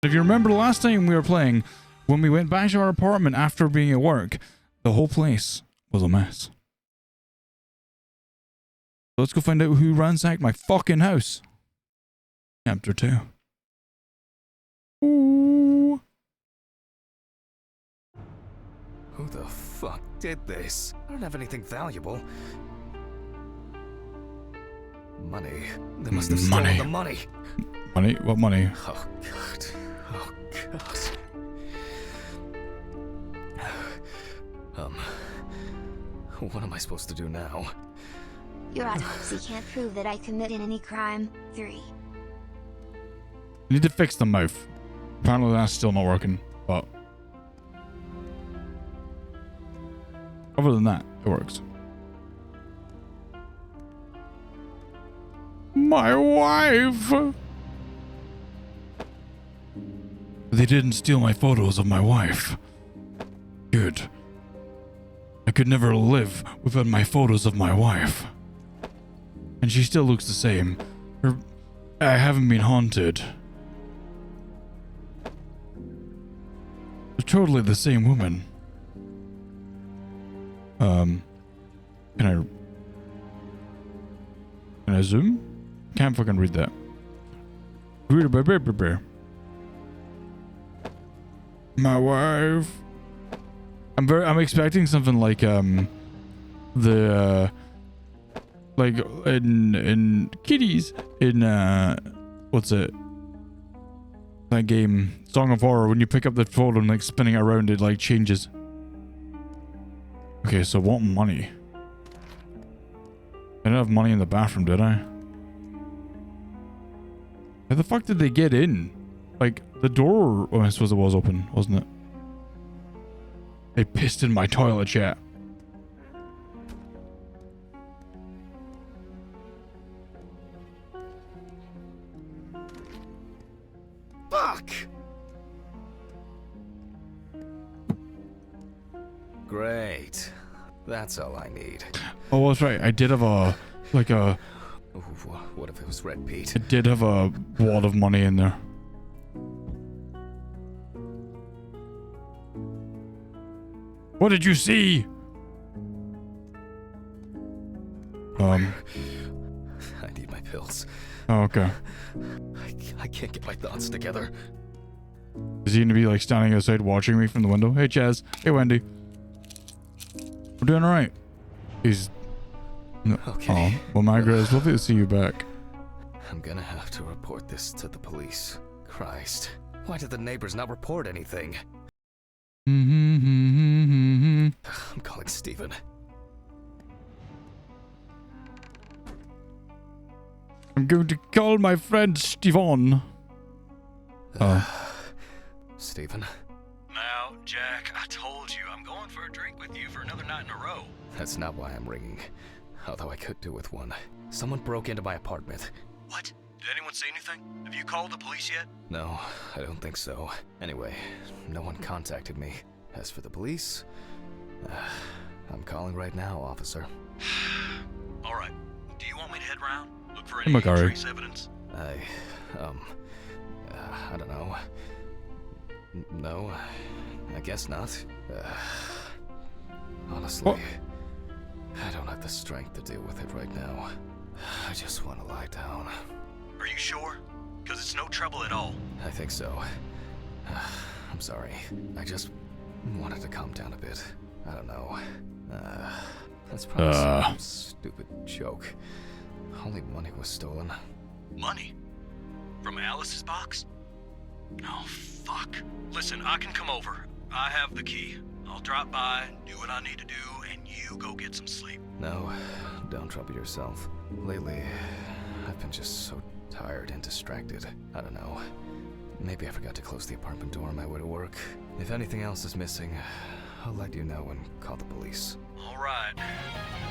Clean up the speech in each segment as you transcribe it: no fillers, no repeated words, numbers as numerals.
If you remember the last time we were playing, when we went back to our apartment after being at work, the whole place was a mess. Let's go find out who ransacked my fucking house. Chapter 2. Ooh. Who the fuck did this? I don't have anything valuable. Money. They must have stolen the money. Money? What money? Oh, God. Oh, God. What am I supposed to do now? Your autopsy can't prove that I committed any crime. 3. You need to fix the mouth. Apparently that's still not working, but other than that, it works. My wife! They didn't steal my photos of my wife. Good. I could never live without my photos of my wife. And she still looks the same. I haven't been haunted. They're totally the same woman. Can I zoom? Can't fucking read that. My wife. I'm expecting something like like in Kitties in what's it? That game, Song of Horror, when you pick up the photo and like spinning it around, it like changes. Okay, so what money? I didn't have money in the bathroom, did I? How the fuck did they get in? Like, the door, oh, I suppose it was open, wasn't it? They pissed in my toilet, chat. Fuck! Great. That's all I need. Oh, that's right. I did have a, like a... Ooh, what if it was Red Pete? I did have a wad of money in there. What did you see? I need my pills. Oh, okay. I can't get my thoughts together. Is he gonna be like standing outside watching me from the window? Hey, Chaz. Hey, Wendy. We're doing alright. He's... No. Okay. Oh, well, Margaret, it's lovely to see you back. I'm gonna have to report this to the police. Christ. Why did the neighbors not report anything? I'm calling Steven. I'm going to call my friend Steven. Steven? Now, Jack, I told you, I'm going for a drink with you for another night in a row. That's not why I'm ringing. Although I could do with one. Someone broke into my apartment. What? Did anyone say anything? Have you called the police yet? No, I don't think so. Anyway, no one contacted me. As for the police, I'm calling right now, officer. All right. Do you want me to head around? Look for Hey, any Macari. trace evidence? I don't know. No, I guess not. Honestly, What? I don't have the strength to deal with it right now. I just want to lie down. Are you sure? Because it's no trouble at all. I think so. I'm sorry. I just wanted to calm down a bit. I don't know. That's probably some stupid joke. Only money was stolen. Money? From Alice's box? Oh, fuck. Listen, I can come over. I have the key. I'll drop by, do what I need to do, and you go get some sleep. No, don't trouble yourself. Lately, I've been just so tired and distracted. I don't know. Maybe I forgot to close the apartment door on my way to work. If anything else is missing, I'll let you know and call the police. All right.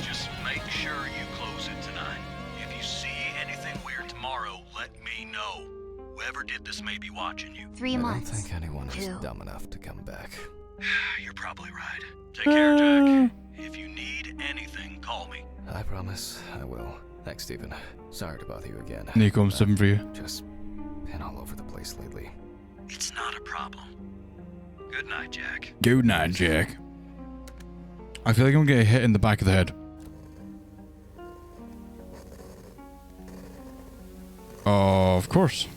Just make sure you close it tonight. If you see anything weird tomorrow, let me know. Whoever did this may be watching you. 3 months. I don't think anyone is 2. dumb enough to come back. You're probably right. Take care, Jack. If you need anything, call me. I promise I will. Thanks, Steven. Sorry to bother you again. Nico, I'm 7 for you. Just been all over the place lately. It's not a problem. Good night, Jack. Good night, Jack. I feel like I'm gonna get hit in the back of the head. Of course.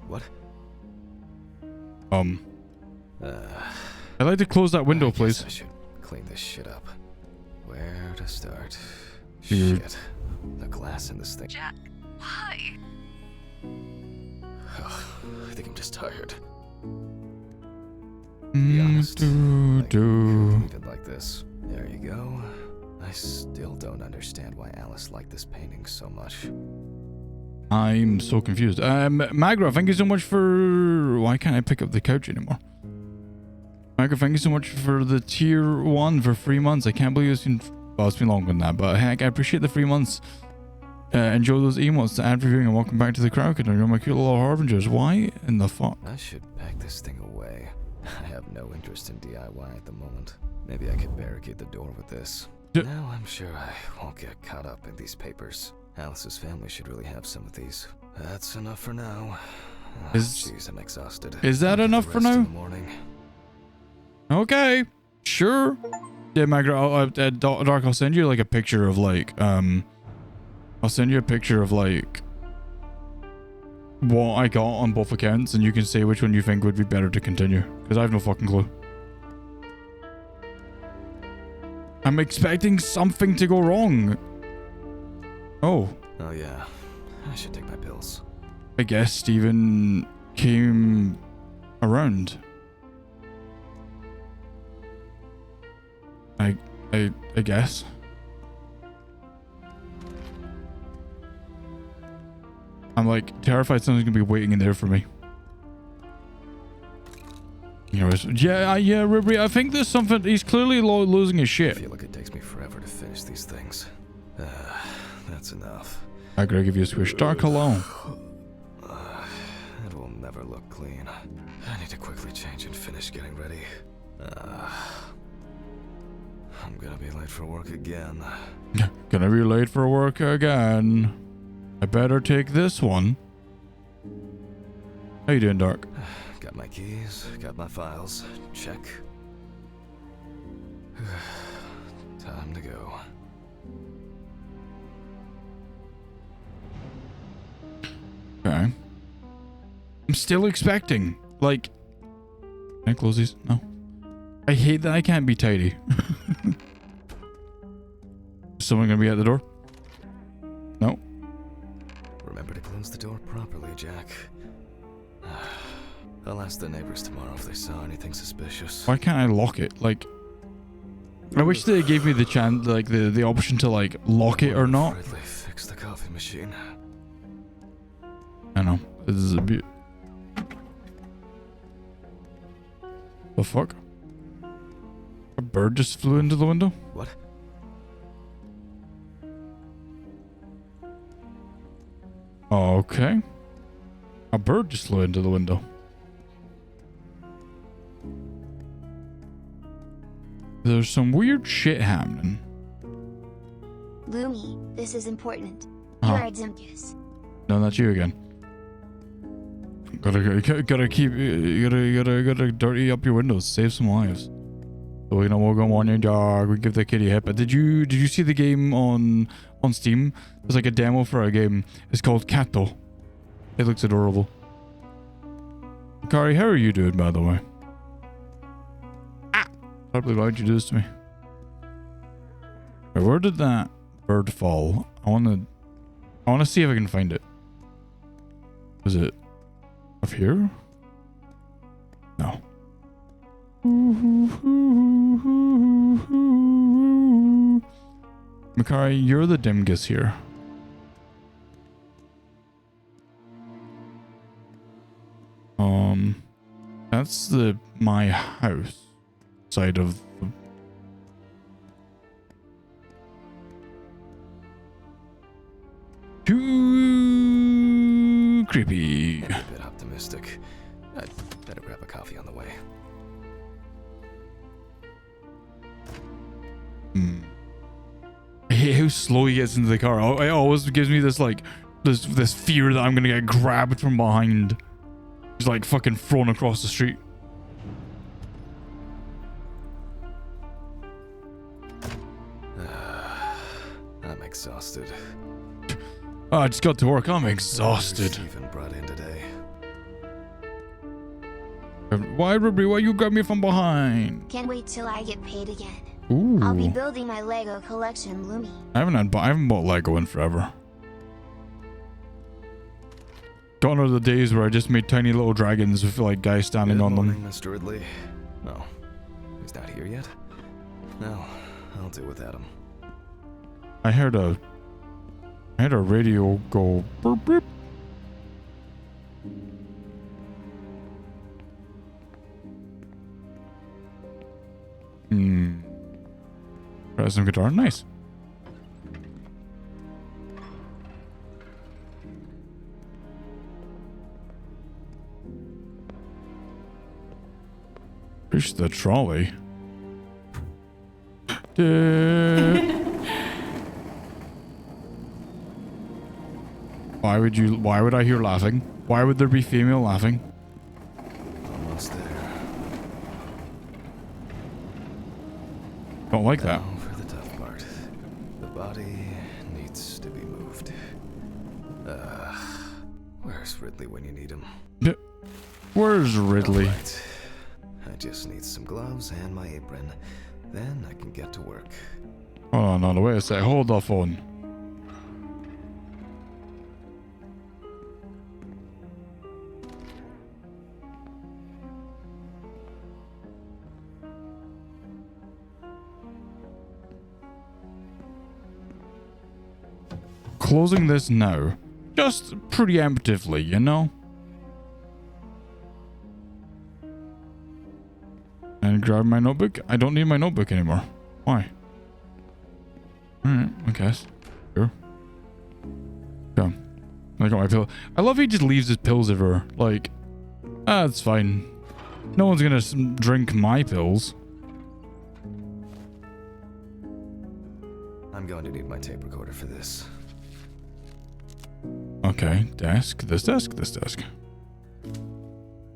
What? I'd like to close that window, I guess please. I should clean this shit up. Where to start? Dude. Shit. The glass in this thing. Jack, why? I think I'm just tired. Be honest. I couldn't leave it like this. There you go. I still don't understand why Alice liked this painting so much. I'm so confused. Magra, thank you so much for... Why can't I pick up the couch anymore? Magra, thank you so much for the tier 1 for 3 months. I can't believe it's been... Well, it's been longer than that, but heck, I appreciate the 3 months. Enjoy those emotes to ad reviewing and welcome back to the crowd. You're my cute little harbingers. Why in the fuck? I should pack this thing away. I have no interest in DIY at the moment. Maybe I could barricade the door with this. Now I'm sure I won't get caught up in these papers. Alice's family should really have some of these. That's enough for now. Jeez, I'm exhausted. Is that enough for now? In the morning. Okay, sure. Yeah, Magra, Dark, I'll send you like a picture of like, I'll send you a picture of like what I got on both accounts, and you can say which one you think would be better to continue, because I have no fucking clue. I'm expecting something to go wrong. Oh Yeah, I should take my pills. I guess Steven came around. I guess. I'm like terrified something's gonna be waiting in there for me. Anyways, yeah, Ribri, I think there's something. He's clearly losing his I shit. feel like it takes me forever to finish these things. That's enough. I gotta give you a squish. Dark cologne. It will never look clean. I need to quickly change and finish getting ready. I'm gonna be late for work again. Gonna be late for work again. I better take this one. How you doing, Dark? Got my keys, got my files. Check. Time to go. Okay. I'm still expecting. Like, can I close these? No. I hate that I can't be tidy. Is someone gonna be at the door? No. Remember to close the door properly, Jack. I'll ask the neighbors tomorrow if they saw anything suspicious. Why can't I lock it? Like, I wish they gave me the chance, like the option to like lock it or not. Afraid they fixed the coffee machine. I know. This is a bit. The fuck? A bird just flew into the window? What? Okay. A bird just flew into the window. There's some weird shit happening. Lumi, this is important. Huh. You're a Dimkus. No, that's you again. Gotta keep, gotta dirty up your windows, save some lives. So we know we'll go on your dog. We give the kitty a hit. But did you see the game on Steam? There's like a demo for a game. It's called Kato. It looks adorable. Kari, how are you doing, by the way? Probably why'd you do this to me? Wait, where did that bird fall? I wanna see if I can find it. Is it up here? No. Makari, you're the Dimgus here. That's my house side of the... Too creepy. A bit optimistic. I'd better grab a coffee on the way. I hate how slow he gets into the car. It always gives me this like this fear that I'm gonna get grabbed from behind. Just like fucking thrown across the street. I'm exhausted. Oh, I just got to work. I'm exhausted. Even brought in today. Why, Ruby? Why you grab me from behind? Can't wait till I get paid again. Ooh. I'll be building my Lego collection, Lumi. I haven't bought Lego in forever. Gone are the days where I just made tiny little dragons with like guys standing Good on morning, them. Mr. Ridley. Oh, he's not here yet? No, I'll do without him. I heard a radio go burp burp. Try some guitar. Nice. Push the trolley. Why would I hear laughing? Why would there be female laughing? Almost there. Don't like that. Now for the tough part. The body needs to be moved. Where's Ridley when you need him? Where's Ridley? Right. I just need some gloves and my apron. Then I can get to work. Hold on, wait a sec. Hold the phone. Closing this now. Just preemptively, you know? And grab my notebook. I don't need my notebook anymore. Why? Alright, I guess. Sure. Okay. I got my pill. I love he just leaves his pills everywhere. Like, it's fine. No one's gonna drink my pills. I'm going to need my tape recorder for this. Okay, desk. This desk. This desk.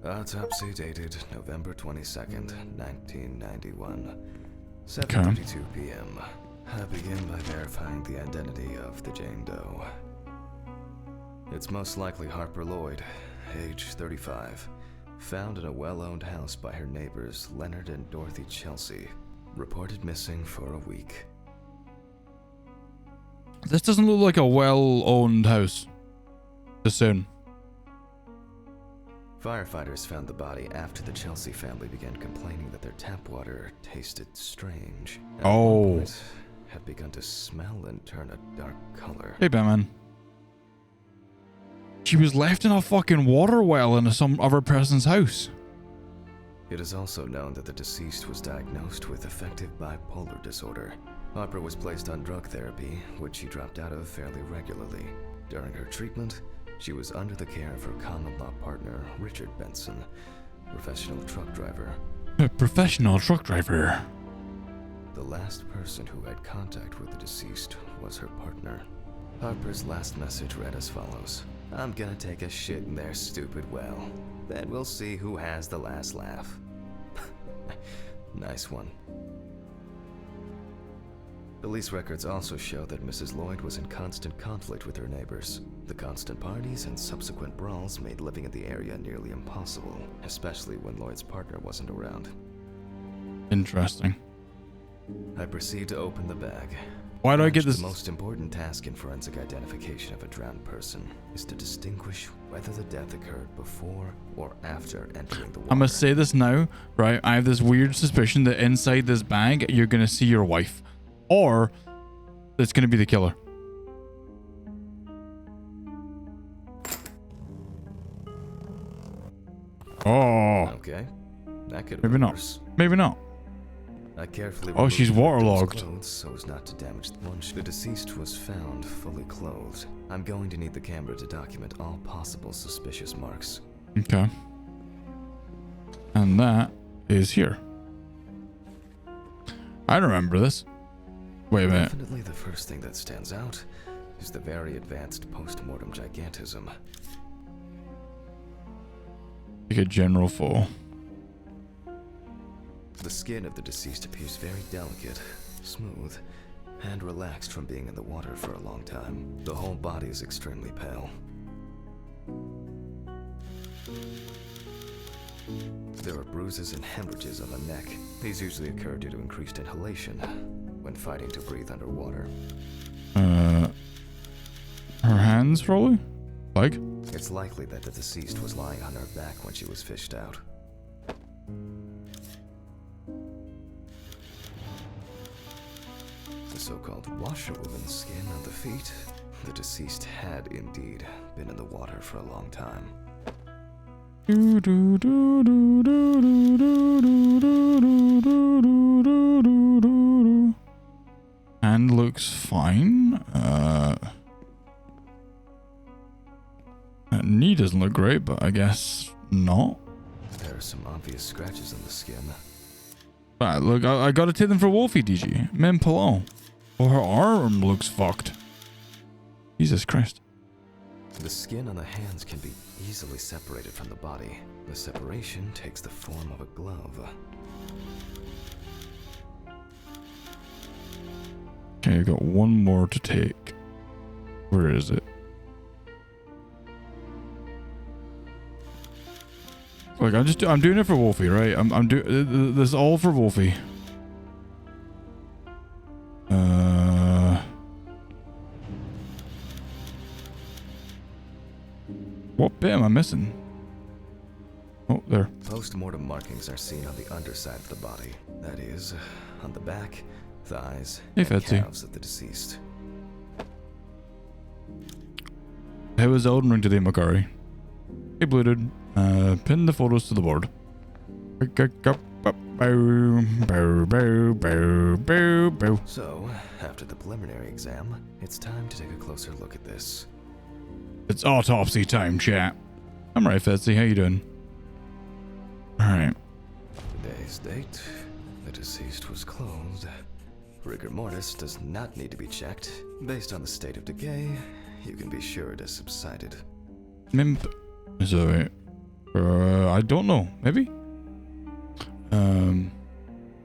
Autopsy dated November 22nd, 1991. 7:32 p.m. I begin by verifying the identity of the Jane Doe. It's most likely Harper Lloyd, age 35, found in a well-owned house by her neighbors Leonard and Dorothy Chelsea, reported missing for a week. This doesn't look like a well-owned house. Just soon. Firefighters found the body after the Chelsea family began complaining that their tap water tasted strange. And at one point had begun to smell and turn a dark color. Hey, Batman. She was left in a fucking water well in some other person's house. It is also known that the deceased was diagnosed with affective bipolar disorder. Harper was placed on drug therapy, which she dropped out of fairly regularly. During her treatment, she was under the care of her common-law partner, Richard Benson, professional truck driver. A professional truck driver. The last person who had contact with the deceased was her partner. Harper's last message read as follows: "I'm gonna take a shit in their stupid well. Then we'll see who has the last laugh." Nice one. Police records also show that Mrs. Lloyd was in constant conflict with her neighbors. The constant parties and subsequent brawls made living in the area nearly impossible, especially when Lloyd's partner wasn't around. Interesting. I proceed to open the bag. Why do I get this? The most important task in forensic identification of a drowned person is to distinguish whether the death occurred before or after entering the water. I'm gonna say this now, right? I have this weird suspicion that inside this bag, you're gonna see your wife. Or it's gonna be the killer. Oh. Okay. That could Maybe not. worse. Maybe not. I carefully Oh, she's removed the victim's waterlogged. clothes so as not to damage the lunch. The deceased was found fully clothed. I'm going to need the camera to document all possible suspicious marks. Okay. And that is here. I remember this. Wait a minute. Definitely the first thing that stands out is the very advanced post-mortem gigantism. Like a general fall. The skin of the deceased appears very delicate, smooth, and relaxed from being in the water for a long time. The whole body is extremely pale. There are bruises and hemorrhages on the neck. These usually occur due to increased inhalation when fighting to breathe underwater. Her hands, probably? Like? It's likely that the deceased was lying on her back when she was fished out. The so-called washerwoman's skin on the feet. The deceased had indeed been in the water for a long time. Hand looks fine. Knee doesn't look great, but I guess not. There are some obvious scratches on the skin. Right, look, I gotta take them for Wolfie, DG. Men pull on. Oh, her arm looks fucked. Jesus Christ. The skin on the hands can be easily separated from the body. The separation takes the form of a glove. Okay, I got one more to take. Where is it? Like, I'm doing it for Wolfie, right? I'm doing this all for Wolfie. What bit am I missing? Oh, there. Post-mortem markings are seen on the underside of the body. That is, on the back, thighs, Hey, and Fetsy. calves of the deceased. How was Elden Ring today, Macari? Hey, Blooded. Pin the photos to the board. So, after the preliminary exam, it's time to take a closer look at this. It's autopsy time, chat. I'm right, Fetsy. How you doing? Alright. Today's date, the deceased was closed. Rigor mortis does not need to be checked. Based on the state of decay, you can be sure it has subsided. Mimp. So, I don't know. Maybe?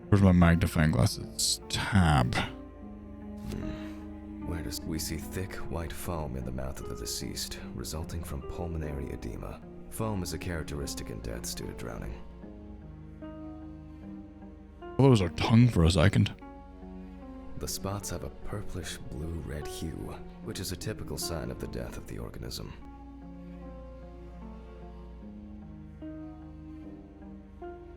Where's my magnifying glasses? Tab. Where does we see thick white foam in the mouth of the deceased, resulting from pulmonary edema. Foam is a characteristic in deaths due to drowning. Well, that was our tongue for a second. The spots have a purplish blue-red hue, which is a typical sign of the death of the organism.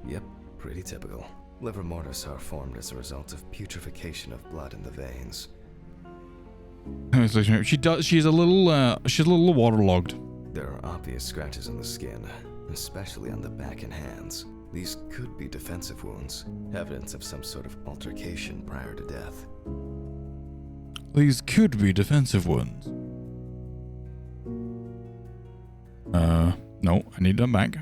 Yep, pretty typical. Liver mortis are formed as a result of putrefaction of blood in the veins. She's a little waterlogged. There are obvious scratches on the skin, especially on the back and hands. These could be defensive wounds, evidence of some sort of altercation prior to death. These could be defensive wounds. No, I need them back.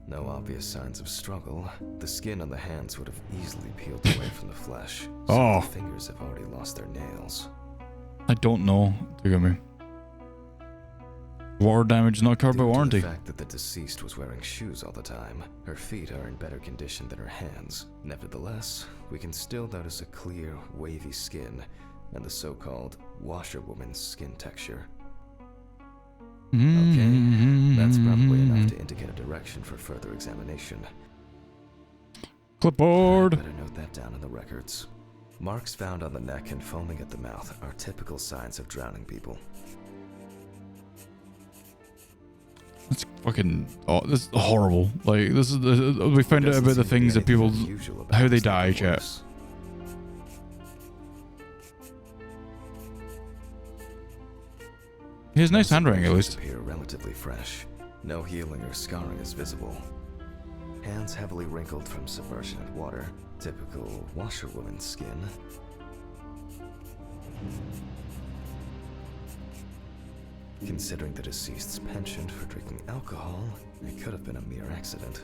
No obvious signs of struggle. The skin on the hands would have easily peeled away from the flesh. Oh. The fingers have already lost their nails. I don't know. Look at me. Water damage not covered by Due to warranty. the fact that the deceased was wearing shoes all the time, her feet are in better condition than her hands. Nevertheless, we can still notice a clear, wavy skin and the so-called washerwoman's skin texture. Okay, that's probably enough to indicate a direction for further examination. Clipboard. Better note that down in the records. Marks found on the neck and foaming at the mouth are typical signs of drowning people. That's fucking. Oh, this is horrible. Like, this is. We found out Doesn't about the seem to be things that anything people. unusual about How they this type die, of chat. voice. He has nice handwriting, at Observations least. appear relatively fresh. No healing or scarring is visible. Hands heavily wrinkled from submersion in water. Typical washerwoman's skin. Considering the deceased's penchant for drinking alcohol, it could have been a mere accident.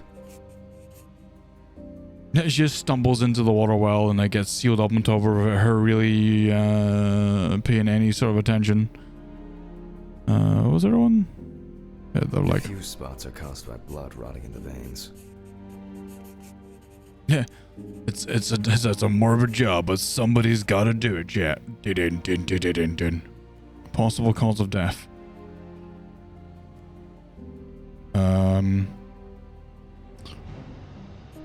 She just stumbles into the water well and it gets sealed up on top of her really paying any sort of attention. Was there one? Yeah, they're A like, few spots are caused by blood rotting in the veins. yeah, it's a morbid job, but somebody's got to do it. Yeah, dun. Possible cause of death.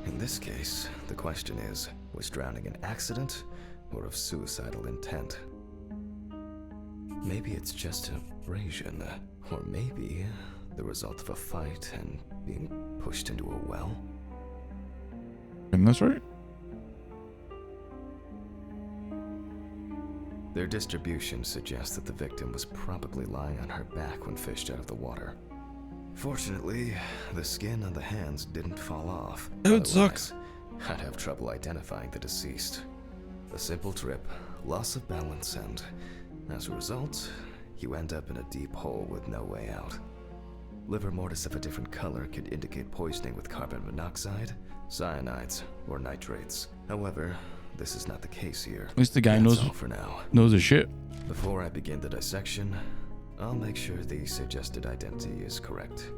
In this case, the question is, was drowning an accident or of suicidal intent? Maybe it's just abrasion, or maybe the result of a fight and being pushed into a well. And that's right. Their distribution suggests that the victim was probably lying on her back when fished out of the water. Fortunately, the skin on the hands didn't fall off. That would suck. I'd have trouble identifying the deceased. A simple trip, loss of balance, and as a result, you end up in a deep hole with no way out. Liver mortis of a different color could indicate poisoning with carbon monoxide, cyanides, or nitrates. However, this is not the case here. At least the guy That's all for now. knows his shit. Before I begin the dissection, I'll make sure the suggested identity is correct.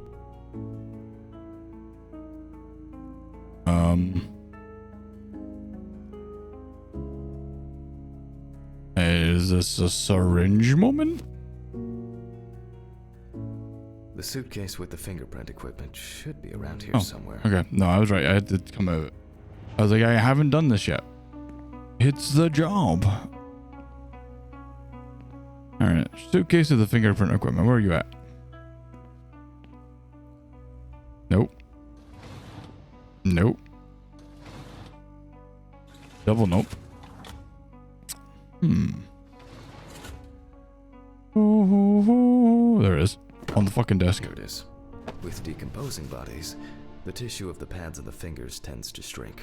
Is this a syringe moment? The suitcase with the fingerprint equipment should be around here somewhere. Okay, no, I was right. I had to come out. I was like, I haven't done this yet. It's the job. Alright, suitcase with the fingerprint equipment. Where are you at? Nope. Nope. Double nope. Oh, there it is. On the fucking desk. Here it is. With decomposing bodies, the tissue of the pads of the fingers tends to shrink.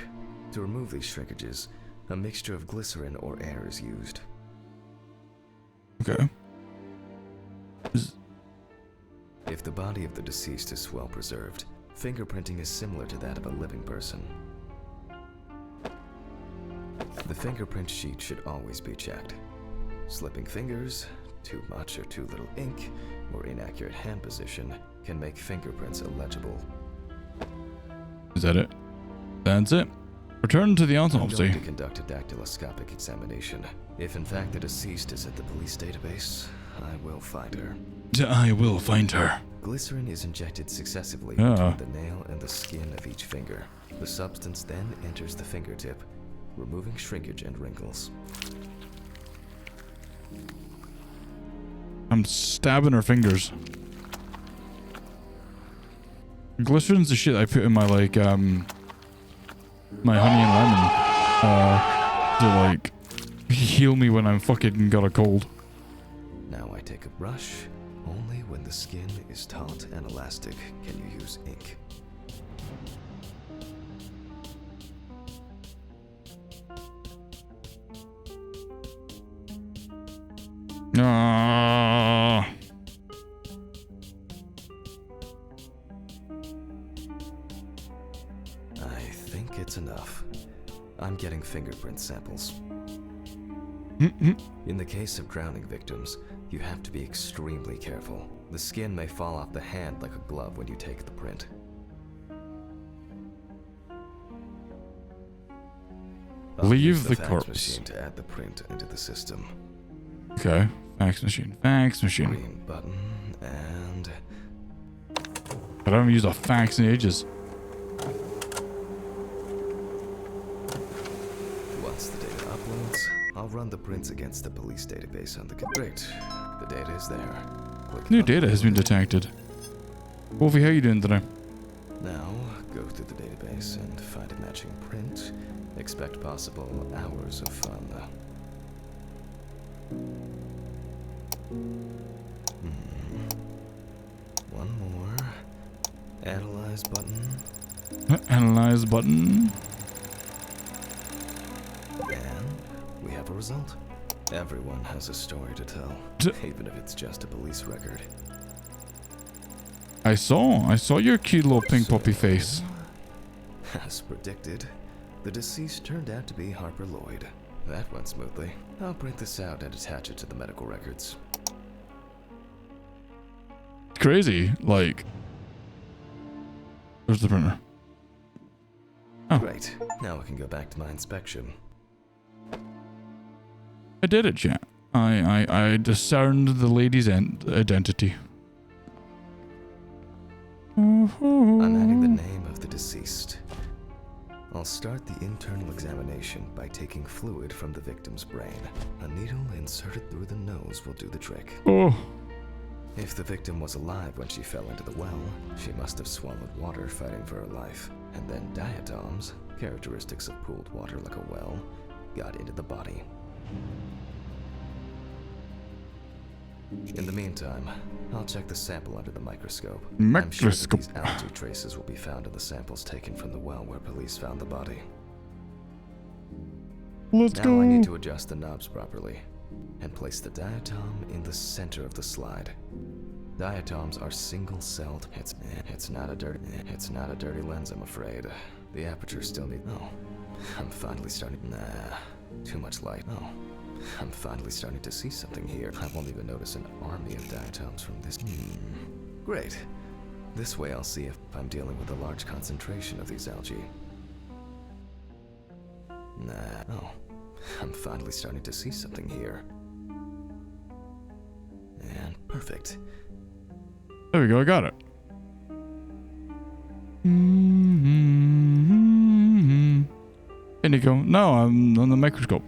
To remove these shrinkages, a mixture of glycerin or air is used. Okay. If the body of the deceased is well preserved, fingerprinting is similar to that of a living person. The fingerprint sheet should always be checked. Slipping fingers, too much or too little ink, or inaccurate hand position can make fingerprints illegible. Is that it? That's it. Return to the I'm autopsy. going to conduct a dactyloscopic examination. If in fact the deceased is at the police database, I will find her. I will find her. Glycerin is injected successively Ah. between the nail and the skin of each finger. The substance then enters the fingertip, removing shrinkage and wrinkles. I'm stabbing her fingers. Glycerin's the shit I put in my, like, my honey and lemon, to, like, heal me when I'm fucking got a cold. Now I take a brush. Only when the skin is taut and elastic can you use ink. Ah. I think it's enough. I'm getting fingerprint samples. In the case of drowning victims, you have to be extremely careful. The skin may fall off the hand like a glove when you take the print. I'll Leave use the fax corpse. machine to add the print into the system. Okay. Fax machine. Fax machine. Green button and I haven't used a fax in ages. once the data uploads, I'll run the prints against the police database on the Great. The data is there. Click New the data has been detected. Wolfie, how you doing today? Now, go through the database and find a matching print. Expect possible hours of fun. One more. Analyze button. Analyze button. And we have a result. Everyone has a story to tell, even if it's just a police record. I saw your cute little pink puppy face. As predicted, The deceased turned out to be Harper Lloyd. That went smoothly. I'll print this out and attach it to the medical records. It's crazy. Like, where's the printer? Oh. Great. Now I can go back to my inspection. I did it, chat. I discerned the lady's identity. I'm adding the name of the deceased. I'll start the internal examination by taking fluid from the victim's brain. A needle inserted through the nose will do the trick. Oh. If the victim was alive when she fell into the well, she must have swallowed water fighting for her life. And then diatoms, characteristics of pooled water like a well, got into the body. In the meantime, I'll check the sample under the microscope. I'm sure that these algae traces will be found in the samples taken from the well where police found the body. Let's go. Now I need to adjust the knobs properly and place the diatom in the center of the slide. Diatoms are single-celled. It's not a dirty lens, I'm afraid. The aperture still needs. Oh, I'm finally starting. Nah, too much light. Oh, I'm finally starting to see something here. I won't even notice an army of diatoms from this. Great. This way I'll see if I'm dealing with a large concentration of these algae. Nah. Oh, I'm finally starting to see something here. And perfect. There we go, I got it. Indigo. No, I'm on the microscope.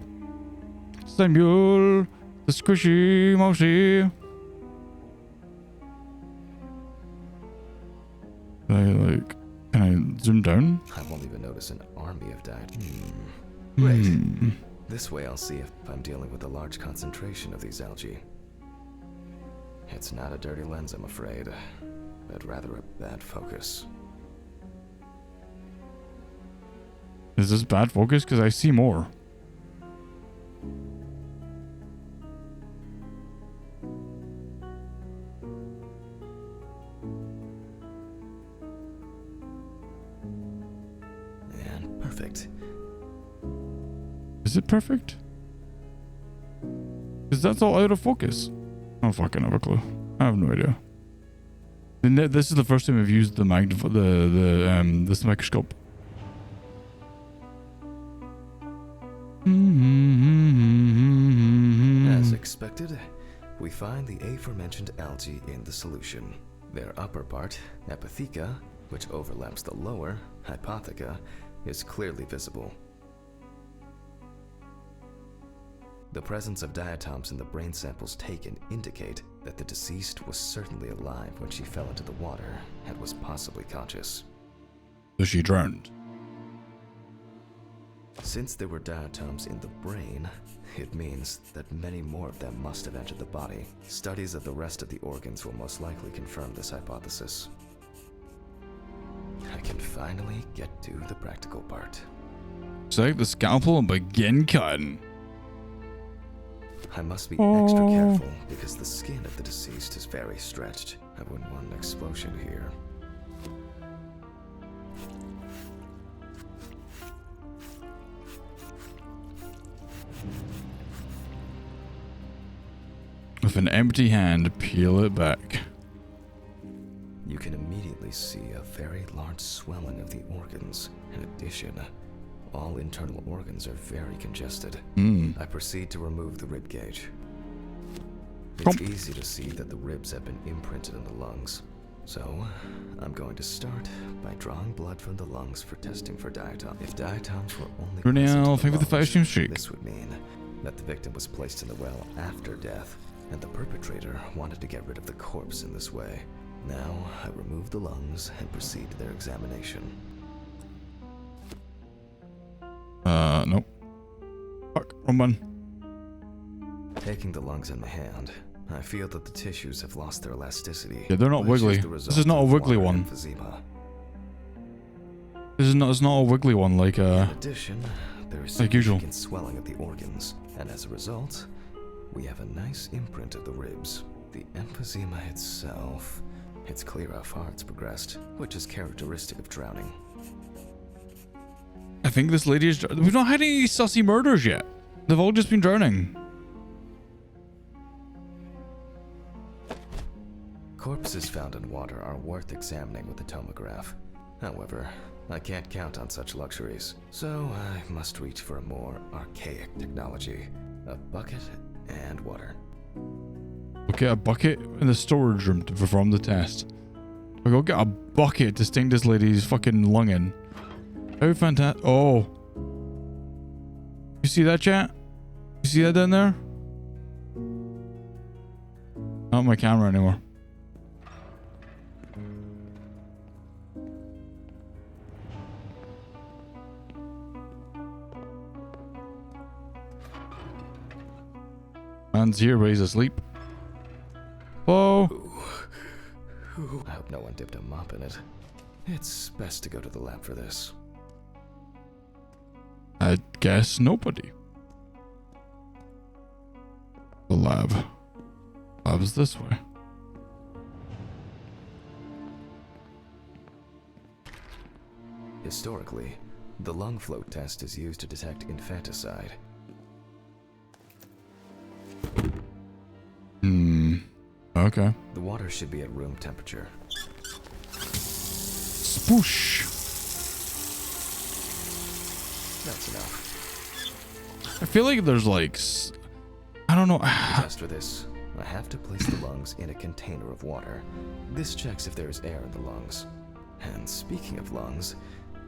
Samuel, the squishy mousy. Can I zoom down? I won't even notice an army of diatoms. Great. This way I'll see if I'm dealing with a large concentration of these algae. It's not a dirty lens, I'm afraid, but rather a bad focus. Is this bad focus? Because I see more. And perfect. Is it perfect? Because that's all out of focus. I don't fucking have a clue. I have no idea. And this is the first time I've used the this microscope. As expected, we find the aforementioned algae in the solution. Their upper part, Epitheca, which overlaps the lower, Hypotheca, is clearly visible. The presence of diatoms in the brain samples taken indicate that the deceased was certainly alive when she fell into the water and was possibly conscious. So she drowned. Since there were diatoms in the brain, it means that many more of them must have entered the body. Studies of the rest of the organs will most likely confirm this hypothesis. I can finally get to the practical part. Select the scalpel and begin cutting. I must be extra careful because the skin of the deceased is very stretched. I wouldn't want an explosion here. With an empty hand, peel it back. You can immediately see a very large swelling of the organs. In addition, all internal organs are very congested. I proceed to remove the rib cage. It's easy to see that the ribs have been imprinted in the lungs. So, I'm going to start by drawing blood from the lungs for testing for diatoms. If diatoms were only present in the lungs, this would mean that the victim was placed in the well after death, and the perpetrator wanted to get rid of the corpse in this way. Now, I remove the lungs and proceed to their examination. Nope. Fuck, wrong one. Taking the lungs in my hand, I feel that the tissues have lost their elasticity. Yeah, they're not wiggly. This is not a wiggly one. Emphysema. It's not a wiggly one like In addition, there is like usual. significant swelling of the organs, and as a result, we have a nice imprint of the ribs. The emphysema itself, it's clear how far it's progressed, which is characteristic of drowning. I think this lady is... We've not had any sussy murders yet. They've all just been drowning. Corpses found in water are worth examining with the tomograph. However, I can't count on such luxuries, so I must reach for a more archaic technology. A bucket and water. Okay, a bucket in the storage room to perform the test. I go get a bucket to sting this lady's fucking lung in. How fantastic. Oh. You see that, chat? You see that down there? Not my camera anymore. Man's here, but he's asleep. Whoa. I hope no one dipped a mop in it. It's best to go to the lab for this. I guess nobody. The lab. Lab's this way. Historically, the lung float test is used to detect infanticide. Okay. The water should be at room temperature. Spoosh. That's enough. I feel like there's like... I don't know. Just for this, I have to place the lungs in a container of water. This checks if there is air in the lungs. And speaking of lungs,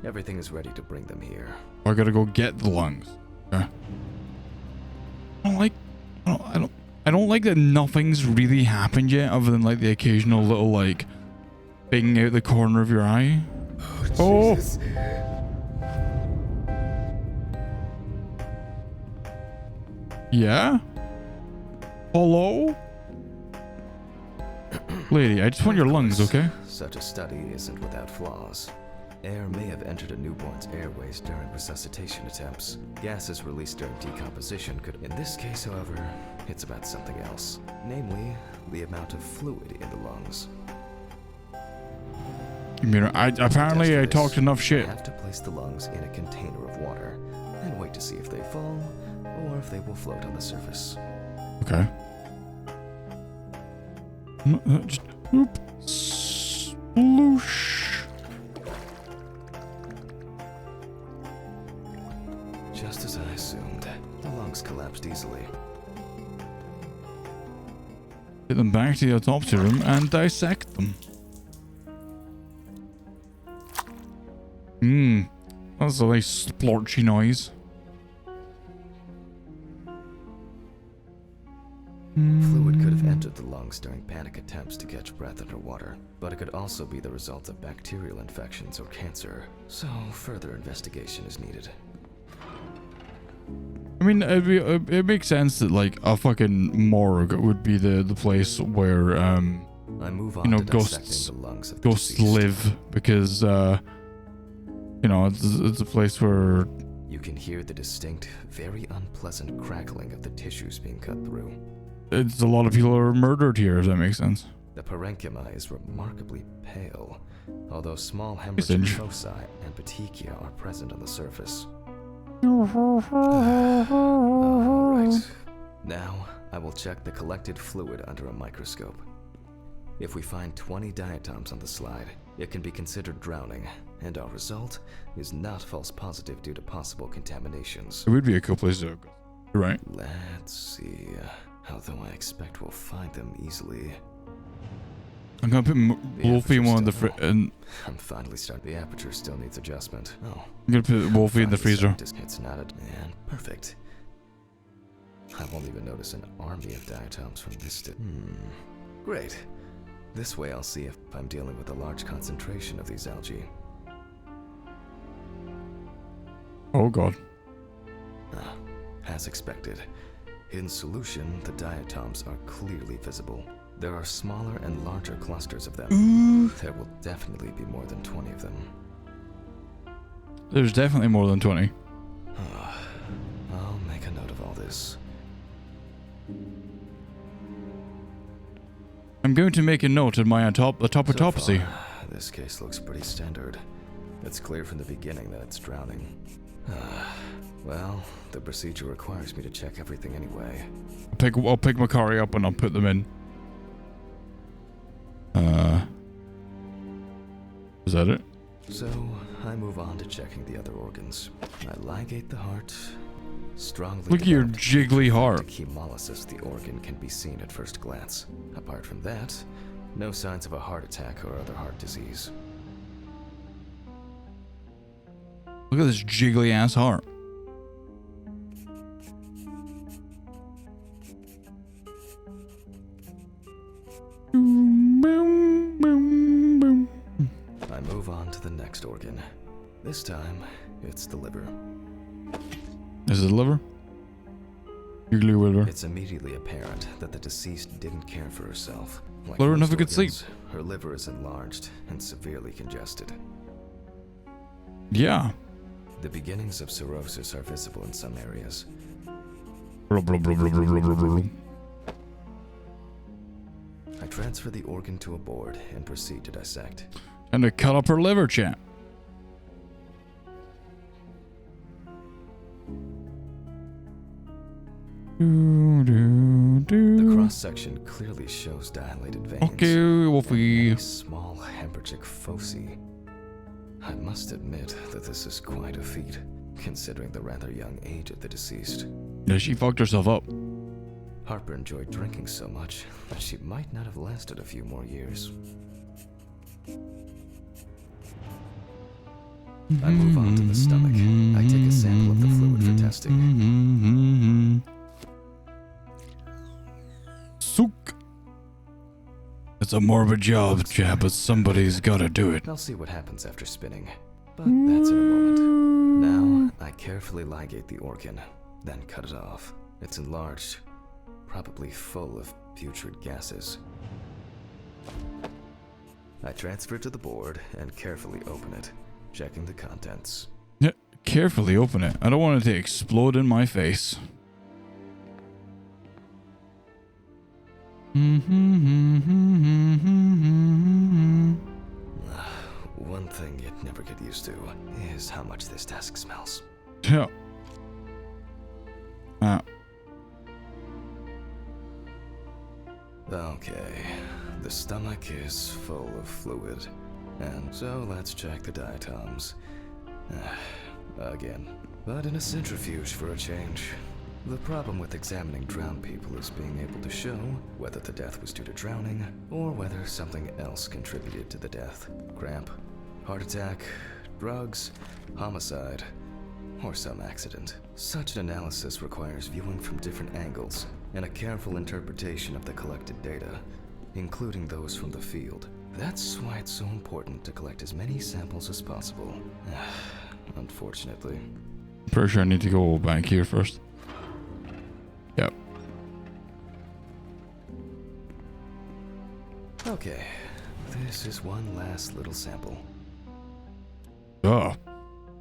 everything is ready to bring them here. I gotta go get the lungs. Okay. I don't like that nothing's really happened yet other than like the occasional little like bing out the corner of your eye. Oh! Jesus. Yeah? Hello? Lady, I just want your lungs, okay? Such a study isn't without flaws. Air may have entered a newborn's airways during resuscitation attempts. Gases released during decomposition could... In this case, however, it's about something else. Namely, the amount of fluid in the lungs. I mean, apparently I talked enough shit. I have to place the lungs in a container of water and wait to see if they fall or if they will float on the surface. Okay. Just, oop. Sploosh. Just as I assumed, the lungs collapsed easily. Get them back to the autopsy room and dissect them. That's a nice splorchy noise. Fluid could have entered the lungs during panic attempts to catch breath underwater, but it could also be the result of bacterial infections or cancer, so further investigation is needed. I mean, it makes sense that like a fucking morgue would be the place where I move on to dissecting the lungs of the ghosts deceased. live, because you know, it's a place where You can hear the distinct, very unpleasant crackling of the tissues being cut through. it's a lot of people are murdered here, if that makes sense. The parenchyma is remarkably pale, although small It's hemorrhaging in- foci and petechia are present on the surface. Alright. Now, I will check the collected fluid under a microscope. If we find 20 diatoms on the slide, it can be considered drowning, and our result is not false positive due to possible contaminations. It would be a cool place to go. You're right. Let's see. Although I expect we'll find them easily. I'm gonna put Wolfie in one of the and I'm finally starting. The aperture still needs adjustment. Oh. I'm gonna put Wolfie in the Finally freezer. starting to- It's not and perfect. I won't even notice an army of diatoms from this Great. This way I'll see if I'm dealing with a large concentration of these algae. Oh god. As expected. In solution, the diatoms are clearly visible. There are smaller and larger clusters of them. There will definitely be more than 20 of them. There's definitely more than 20. I'll make a note of all this. I'm going to make a note in my autopsy. So far, this case looks pretty standard. It's clear from the beginning that it's drowning. Well, the procedure requires me to check everything anyway. I'll pick Makari up and I'll put them in. Is that it? So, I move on to checking the other organs. I ligate the heart. Strongly Look at your developed jiggly heart. hemolysis the organ can be seen at first glance. Apart from that, no signs of a heart attack or other heart disease. Look at this jiggly ass heart. I move on to the next organ. This time, it's the liver. Is it the liver? Jiggly liver. It's immediately apparent that the deceased didn't care for herself. Like Let her most never get sleep. organs, her liver is enlarged and severely congested. Yeah. The beginnings of cirrhosis are visible in some areas. I transfer the organ to a board and proceed to dissect. And to cut up her liver, chat. The cross-section clearly shows dilated veins. Okay, Wolfie. And a small hemorrhagic foci. I must admit that this is quite a feat, considering the rather young age of the deceased. Yeah, she fucked herself up. Harper enjoyed drinking so much that she might not have lasted a few more years. I move on to the stomach. I take a sample of the fluid for testing. Sook. It's a morbid job, chap, but somebody's gotta do it. I'll see what happens after spinning, but that's in a moment. Now, I carefully ligate the organ, then cut it off. It's enlarged, probably full of putrid gases. I transfer it to the board and carefully open it, checking the contents. Yeah, carefully open it. I don't want it to explode in my face. One thing you'd never get used to is how much this desk smells. Yeah. Okay, the stomach is full of fluid, and so let's check the diatoms. Again, but in a centrifuge for a change. The problem with examining drowned people is being able to show whether the death was due to drowning or whether something else contributed to the death. Cramp, heart attack, drugs, homicide, or some accident. Such an analysis requires viewing from different angles and a careful interpretation of the collected data, including those from the field. That's why it's so important to collect as many samples as possible. Unfortunately. Pretty sure I need to go back here first. Yep. Okay, this is one last little sample. Oh.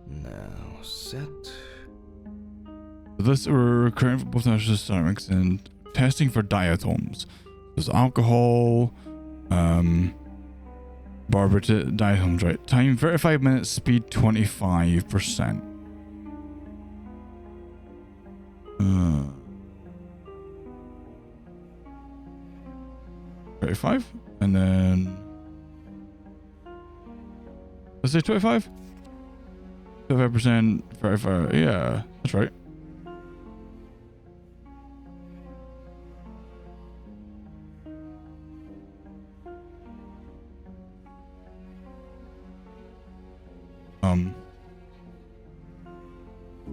Now, set. This we're current for both natural ceramics and testing for diatoms. There's alcohol, barbiturate diatoms, right? Time 35 minutes, speed 25%. 35, and then let's say 25. 25%, 35. Yeah, that's right.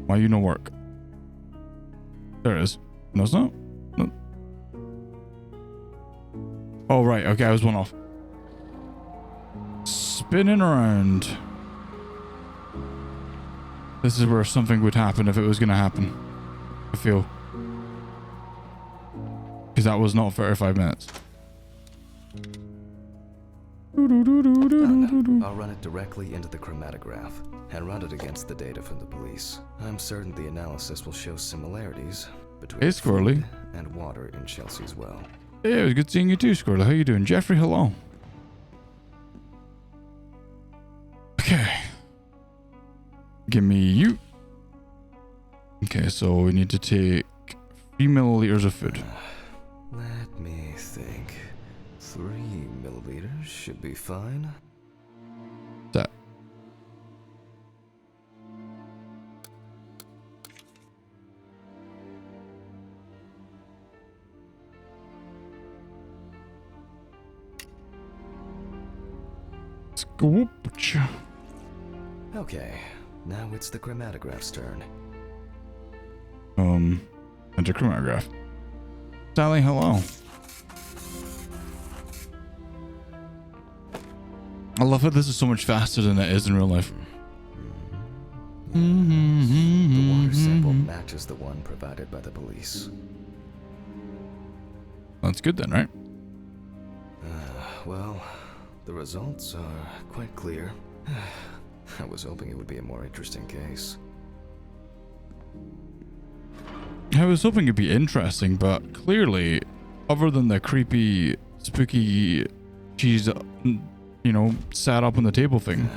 Why you no work? There it is. No, it's not. No. Oh, right. Okay, I was one off. Spinning around. This is where something would happen if it was going to happen. I feel. Because that was not 35 minutes. Done. I'll run it directly into the chromatograph and run it against the data from the police. I'm certain the analysis will show similarities between Hey, Squirrely. food and water in Chelsea's well. Hey, it was good seeing you too, Squirrely. How you doing? Jeffrey, hello. Okay. Give me you. Okay, so we need to take 3 milliliters of food. Let me think. 3 milliliters should be fine. That. Scoop. Okay, now it's the chromatograph's turn. Enter chromatograph. Sally, hello. I love how this is so much faster than it is in real life. The water sample matches the one provided by the police. That's good then, right? Well, the results are quite clear. I was hoping it would be a more interesting case. I was hoping it'd be interesting, but clearly, other than the creepy, spooky, she's, sat up on the table thing.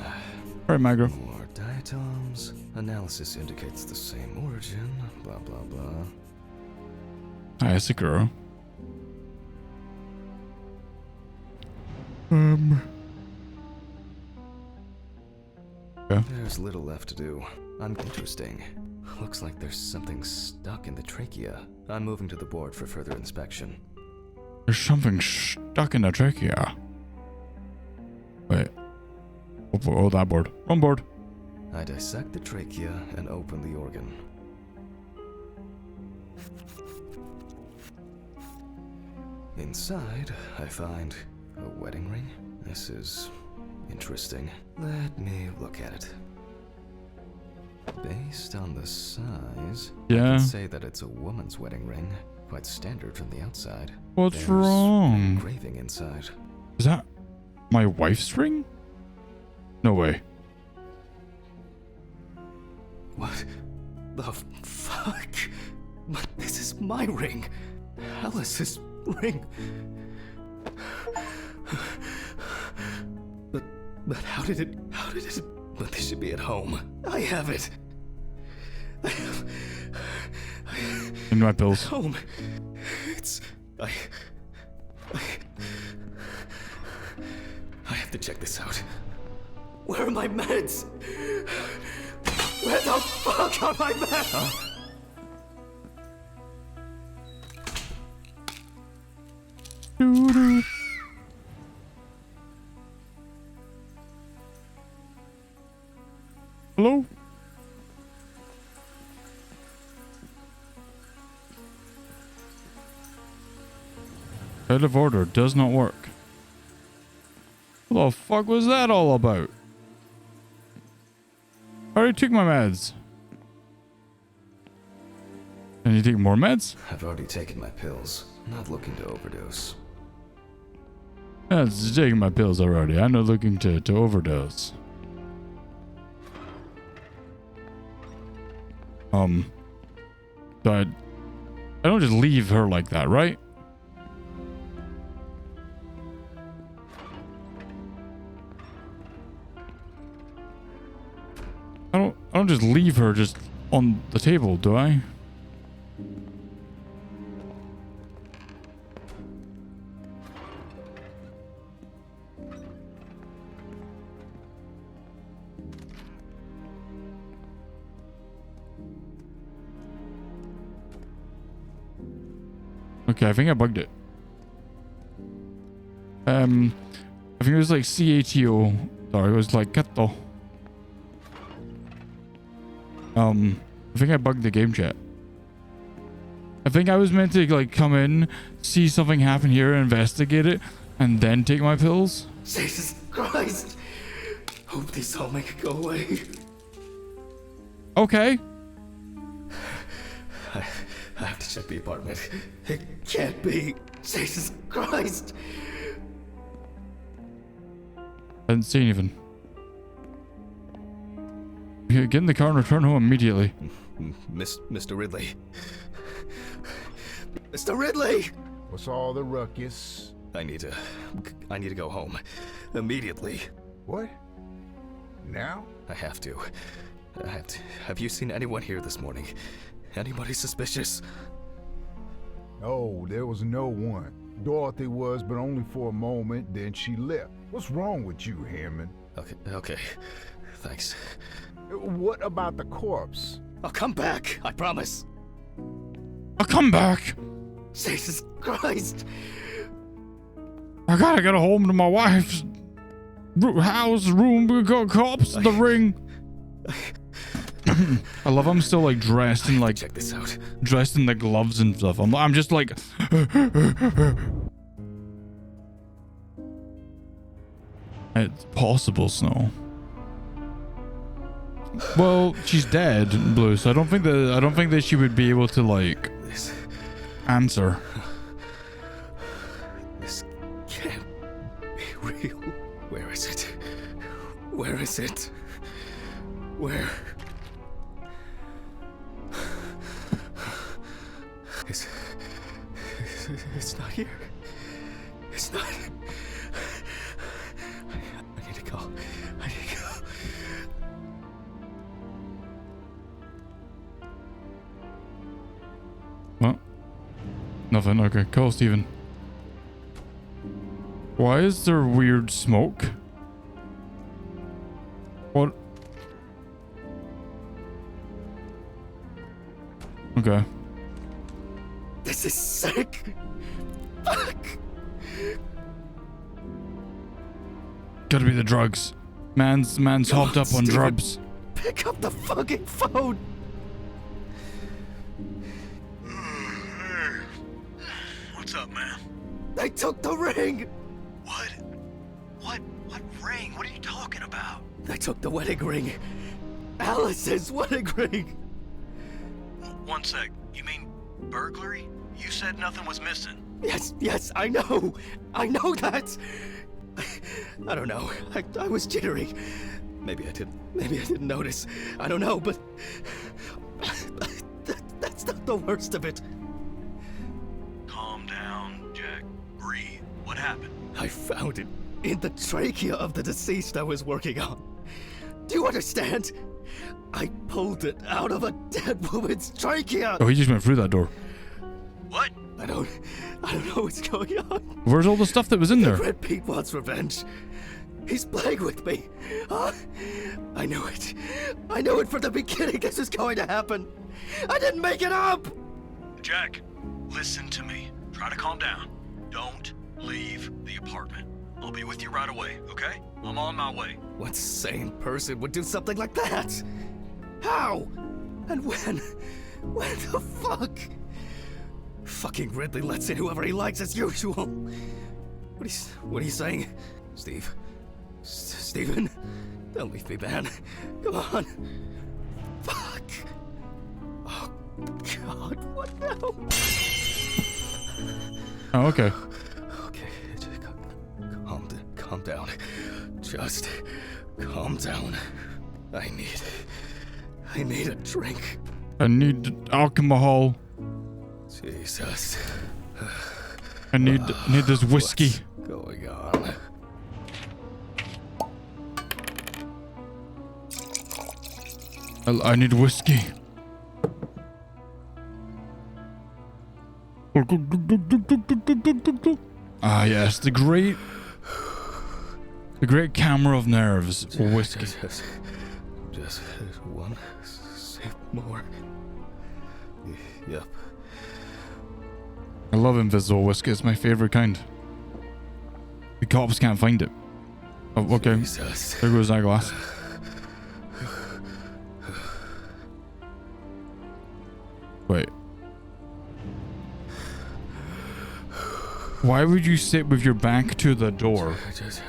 Alright, Magro. More diatoms. Analysis indicates the same origin. Blah, blah, blah. Hi, Sakura. Yeah. There's little left to do. Interesting. Looks like there's something stuck in the trachea. I'm moving to the board for further inspection. There's something stuck in the trachea. Wait. Oh, that board. Wrong board. I dissect the trachea and open the organ. Inside, I find a wedding ring. This is interesting. Let me look at it. Based on the size, I Yeah. can say that it's a woman's wedding ring. Quite standard from the outside. What's There's wrong? engraving inside. Is that my wife's ring? No way. What the fuck? But this is my ring. Alice's ring. But how did it, but they should be at home. I have it. In my pills. Home. It's, I have to check this out. Where are my meds? Where the fuck are my meds? Huh? Doo-doo. Hello? Out of order does not work. What the fuck was that all about? I already took my meds. Can you take more meds? I've already taken my pills. Not looking to overdose. Yeah, it's taking my pills already. I'm not looking to overdose. But I don't just leave her like that, right? I don't just leave her just on the table, do I? Okay, I think I bugged it. I think it was like CATO. Sorry, it was like Kato. I think I bugged the game chat. I think I was meant to like come in, see something happen here, investigate it, and then take my pills. Jesus Christ! Hope these all make it go away. Okay. I have to check the apartment. It can't be. Jesus Christ! I didn't see anything. Yeah, get in the car and return home immediately. Mr. Ridley. Mr. Ridley! What's all the ruckus? I need to go home. Immediately. What? Now? I have to. Have you seen anyone here this morning? Anybody suspicious? No, there was no one. Dorothy was, but only for a moment, then she left. What's wrong with you, Hammond? Okay. Thanks. What about the corpse? I'll come back, I promise. I'll come back. Jesus Christ! I gotta get home to my wife's house, room, we got cops, the ring. I love I'm still like dressed in like Check this out. dressed in the gloves and stuff. I'm just like it's possible, Snow. Well, she's dead, Blue, so I don't think that she would be able to like This answer. can't be real. Where is it? Where is it? Where? It's not here. It's not. I need to go. I need to go. What? Nothing. Okay, call Steven. Why is there weird smoke? What? Okay. This is sick. Fuck. Gotta be the drugs. Man's hopped up on Steven. drugs. Pick up the fucking phone. What's up, man? They took the ring. What? What ring? What are you talking about? They took the wedding ring. Alice's wedding ring. One sec. You mean burglary? You said nothing was missing. Yes, I know that. I don't know. I was jittery. Maybe I didn't notice. I don't know, but that's not the worst of it. Calm down, Jack. Breathe. What happened? I found it in the trachea of the deceased I was working on. Do you understand? I pulled it out of a dead woman's trachea. Oh, he just went through that door. What? I don't know what's going on. Where's all the stuff that was in there? Red Pete wants revenge. He's playing with me. Huh? I knew it. I knew it from the beginning this was going to happen. I didn't make it up. Jack, listen to me. Try to calm down. Don't leave the apartment. I'll be with you right away, okay? I'm on my way. What sane person would do something like that? How? And when? When the fuck? Fucking Ridley lets in whoever he likes as usual. What are you saying? Steve? Steven? Don't leave me, man. Come on. Fuck. Oh, God, what now? Oh, okay. Okay, just calm down. Just calm down. I need a drink. I need alcohol. Jesus. I need this whiskey. What's going on? I need whiskey. Ah, yes, the great camera of nerves for whiskey. Just one sip more. Yep. I love invisible whiskey. It's my favorite kind. The cops can't find it. Oh, okay. Jesus. There goes that glass. Wait. Why would you sit with your back to the door? Just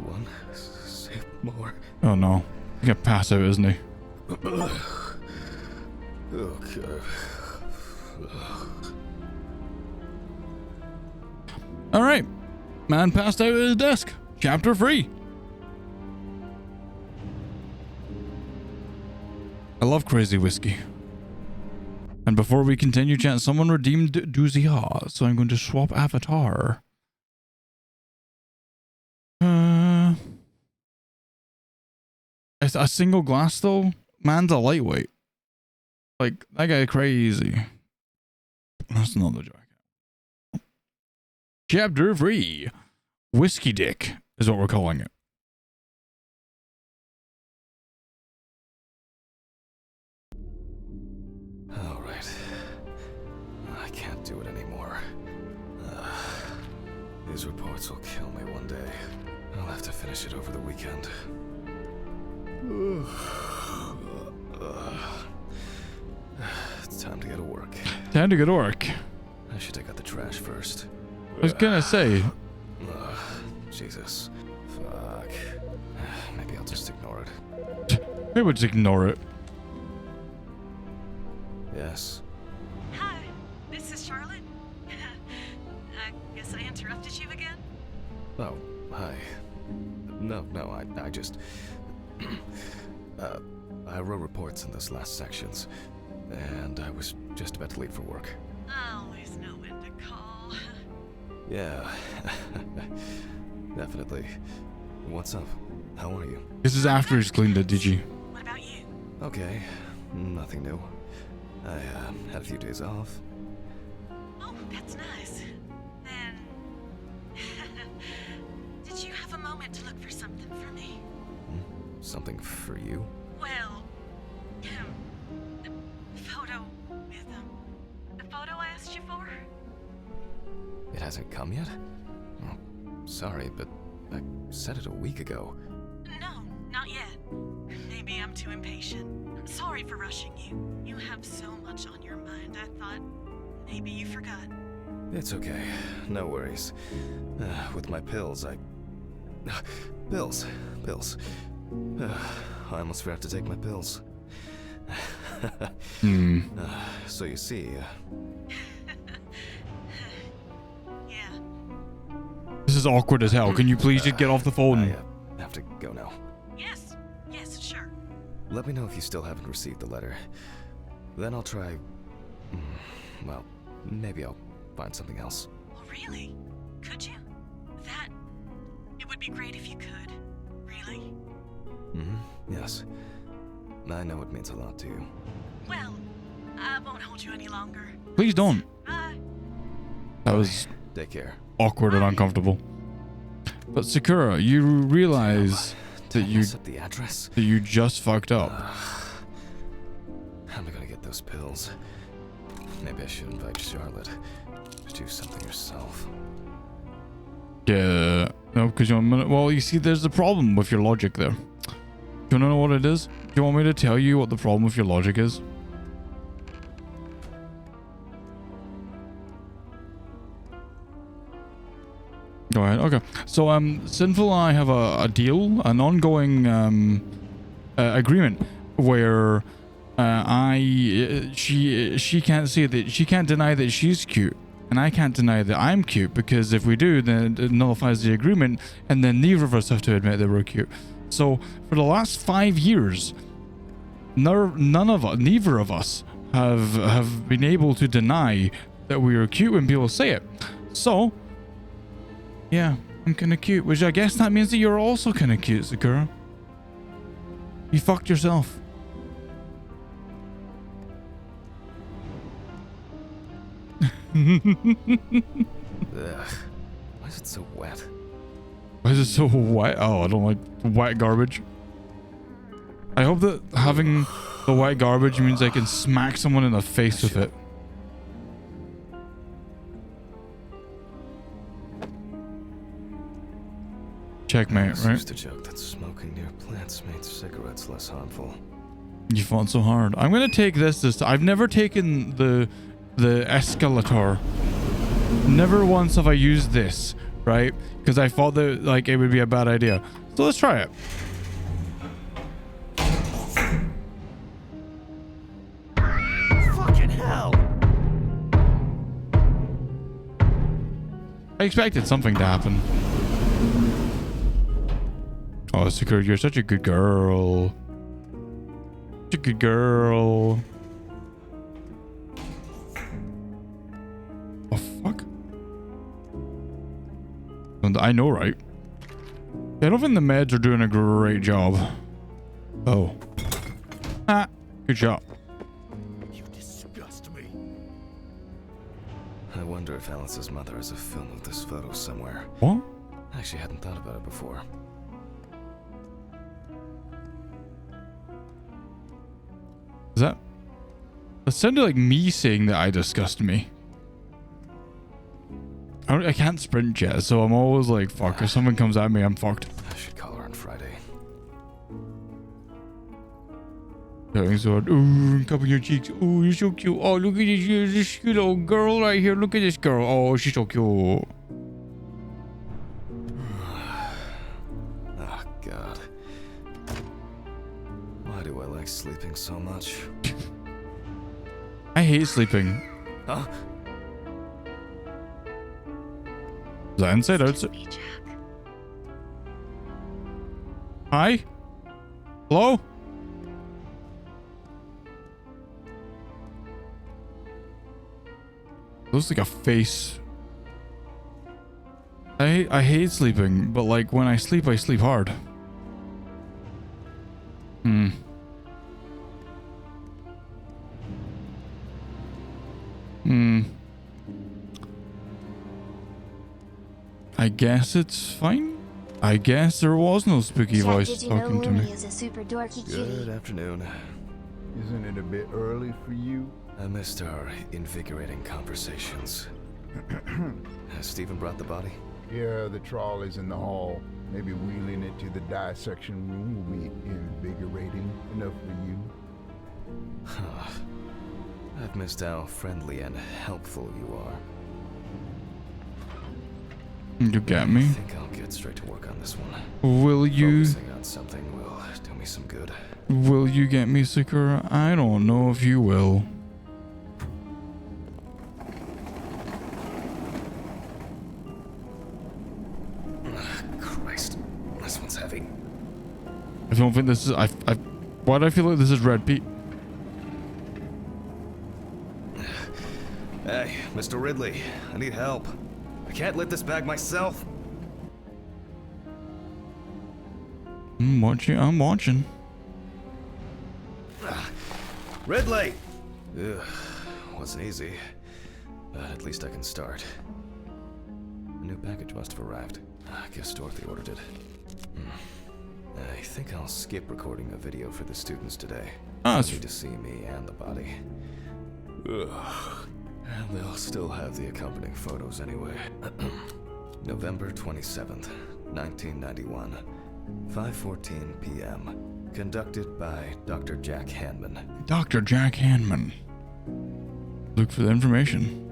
one sip more. Oh no. He's gonna pass out, isn't he? Okay. Alright. Man passed out at his desk. Chapter 3. I love crazy whiskey. And before we continue, chat, someone redeemed Doozy Haw, so I'm going to swap avatar. A single glass though? Man's a lightweight. Like, that guy crazy. That's not the joke. Chapter 3. Whiskey Dick is what we're calling it. All right. I can't do it anymore. These reports will kill me one day. I'll have to finish it over the weekend. It's time to go to work. Time to go to work. I should take out the trash first. I was gonna say. Jesus. Fuck. Maybe I'll just ignore it. Maybe we'll just ignore it. Yes. Hi, this is Charlotte. I guess I interrupted you again? Oh, hi. No, I just... I wrote reports in those last sections, and I was just about to leave for work. I always know when to call. Yeah. Definitely. What's up? How are you? This is after he's cleaned it, DG. What about you? Okay. Nothing new. I had a few days off. Oh, that's nice. Then... Did you have a moment to look for something for me? Something for you? Well... the photo with the photo I asked you for? It hasn't come yet? Oh, sorry, but I said it a week ago. No, not yet. Maybe I'm too impatient. I'm sorry for rushing you. You have so much on your mind, I thought maybe you forgot. It's okay. No worries. With my pills, Pills. I almost forgot to take my pills. So you see... Yeah. This is awkward as hell. Can you please just get off the phone? I have to go now. Yes, sure. Let me know if you still haven't received the letter. Then I'll try... Well, maybe I'll find something else. Oh, really? Could you? It would be great if you could. Really? Yes. I know it means a lot to you. Well, I won't hold you any longer. Please don't. Bye. That was Take care. awkward and uncomfortable. But Sakura, you realize Did that I mess up the address? you just fucked up. How am I gonna get those pills? Maybe I should invite Charlotte to do something herself. Yeah. No, because well, you see, there's a problem with your logic there. Do you want to know what it is? Do you want me to tell you what the problem with your logic is? Go ahead. Okay. So, Sinful and I have a deal, an ongoing agreement where she can't say that, she can't deny that she's cute, and I can't deny that I'm cute, because if we do, then it nullifies the agreement, and then neither of us have to admit that we're cute. So for the last 5 years, neither of us have been able to deny that we are cute when people say it. So yeah, I'm kind of cute, which I guess that means that you're also kind of cute, Sakura. You fucked yourself. Ugh. Why is it so wet? Why is it so wet? Oh, I don't like wet garbage. I hope that having the wet garbage means I can smack someone in the face with it. Checkmate, I right? used to joke that smoking near plants made cigarettes less harmful. You fought so hard. I'm gonna take this. I've never taken the escalator. Never once have I used this, right? Because I thought that like it would be a bad idea. So let's try it. Fucking hell! I expected something to happen. Oh, Sakura, you're such a good girl. Such a good girl. Oh, fuck. And I know, right? I don't think the meds are doing a great job. Oh. Ah, good job. wonder if Alice's mother has a film of this photo somewhere. What? I actually hadn't thought about it before. Is that? That sounded like me saying that I disgust me. I can't sprint yet, so I'm always like, fuck, if someone comes at me, I'm fucked. I should call her on Friday. Going so hard. Ooh, cupping your cheeks. Ooh, you're so cute. Oh, look at this cute little girl right here. Look at this girl. Oh, she's so cute. Oh, God. Why do I like sleeping so much? I hate sleeping. Huh? Is that inside out? Excuse me, Jack. Hi? Hello? Looks like a face. I hate sleeping, but like when I sleep hard. Hmm. I guess it's fine. I guess there was no spooky Jack, voice did you know talking to Lumi me. is a super dorky Good cutie? afternoon. Isn't it a bit early for you? I missed our invigorating conversations. Has Stephen brought the body? Yeah, the trolley's in the hall. Maybe wheeling it to the dissection room will be invigorating enough for you. Huh. I've missed how friendly and helpful you are. You get I me? think I'll get straight to work on this one. Will you? Focusing on something will do me some good. Will you get me sicker? I don't know if you will. Christ, this one's heavy. I don't think this is. Why do I feel like this is Red Pete? Hey, Mr. Ridley, I need help. I can't lift this bag myself. I'm watching. I'm watching. Ridley! Ugh, wasn't easy, but at least I can start. A new package must have arrived. I guess Dorothy ordered it. I think I'll skip recording a video for the students today. Ah, They need to see me and the body. Ugh. And they'll still have the accompanying photos anyway. November 27th, 1991, 5:14 p.m. Conducted by Dr. Jack Hanman. Dr. Jack Hanman. Look for the information.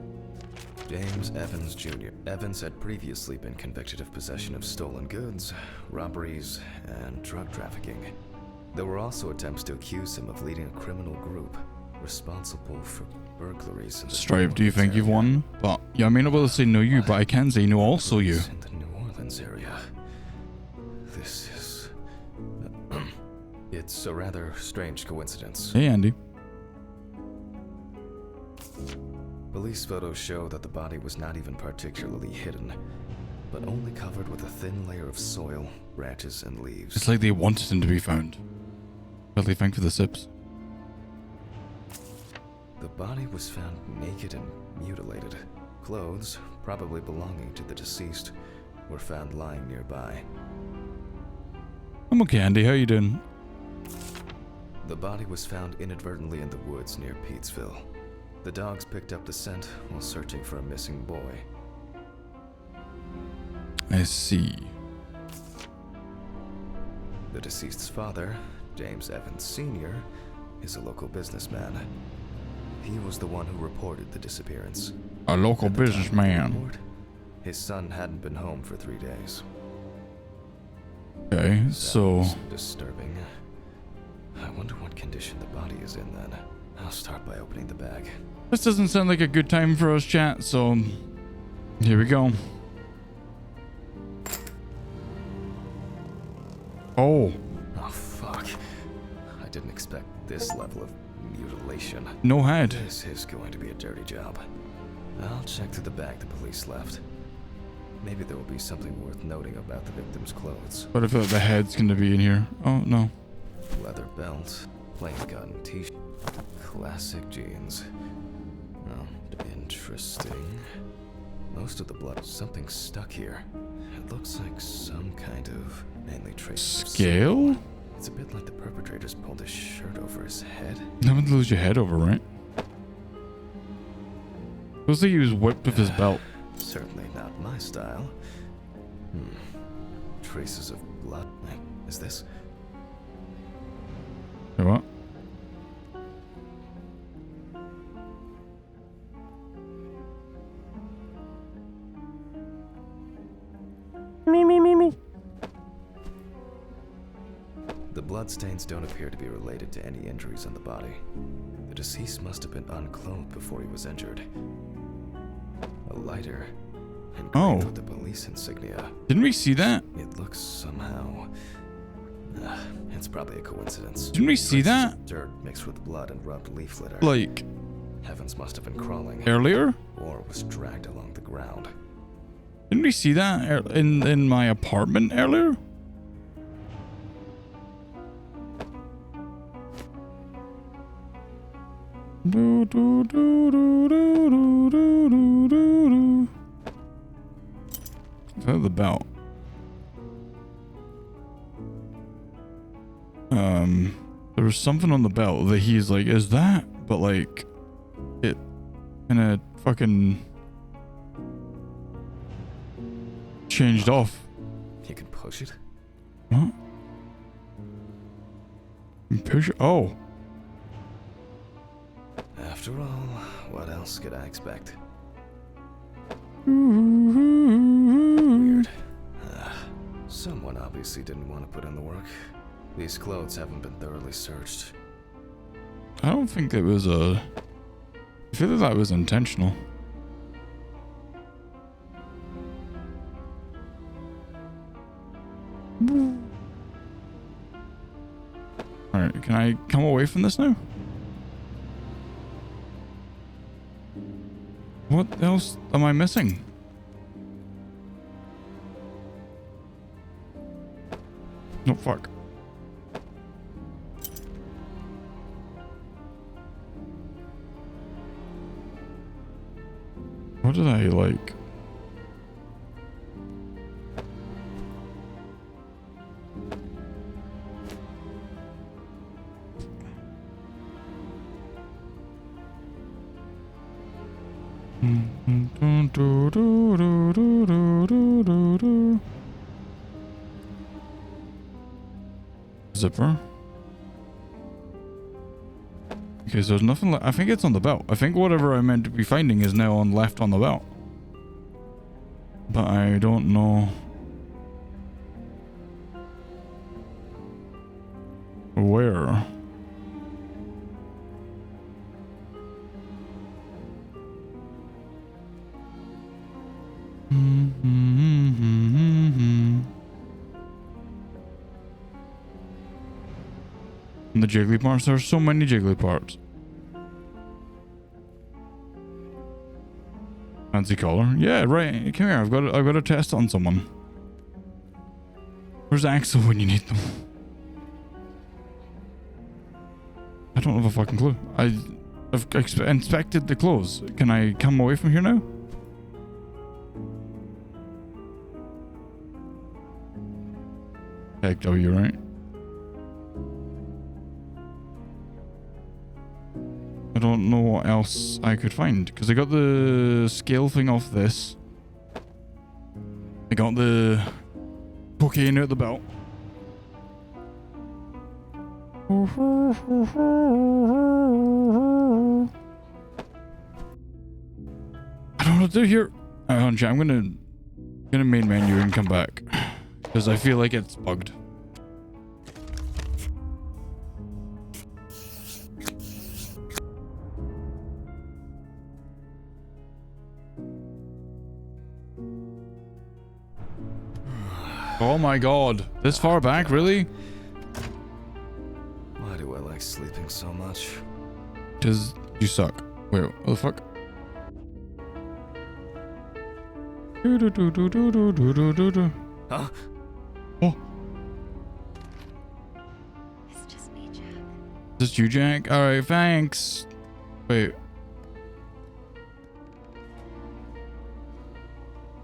James Evans Jr. Evans had previously been convicted of possession of stolen goods, robberies, and drug trafficking. There were also attempts to accuse him of leading a criminal group responsible for burglaries in the Stripe, do you New think Orleans you've area. won? But yeah, I may not be able to say no you, but I can say no also you. In the New Orleans area. This is... It's a rather strange coincidence. Hey Andy. Police photos show that the body was not even particularly hidden, but only covered with a thin layer of soil, branches, and leaves. It's like they wanted him to be found. Really thank for the sips. The body was found naked and mutilated. Clothes, probably belonging to the deceased, were found lying nearby. I'm okay, Andy. How you doing? The body was found inadvertently in the woods near Peetsville. The dogs picked up the scent while searching for a missing boy. I see. The deceased's father, James Evans Sr., is a local businessman. He was the one who reported the disappearance. A local At the time of the businessman. report, his son hadn't been home for 3 days. Okay, That so was disturbing. I wonder what condition the body is in then. I'll start by opening the bag. this doesn't sound like a good time for us chat, so here we go. Oh, Oh fuck. I didn't expect this level of mutilation. no head. This is going to be a dirty job. I'll check through the bag the police left. Maybe there will be something worth noting about the victim's clothes. But I feel like the head's gonna be in here. Oh no. Leather belt, plain cotton t-shirt, classic jeans. Oh, interesting. Most of the blood, something stuck here. It looks like some kind of mainly trace of Scale? It's a bit like the perpetrator's pulled his shirt over his head. Never lose your head over, right? Looks like he was whipped with his belt. Certainly not my style. Traces of blood. Wait, is this? Hey, what? Me. The bloodstains don't appear to be related to any injuries on the body. The deceased must have been unclothed before he was injured. A lighter, engraved with the police insignia. Didn't we see that? It looks somehow... it's probably a coincidence. Didn't we see Traces that? of dirt mixed with blood and rubbed leaf litter. Like, Evans must have been crawling. earlier? Or was dragged along the ground. Didn't we see that in my apartment earlier? Is that the belt? There was something on the belt that he's like, is that? But like, it kind of fucking changed off. You can push it? What? Push it? Oh. After all, what else could I expect? Weird. Someone obviously didn't want to put in the work. These clothes haven't been thoroughly searched. I don't think it was I feel like that was intentional. Alright, can I come away from this now? What else am I missing? No, fuck. What did I like? Zipper. Okay, so there's nothing I think it's on the belt. I think whatever I meant to be finding is now on left on the belt. But I don't know where. And the jiggly parts, there's so many jiggly parts. Fancy color. Yeah, right. Come here. I've got a test on someone. Where's Axel when you need them? I don't have a fucking clue. I've inspected the clothes. Can I come away from here now? Heck, W, right? I don't know what else I could find because I got the scale thing off this. I got the cocaine out the belt. I don't know what to do here. I'm gonna main menu and come back because I feel like it's bugged. Oh my god. This far back, really? Why do I like sleeping so much? Because you suck. Wait, what the fuck? Huh? Oh. It's just me, Jack. Is this you, Jack? Alright, thanks. Wait.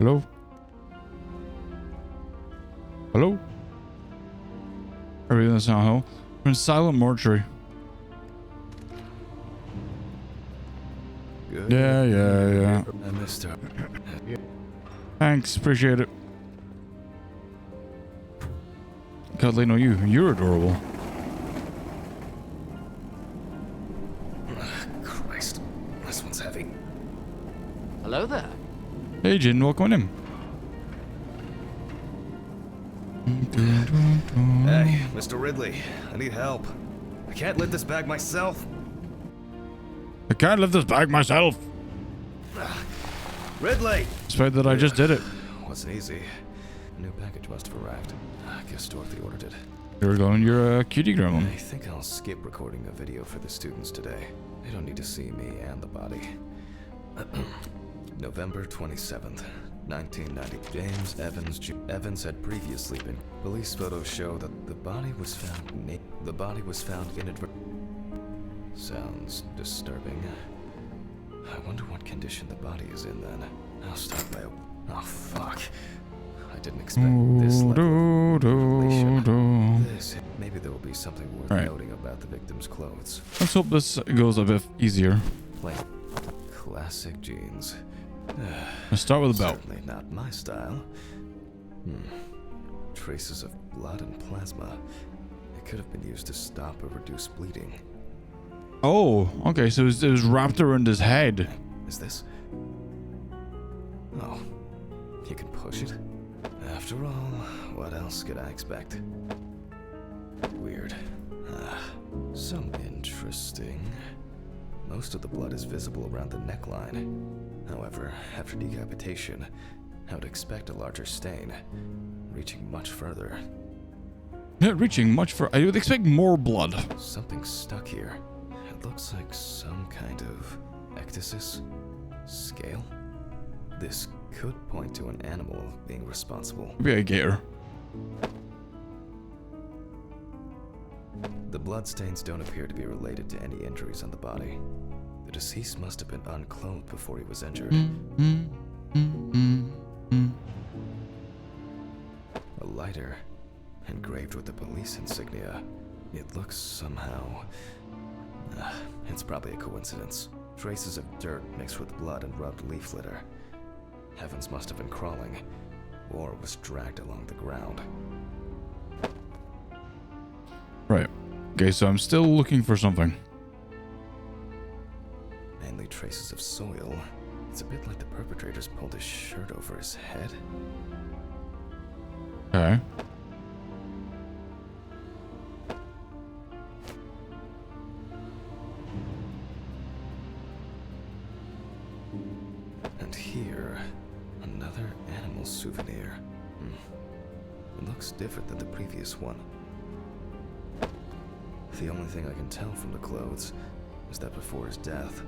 Hello? Hello? Are we in the Sound Hill? We're in Silent Mortuary. Good. Yeah. I missed her. Thanks, appreciate it. Catalino, you're adorable. Christ, this one's heavy. Hello there. Hey, Jin, welcome in. Hey, Mr. Ridley, I need help. I can't lift this bag myself. I can't lift this bag myself. Ridley! Despite that I just did it. Wasn't easy. A new package must have arrived. I guess Dorothy ordered it. You're going, you're a cutie gremlin. I think I'll skip recording a video for the students today. They don't need to see me and the body. November 27th, 1990. James Evans Evans had previously been. Police photos show that the body was found inadvertently. Sounds disturbing. I wonder what condition the body is in then. I'll start by... Oh, fuck. I didn't expect this level of revelation. Maybe there will be something worth noting about the victim's clothes. Let's hope this goes a bit easier. Plain. Classic jeans. Let's start with a belt. Certainly not my style. Traces of blood and plasma. It could have been used to stop or reduce bleeding. Oh, okay, so it was wrapped around his head. Is this? Oh, you can push it? After all, what else could I expect? Weird. So interesting. Most of the blood is visible around the neckline. However, after decapitation, I would expect a larger stain, reaching much further. Yeah, reaching much further. I would expect more blood. Something stuck here. It looks like some kind of ecdysis? Scale? This could point to an animal being responsible. Maybe a gator. The bloodstains don't appear to be related to any injuries on the body. The deceased must have been unclothed before he was injured. A lighter, engraved with the police insignia. It looks somehow... it's probably a coincidence. Traces of dirt mixed with blood and rubbed leaf litter. Evans must have been crawling, or was dragged along the ground. Right. Okay, so I'm still looking for something. Mainly traces of soil. It's a bit like the perpetrators pulled his shirt over his head. Okay. And here, another animal souvenir. It looks different than the previous one. The only thing I can tell from the clothes is that before his death,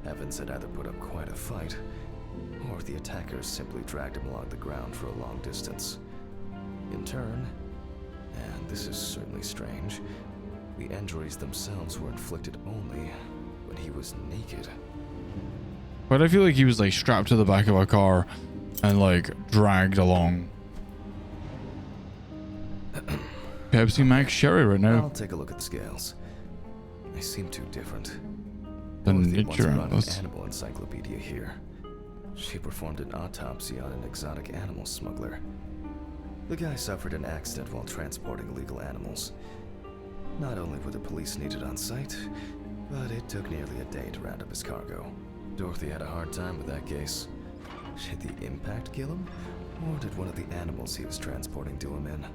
Evans had either put up quite a fight, or the attackers simply dragged him along the ground for a long distance. In turn, and this is certainly strange, the injuries themselves were inflicted only when he was naked. But I feel like he was like strapped to the back of a car and like dragged along. Pepsi Max Sherry right now. I'll take a look at the scales. They seem too different. The Dorothy once nature brought an atlas. animal encyclopedia here. She performed an autopsy on an exotic animal smuggler. The guy suffered an accident while transporting illegal animals. Not only were the police needed on site, but it took nearly a day to round up his cargo. Dorothy had a hard time with that case. Did the impact kill him? Or did one of the animals he was transporting do him in?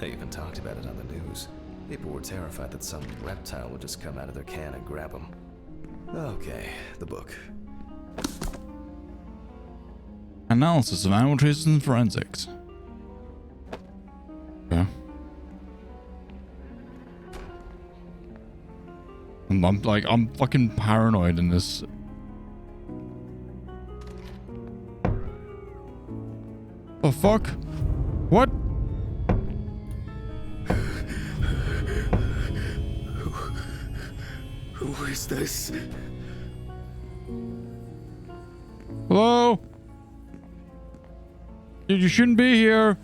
They even talked about it on the news. People were terrified that some reptile would just come out of their can and grab him. Okay, the book. Analysis of animal traces and forensics. Okay. I'm fucking paranoid in this. The fuck? What? Who is this? Hello? You shouldn't be here.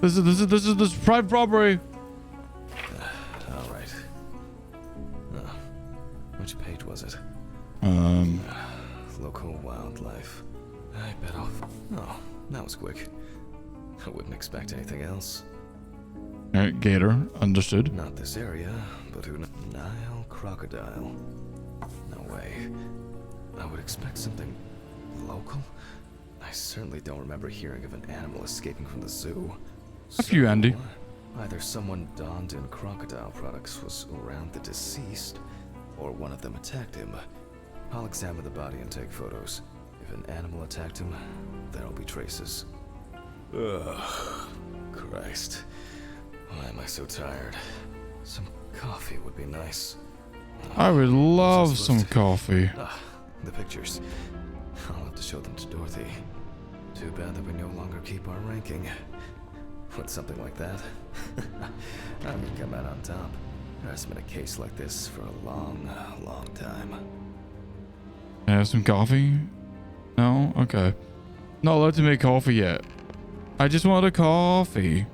This is private property. All right. Which page was it? Local wildlife. I bet off. Oh, that was quick. I wouldn't expect anything else. Alright, gator. Understood. Not this area, but who knows? Nile crocodile. No way. I would expect something local. I certainly don't remember hearing of an animal escaping from the zoo. A few, Andy. Either someone donned in crocodile products was around the deceased, or one of them attacked him. I'll examine the body and take photos. If an animal attacked him, there'll be traces. Ugh, Christ. Why am I so tired? Some coffee would be nice. I would love some coffee. The pictures. I'll have to show them to Dorothy. Too bad that we no longer keep our ranking. With something like that, I would come out on top. There hasn't been a case like this for a long, long time. Have some coffee? No? Okay. Not allowed to make coffee yet. I just want a coffee.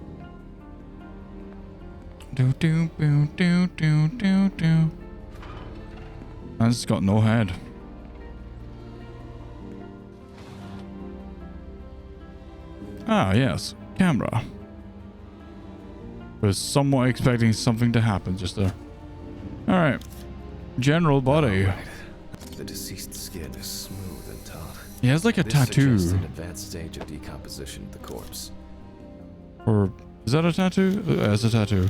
Do do do do do do do. Man's got no head. Ah, yes. Camera. Was somewhat expecting something to happen just there. Alright. General body. Right. The deceased's skin is smooth and taut. He has like a This tattoo. suggests an advanced stage of decomposition of the corpse. Or is that a tattoo? It's a tattoo.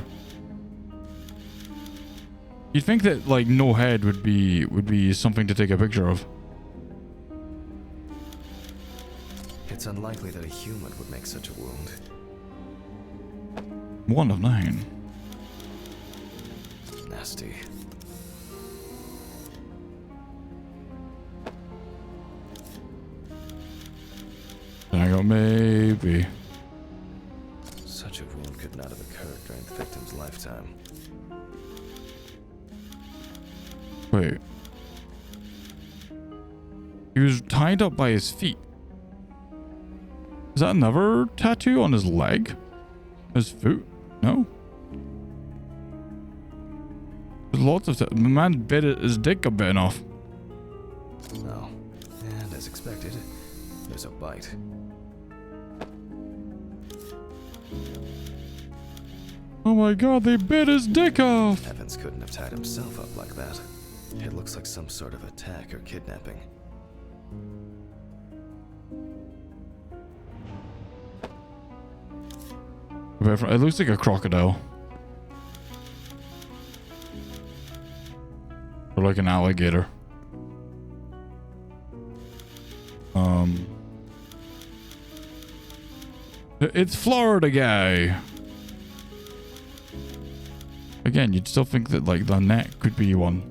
You'd think that like no head would be something to take a picture of. It's unlikely that a human would make such a wound. 1 of 9. Nasty. Then I go maybe. Such a wound could not have occurred during the victim's lifetime. Wait. He was tied up by his feet. Is that another tattoo on his leg? His foot? No. There's lots of the man bit his dick got bitten off. No. And as expected, there's a bite. Oh my god, they bit his dick off! Evans couldn't have tied himself up like that. It looks like some sort of attack or kidnapping. It looks like a crocodile. Or like an alligator. It's Florida guy. Again, you'd still think that like the neck could be one.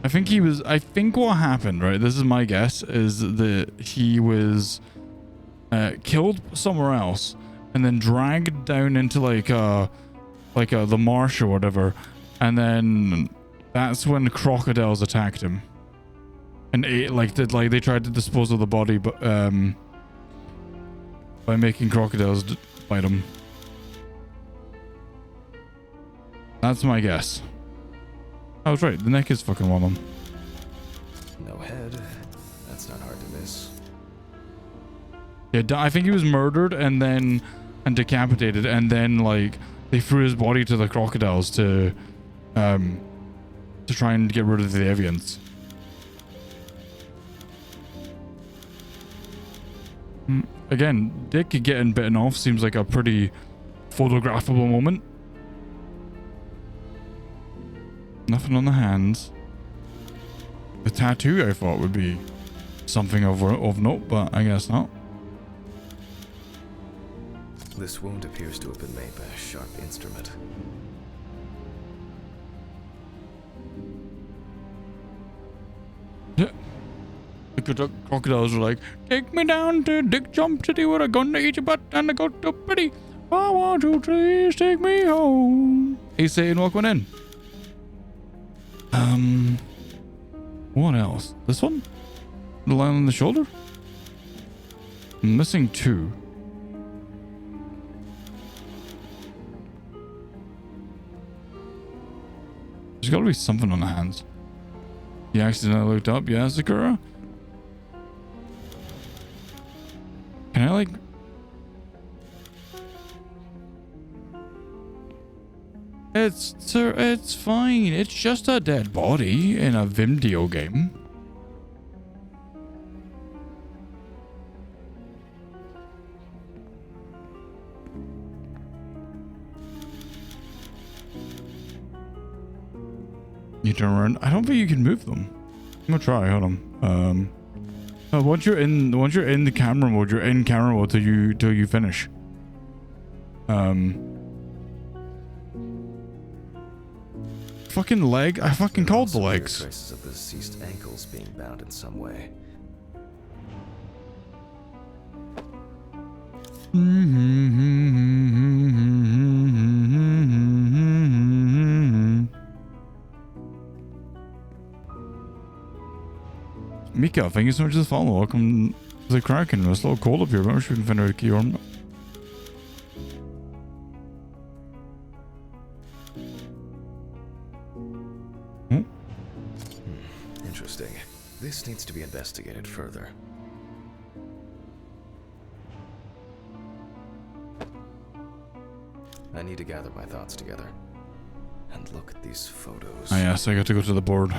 I think what happened, right? This is my guess, is that he was killed somewhere else and then dragged down into the marsh or whatever, and then that's when crocodiles attacked him and ate, they tried to dispose of the body, but by making crocodiles bite him. That's my guess. I was right, the neck is fucking one of them. No head. That's not hard to miss. Yeah, I think he was murdered and decapitated, and then like they threw his body to the crocodiles to try and get rid of the evidence. Again, Dick getting bitten off seems like a pretty photographable moment. Nothing on the hands. The tattoo I thought would be something of note, but I guess not. This wound appears to have been made by a sharp instrument. Yeah. The crocodiles are like, take me down to Dick Jump City where I'm gonna eat your butt and I go to pretty. I want you, please take me home. He's saying walk one in. What else? This one? The line on the shoulder? I'm missing 2. There's gotta be something on the hands. You accidentally looked up, yeah, Sakura? Can I like... It's fine. It's just a dead body in a video game. You turn around. I don't think you can move them. I'm gonna try. Hold on. Once you're in the camera mode, you're in camera mode till you finish. Fucking leg. I fucking called the legs. Traces of the deceased ankles being bound in some way. Mika, thank you so much for the follow. Welcome to the Kraken. It's a little cold up here, but I'm sure we can find out a key ornament. Interesting. This needs to be investigated further. I need to gather my thoughts together. And look at these photos. Ah, yes, I got to go to the board.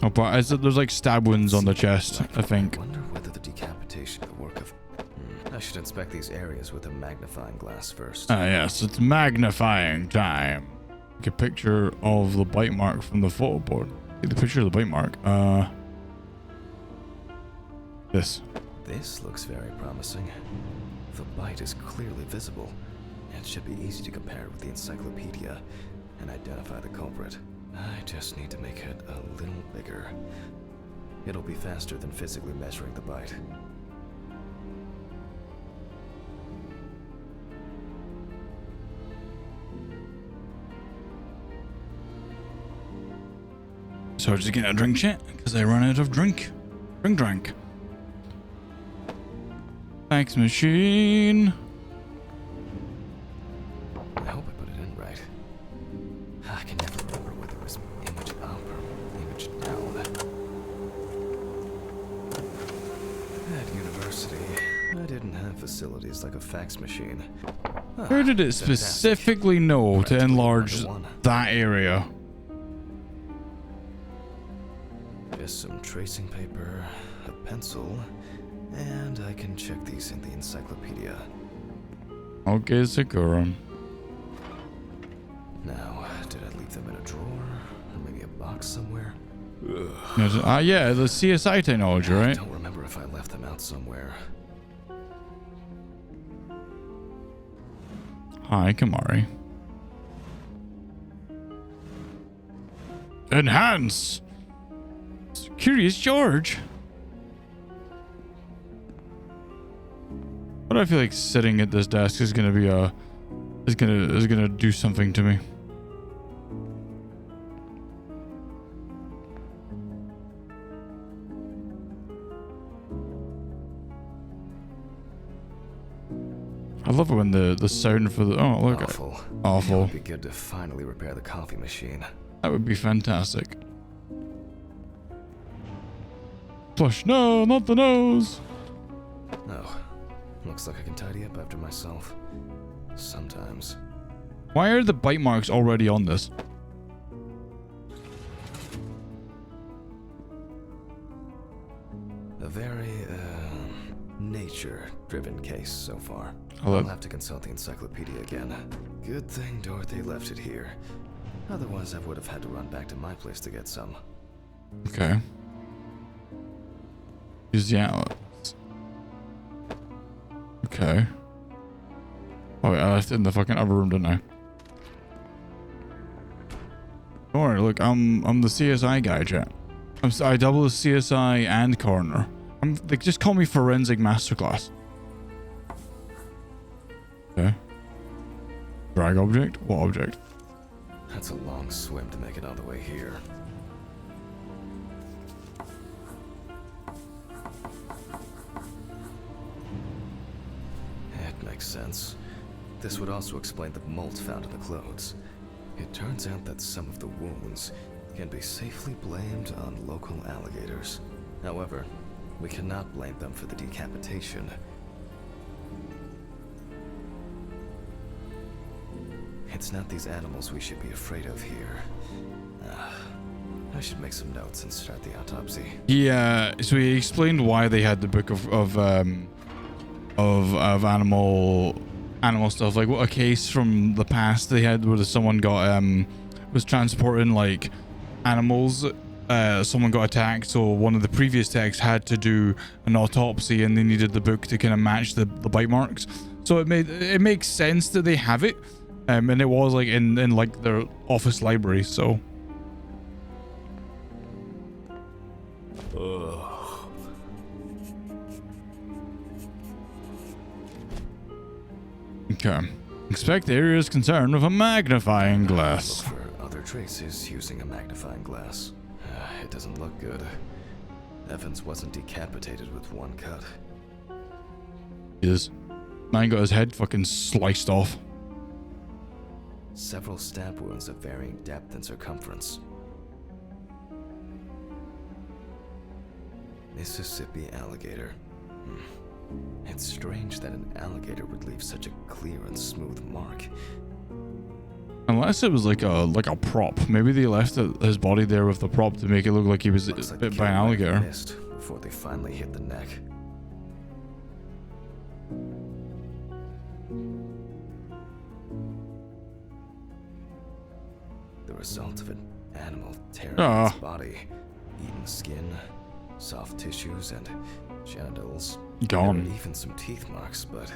Oh, but there's like stab wounds on the chest, I think. I wonder whether the decapitation is the work of... I should inspect these areas with a magnifying glass first. Ah, yes, it's magnifying time. Take a picture of the bite mark from the photo board. Take the picture of the bite mark. This. This looks very promising. The bite is clearly visible. It should be easy to compare with the encyclopedia and identify the culprit. I just need to make it a little bigger. It'll be faster than physically measuring the bite. So just getting a drink, chat, because I ran out of drink. Drink. Fax machine. I hope I put it in right. I can never remember whether it was image up or image down. At university, I didn't have facilities like a fax machine. Where did it specifically know to enlarge that area? Just some tracing paper, a pencil, and I can check these in the encyclopedia. Okay, Sakura. Now, did I leave them in a drawer? Or maybe a box somewhere? Yeah, the CSI technology, I right? don't remember if I left them out somewhere. Hi, Kamari. Enhance! Curious George! But I feel like sitting at this desk is gonna be is gonna do something to me. I love it when the sound for the look awful. It would be good to finally repair the coffee machine. That would be fantastic. Flush, no, not the nose. Oh, looks like I can tidy up after myself. Sometimes. Why are the bite marks already on this? A very, nature-driven case so far. I'll I'll have to consult the encyclopedia again. Good thing Dorothy left it here. Otherwise, I would have had to run back to my place to get some. Okay. Use the outlets. Okay. Oh, yeah, I left it in the fucking other room, didn't I? Don't worry, look, I'm the CSI guy, chat. I double the CSI and coroner. Like, just call me Forensic Masterclass. Okay. Drag object? What object? That's a long swim to make it all the way here. It makes sense. This would also explain the mold found in the clothes. It turns out that some of the wounds can be safely blamed on local alligators. However, we cannot blame them for the decapitation. It's not these animals we should be afraid of here. I should make some notes and start the autopsy. Yeah, so he explained why they had the book of animal stuff, like what a case from the past they had where someone got was transporting like animals. Someone got attacked, so one of the previous techs had to do an autopsy, and they needed the book to kind of match the bite marks. So it makes sense that they have it, and it was like in like their office library. So. Okay. Inspect areas concerned with a magnifying glass. Look for other traces using a magnifying glass. It doesn't look good. Evans wasn't decapitated with one cut. He is. Man got his head fucking sliced off. Several stab wounds of varying depth and circumference. Mississippi alligator. It's strange that an alligator would leave such a clear and smooth mark. Unless it was like a prop. Maybe they left his body there with the prop to make it look like he was bit by an alligator. Missed before they finally hit the neck. The result of an animal tearing its body, eaten skin, soft tissues, and genitals. Gone. And even some teeth marks, but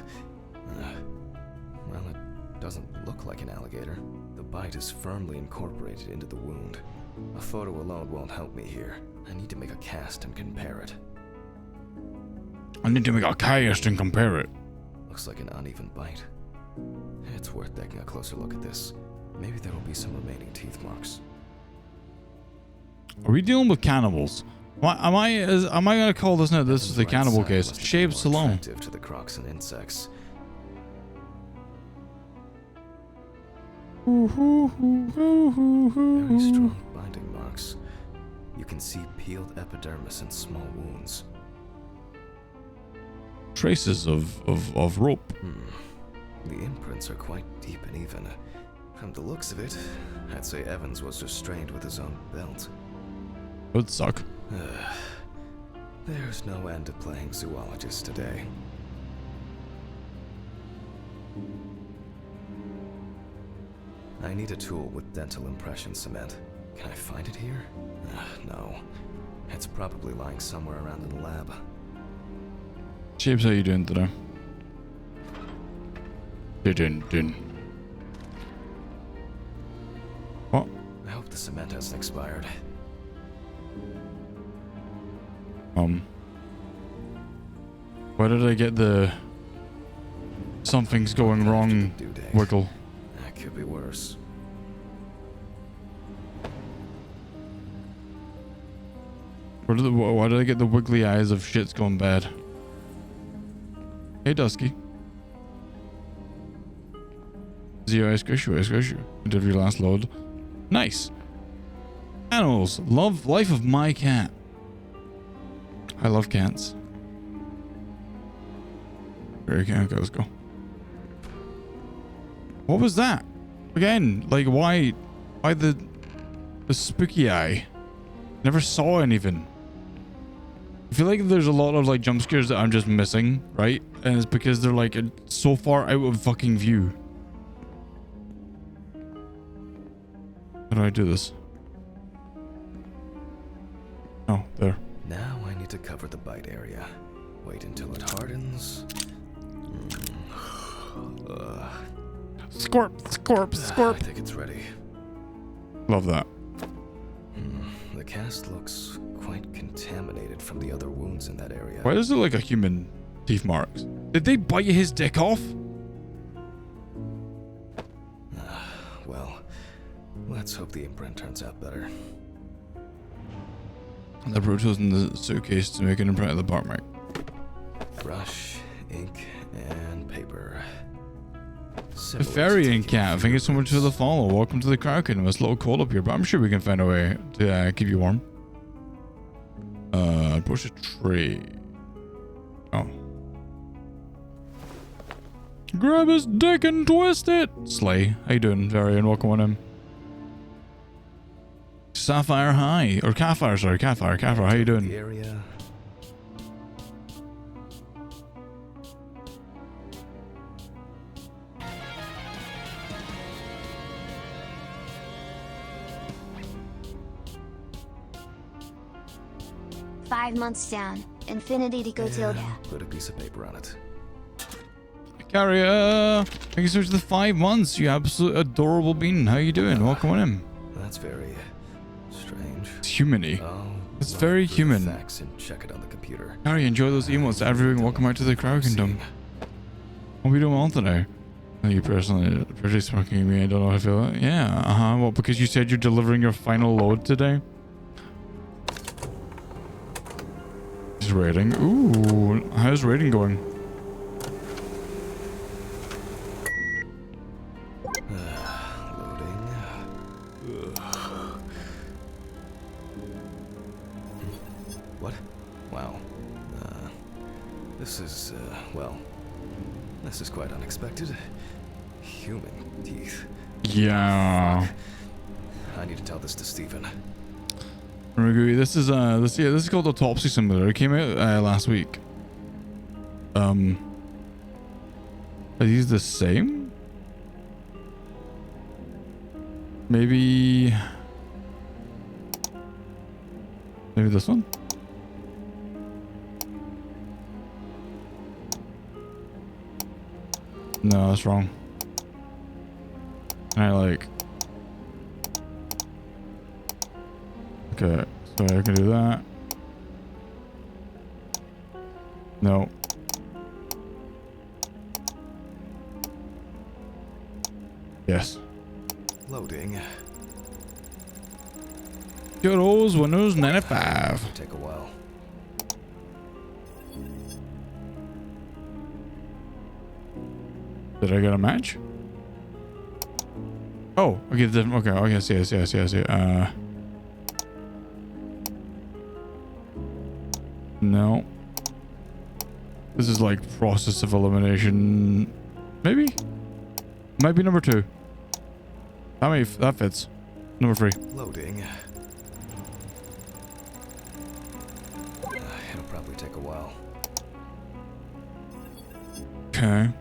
well, it doesn't look like an alligator. The bite is firmly incorporated into the wound. A photo alone won't help me here. I need to make a cast and compare it. Looks like an uneven bite. It's worth taking a closer look at this. Maybe there will be some remaining teeth marks. Are we dealing with cannibals? Am I gonna call this now? This is the cannibal case. Shaved Salon. To the crocs and insects. Very strong binding marks. You can see peeled epidermis and small wounds. Traces of rope. The imprints are quite deep and even. From the looks of it, I'd say Evans was restrained with his own belt. Would suck. There's no end to playing zoologist today. I need a tool with dental impression cement. Can I find it here? No. It's probably lying somewhere around in the lab. Chips, how you doing today? Didn't. What? I hope the cement hasn't expired. Where did I get the something's going wrong wiggle? That could be worse. Why did I get the wiggly eyes of shit's gone bad? Hey, Dusky. Zero issue. Did your last load? Nice. Animals. Life of my cat. I love cats. Okay, let's go. What was that? Again, like why the spooky eye? Never saw anything. I feel like there's a lot of like jump scares that I'm just missing, right? And it's because they're like so far out of fucking view. How do I do this? Oh, there. Now I need to cover the bite area. Wait until it hardens. Scorp. I think it's ready. Love that. The cast looks quite contaminated from the other wounds in that area. Why does it look like a human teeth marks? Did they bite his dick off? Well, let's hope the imprint turns out better. The brutals in the suitcase to make an imprint of the barmark. Brush, ink, and paper. The Similar to Fairy taking Cat, thank you so much for the follow. Welcome to the Kraken. It's a little cold up here, but I'm sure we can find a way to keep you warm. Push a tree. Oh. Grab his dick and twist it. Slay, how you doing, Varian? Welcome on in. Sapphire High, or Catfire, sorry, Catfire, how you doing? The area. Five months down. Infinity to Gotilda. Put a piece of paper on it. Carrier, thank you so much for the 5 months. You absolute adorable bean. How you doing? Welcome on in. That's very strange. It's human-y. It's very human. Facts and check it on the computer. Harry, enjoy those emotes. Everyone, welcome out to the Crowd Kingdom. What are we doing well today? Oh, you personally, pretty smoking me. I don't know how I feel. Yeah, Well, because you said you're delivering your final load today. How's rating? Ooh, how's rating going? Loading. What? Wow. This is, well, this is quite unexpected. Human teeth. Yeah. I need to tell this to Stephen. This is this is called Autopsy Simulator. It came out last week. Are these the same? Maybe this one? No, that's wrong. Okay, so I can do that. No. Yes. Loading. Euros, Windows 95. Take a while. Did I get a match? Oh, okay, different. Okay, I see. No. This is like process of elimination. Maybe? Might be number 2. That fits. Number 3. Loading. It'll probably take a while. Okay.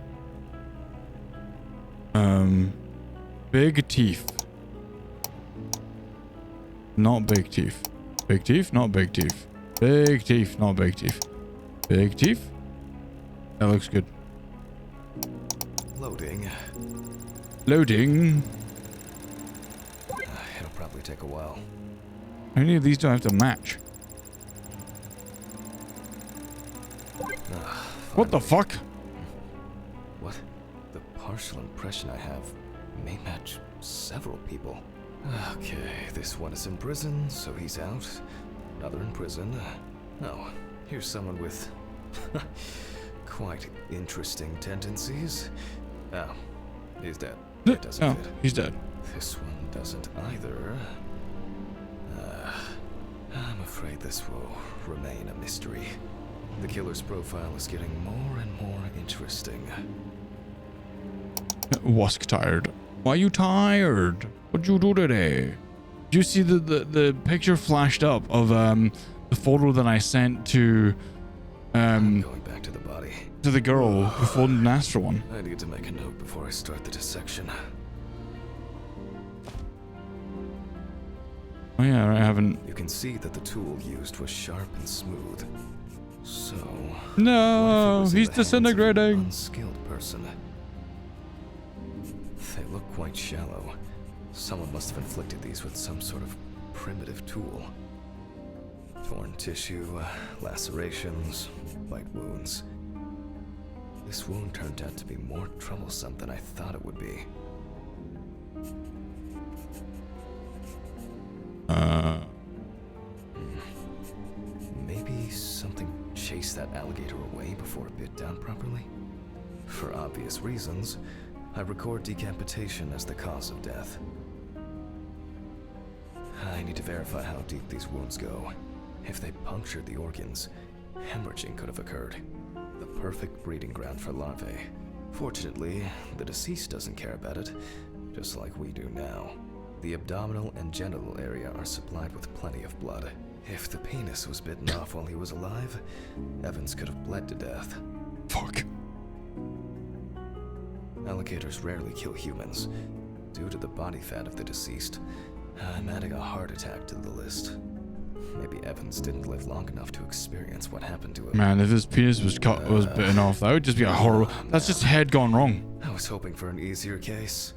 Big teeth. Not big teeth. Big teeth, not big teeth. Big teeth, not big teeth. Big teeth. That looks good. Loading. Loading. It'll probably take a while. How many of these do I have to match? What the fuck? What? The partial impression I have may match several people. Okay, this one is in prison, so he's out. Another in prison. Oh, here's someone with quite interesting tendencies. Oh, he's dead. It doesn't fit. He's dead. This one doesn't either. I'm afraid this will remain a mystery. The killer's profile is getting more and more interesting. Wask tired. Why are you tired? What'd you do today? Did you see the picture flashed up of the photo that I sent to Going back to the body. to the girl who phoned and asked for one? I need to make a note before I start the dissection. Oh yeah, I haven't. You can see that the tool used was sharp and smooth. So No, what if it was in he's the hands of an disintegrating. unskilled person. They look quite shallow. Someone must have inflicted these with some sort of primitive tool. Torn tissue, lacerations, bite wounds. This wound turned out to be more troublesome than I thought it would be. that alligator away before it bit down properly? For obvious reasons, I record decapitation as the cause of death. I need to verify how deep these wounds go. If they punctured the organs, hemorrhaging could have occurred. The perfect breeding ground for larvae. Fortunately, the deceased doesn't care about it, just like we do now. The abdominal and genital area are supplied with plenty of blood. If the penis was bitten off while he was alive, Evans could have bled to death. Fuck. Alligators rarely kill humans. Due to the body fat of the deceased, I'm adding a heart attack to the list. Maybe Evans didn't live long enough to experience what happened to him. Man, if his penis was bitten off, that would just be a horrible. That's just head gone wrong. I was hoping for an easier case.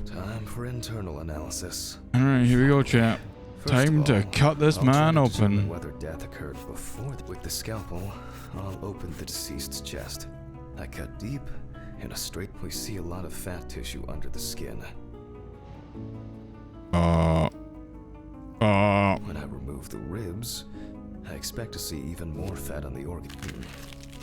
Time for internal analysis. All right, here we go, chat. Time to cut this man open. Whether death occurred before. With the scalpel, I'll open the deceased's chest. I cut deep in a straight. We see a lot of fat tissue under the skin. When I remove the ribs, I expect to see even more fat on the organ.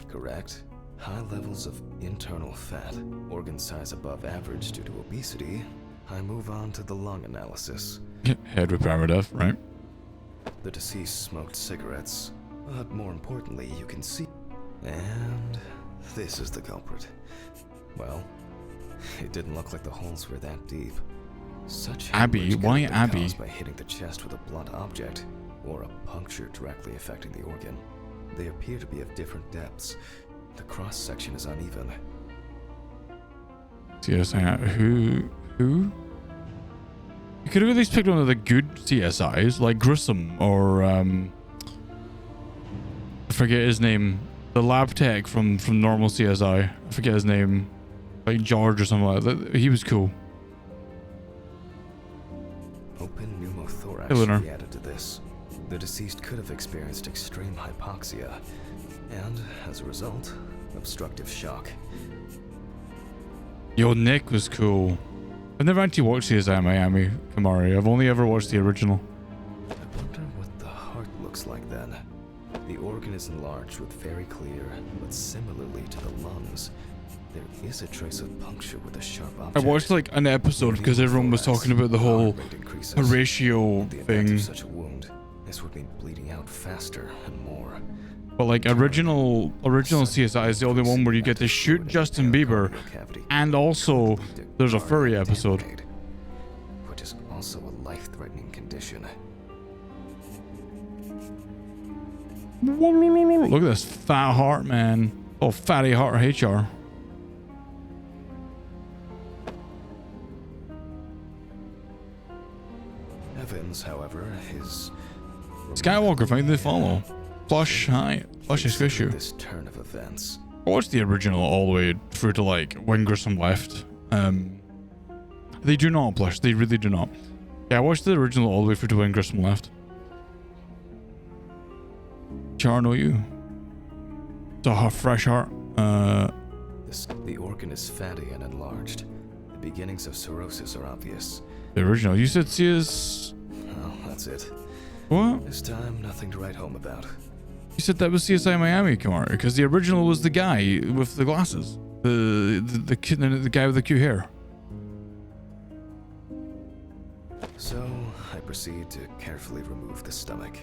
Correct. High levels of internal fat, organ size above average due to obesity. I move on to the lung analysis. Head repair death, right? The deceased smoked cigarettes, but more importantly, you can see. And this is the culprit. Well, it didn't look like the holes were that deep. Such Abby? Why Abby? caused by hitting the chest with a blunt object, or a puncture directly affecting the organ. They appear to be of different depths. The cross-section is uneven. CSI, who? You could have at least picked one of the good CSIs, like Grissom, or, I forget his name. The lab tech from normal CSI. I forget his name. Like George or something like that. He was cool. Open pneumothorax Hey, should be added to this. The deceased could have experienced extreme hypoxia, and, as a result, obstructive shock. Yo, Nick was cool. I've never actually watched CSI Miami, Kamari. I've only ever watched the original. I wonder what the heart looks like then. The organ is enlarged with very clear, but similarly to the lungs, there is a trace of puncture with a sharp object. I watched like an episode because everyone was talking about the whole Horatio In the event thing. of such a wound, this would mean bleeding out faster and more. But like original CSI is the only one where you get to shoot Justin Bieber, and also there's a furry episode. Which is also a life-threatening condition. Look at this fat heart, man. Oh, fatty heart HR. Evans, however, is Skywalker, find the follow. Plush, hi. Plush is issue. this turn of events. I watched the original all the way through to like when Grissom left. They do not, Plush. They really do not. Yeah, I watched the original all the way through to when Grissom left. Char, know you. It's a fresh heart. The organ is fatty and enlarged. The beginnings of cirrhosis are obvious. The original. You said CS. Well, that's it. What? This time, nothing to write home about. You said that was CSI Miami, Kamar, because the original was the guy with the glasses, the kid, the guy with the cute hair. So, I proceed to carefully remove the stomach.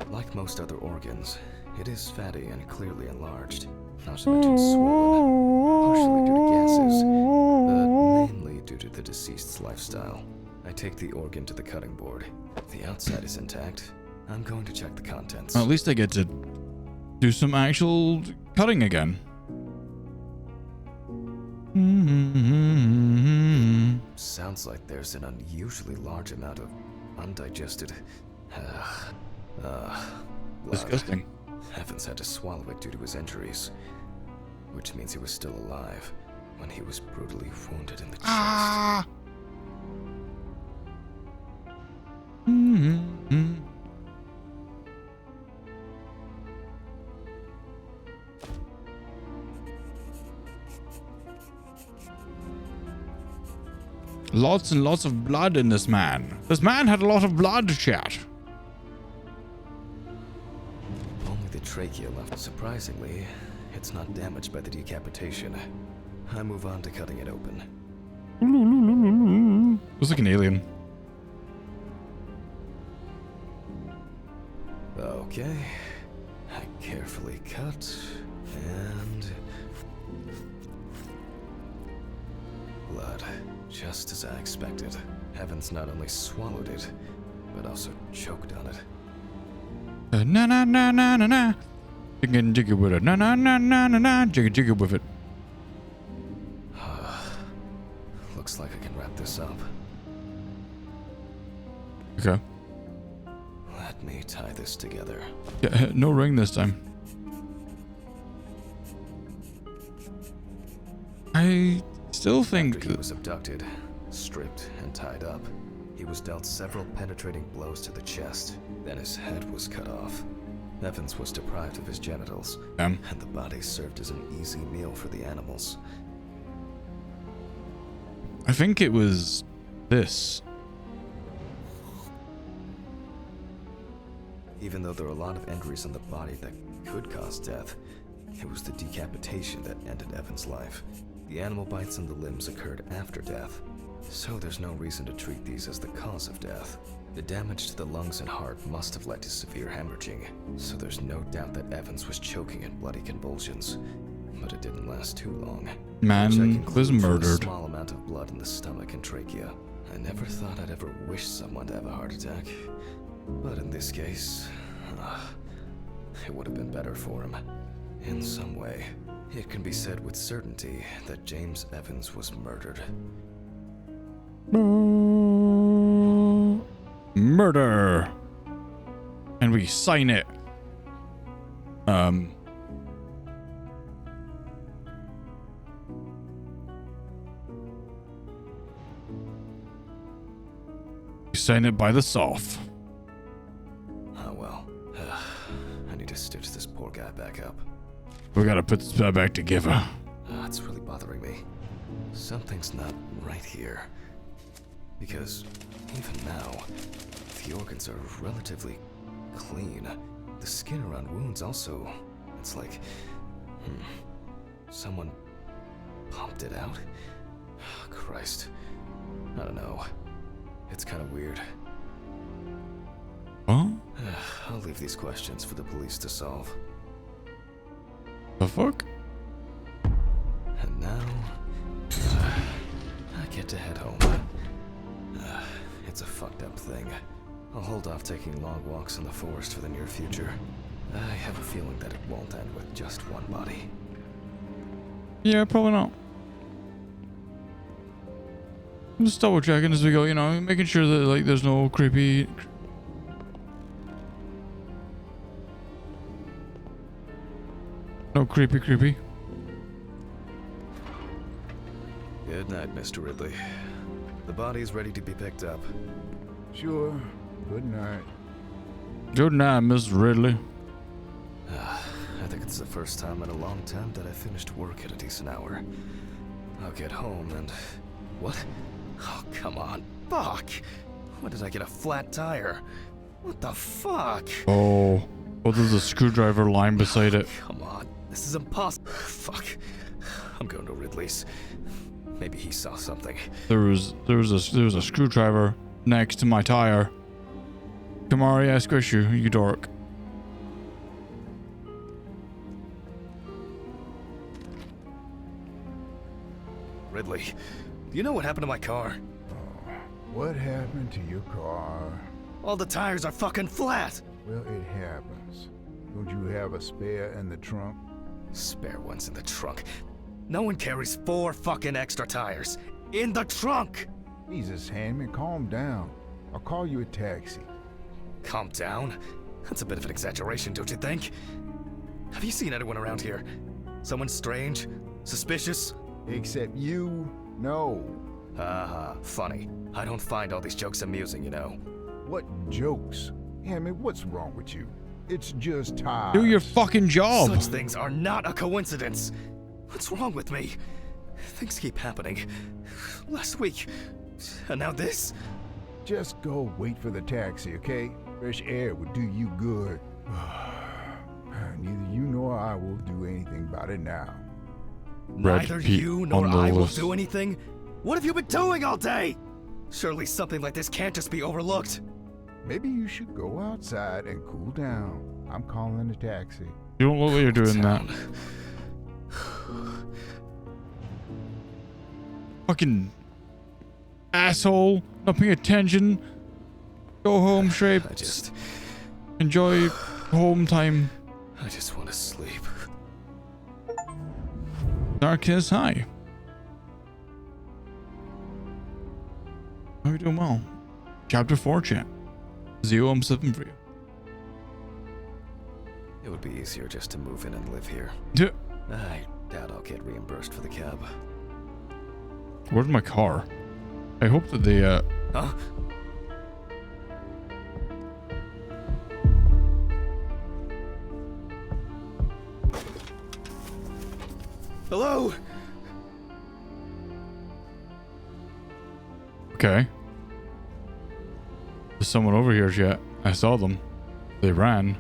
Like most other organs, it is fatty and clearly enlarged. Not to mention swollen, partially due to gases, but mainly due to the deceased's lifestyle. I take the organ to the cutting board. The outside is intact. I'm going to check the contents. At least I get to do some actual cutting again. Sounds like there's an unusually large amount of undigested blood. Disgusting. Evans had to swallow it due to his injuries, which means he was still alive when he was brutally wounded in the chest. Lots and lots of blood in this man. This man had a lot of blood, chat. Only the trachea left. Surprisingly, it's not damaged by the decapitation. I move on to cutting it open. Looks like an alien. Okay. I carefully cut, and... blood. Just as I expected. Evans not only swallowed it, but also choked on it. Na na na na na na. Chicken jiggy with it. Na na na na na na. Jiggy jiggy with it. Looks like I can wrap this up. Okay. Let me tie this together. Yeah, no ring this time. I still think After he was abducted, stripped, and tied up, he was dealt several penetrating blows to the chest. Then his head was cut off. Evans was deprived of his genitals, and the body served as an easy meal for the animals. I think it was this. Even though there are a lot of injuries on the body that could cause death, it was the decapitation that ended Evans' life. The animal bites on the limbs occurred after death, so there's no reason to treat these as the cause of death. The damage to the lungs and heart must have led to severe hemorrhaging, so there's no doubt that Evans was choking in bloody convulsions. But it didn't last too long. Man was From murdered. a small amount of blood in the stomach and trachea. I never thought I'd ever wish someone to have a heart attack. But in this case, it would have been better for him. In some way, it can be said with certainty that James Evans was murdered. Murder. And we sign it. We sign it by the Sof. Oh well. I need to stitch this poor guy back up. We gotta put this back together. It's really bothering me. Something's not right here. Because even now, the organs are relatively clean. The skin around wounds also, it's like, someone pumped it out? Christ. I don't know. It's kind of weird. Huh? I'll leave these questions for the police to solve. The fuck? And now, I get to head home. It's a fucked up thing. I'll hold off taking long walks in the forest for the near future. I have a feeling that it won't end with just one body. Yeah, probably not. I'm just double checking as we go, you know, making sure that like there's no creepy. No creepy. Good night, Mr. Ridley. The body's ready to be picked up. Sure. Good night. Good night, Miss Ridley. I think it's the first time in a long time that I finished work at a decent hour. I'll get home and... What? Oh, come on. Fuck! When did I get a flat tire? What the fuck? Oh, there's a screwdriver lying beside it. Come on. This is impossible. Fuck. I'm going to Ridley's. Maybe he saw something. There was a screwdriver next to my tire. Kamari, I squish you dork. Ridley, do you know what happened to my car? What happened to your car? All the tires are fucking flat! Well, it happens. Don't you have a spare in the trunk? Spare ones in the trunk. No one carries 4 fucking extra tires. In the trunk! Jesus, Handman, calm down. I'll call you a taxi. Calm down? That's a bit of an exaggeration, don't you think? Have you seen anyone around here? Someone strange? Suspicious? Except you? No. Haha, funny. I don't find all these jokes amusing, you know. What jokes? Handman, what's wrong with you? It's just tires. Do your fucking job. Such things are not a coincidence. What's wrong with me? Things keep happening. Last week, and now this? Just go wait for the taxi, okay? Fresh air would do you good. Neither you nor I will do anything about it now. Neither Pete you nor on the I will list. do anything? What have you been doing all day? Surely something like this can't just be overlooked. Maybe you should go outside and cool down. I'm calling a taxi. You don't look like you're doing that. Fucking asshole. Not paying attention. Go home, straight. Enjoy home time. I just want to sleep. Darkness, hi. How are you doing well? Chapter 4, chat. Zio, I'm sipping for you. It would be easier just to move in and live here. Yeah. I doubt I'll get reimbursed for the cab. Where's my car? I hope that they, Huh? Hello? Okay. There's someone over here, chat. I saw them. They ran.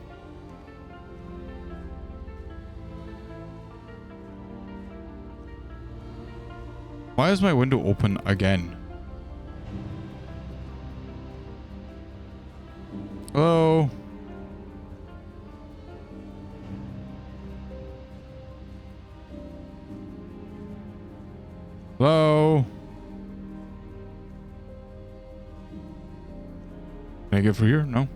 Why is my window open again? Hello? Hello? Can I get through here? No.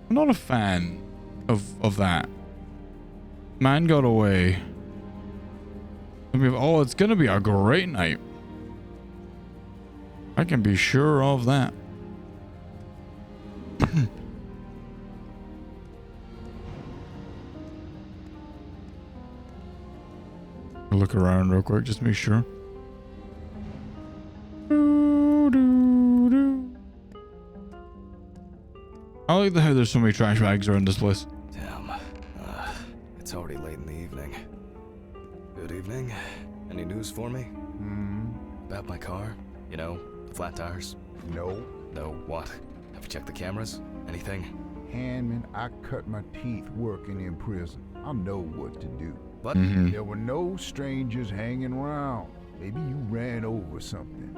I'm not a fan of that. Man got away. Oh, it's gonna be a great night. I can be sure of that. Look around real quick, just make sure. I like how there's so many trash bags around this place. Damn. It's already late in the evening. Good evening. Any news for me? About my car? You know, the flat tires? No. No, what? Have you checked the cameras? Anything? Handman, I cut my teeth working in prison. I know what to do. What? There were no strangers hanging around. Maybe you ran over something.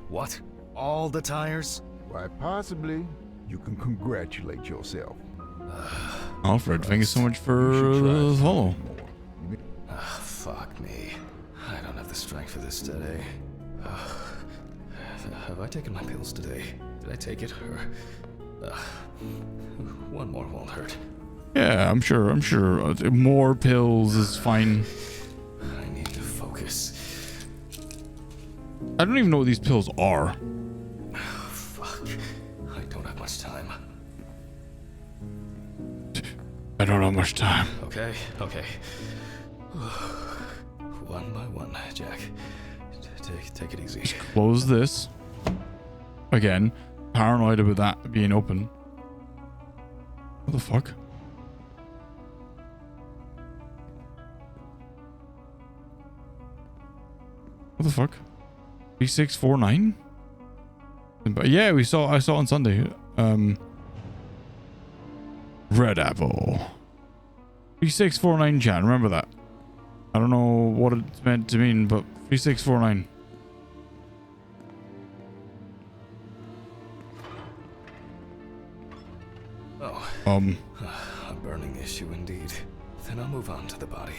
What? All the tires? Why, possibly. You can congratulate yourself. Alfred, thank you so much for You should try the follow. something more. Fuck me. I don't have the strength for this today. Have I taken my pills today? Did I take it? Or one more won't hurt. Yeah, I'm sure. More pills is fine. I need to focus. I don't even know what these pills are. Fuck. I don't have much time. I don't have much time. Okay. One by one, Jack. Take it easy. Close this. Again, paranoid about that being open. What the fuck? What the fuck? 3649? Yeah, I saw it on Sunday. Red Apple. 3649 chat, remember that. I don't know what it's meant to mean, but 3649. Oh. A burning issue indeed. Then I'll move on to the body.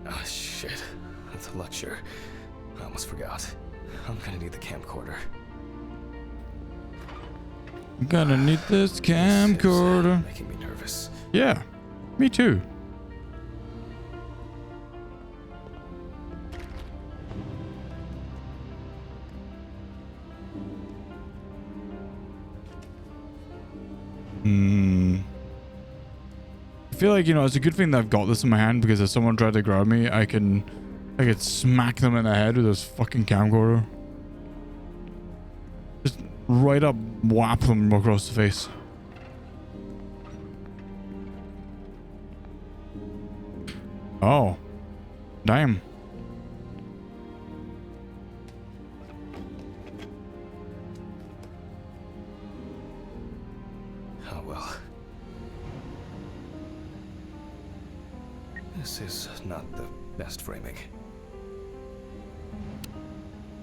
Ah, shit. The lecture. I almost forgot. I'm gonna need the camcorder. I'm gonna need this camcorder. Making me nervous. Yeah, me too. I feel like, it's a good thing that I've got this in my hand, because if someone tried to grab me, I could smack them in the head with this fucking camcorder. Just right up whap them across the face. Oh. Damn. Oh well. This is not the best framing.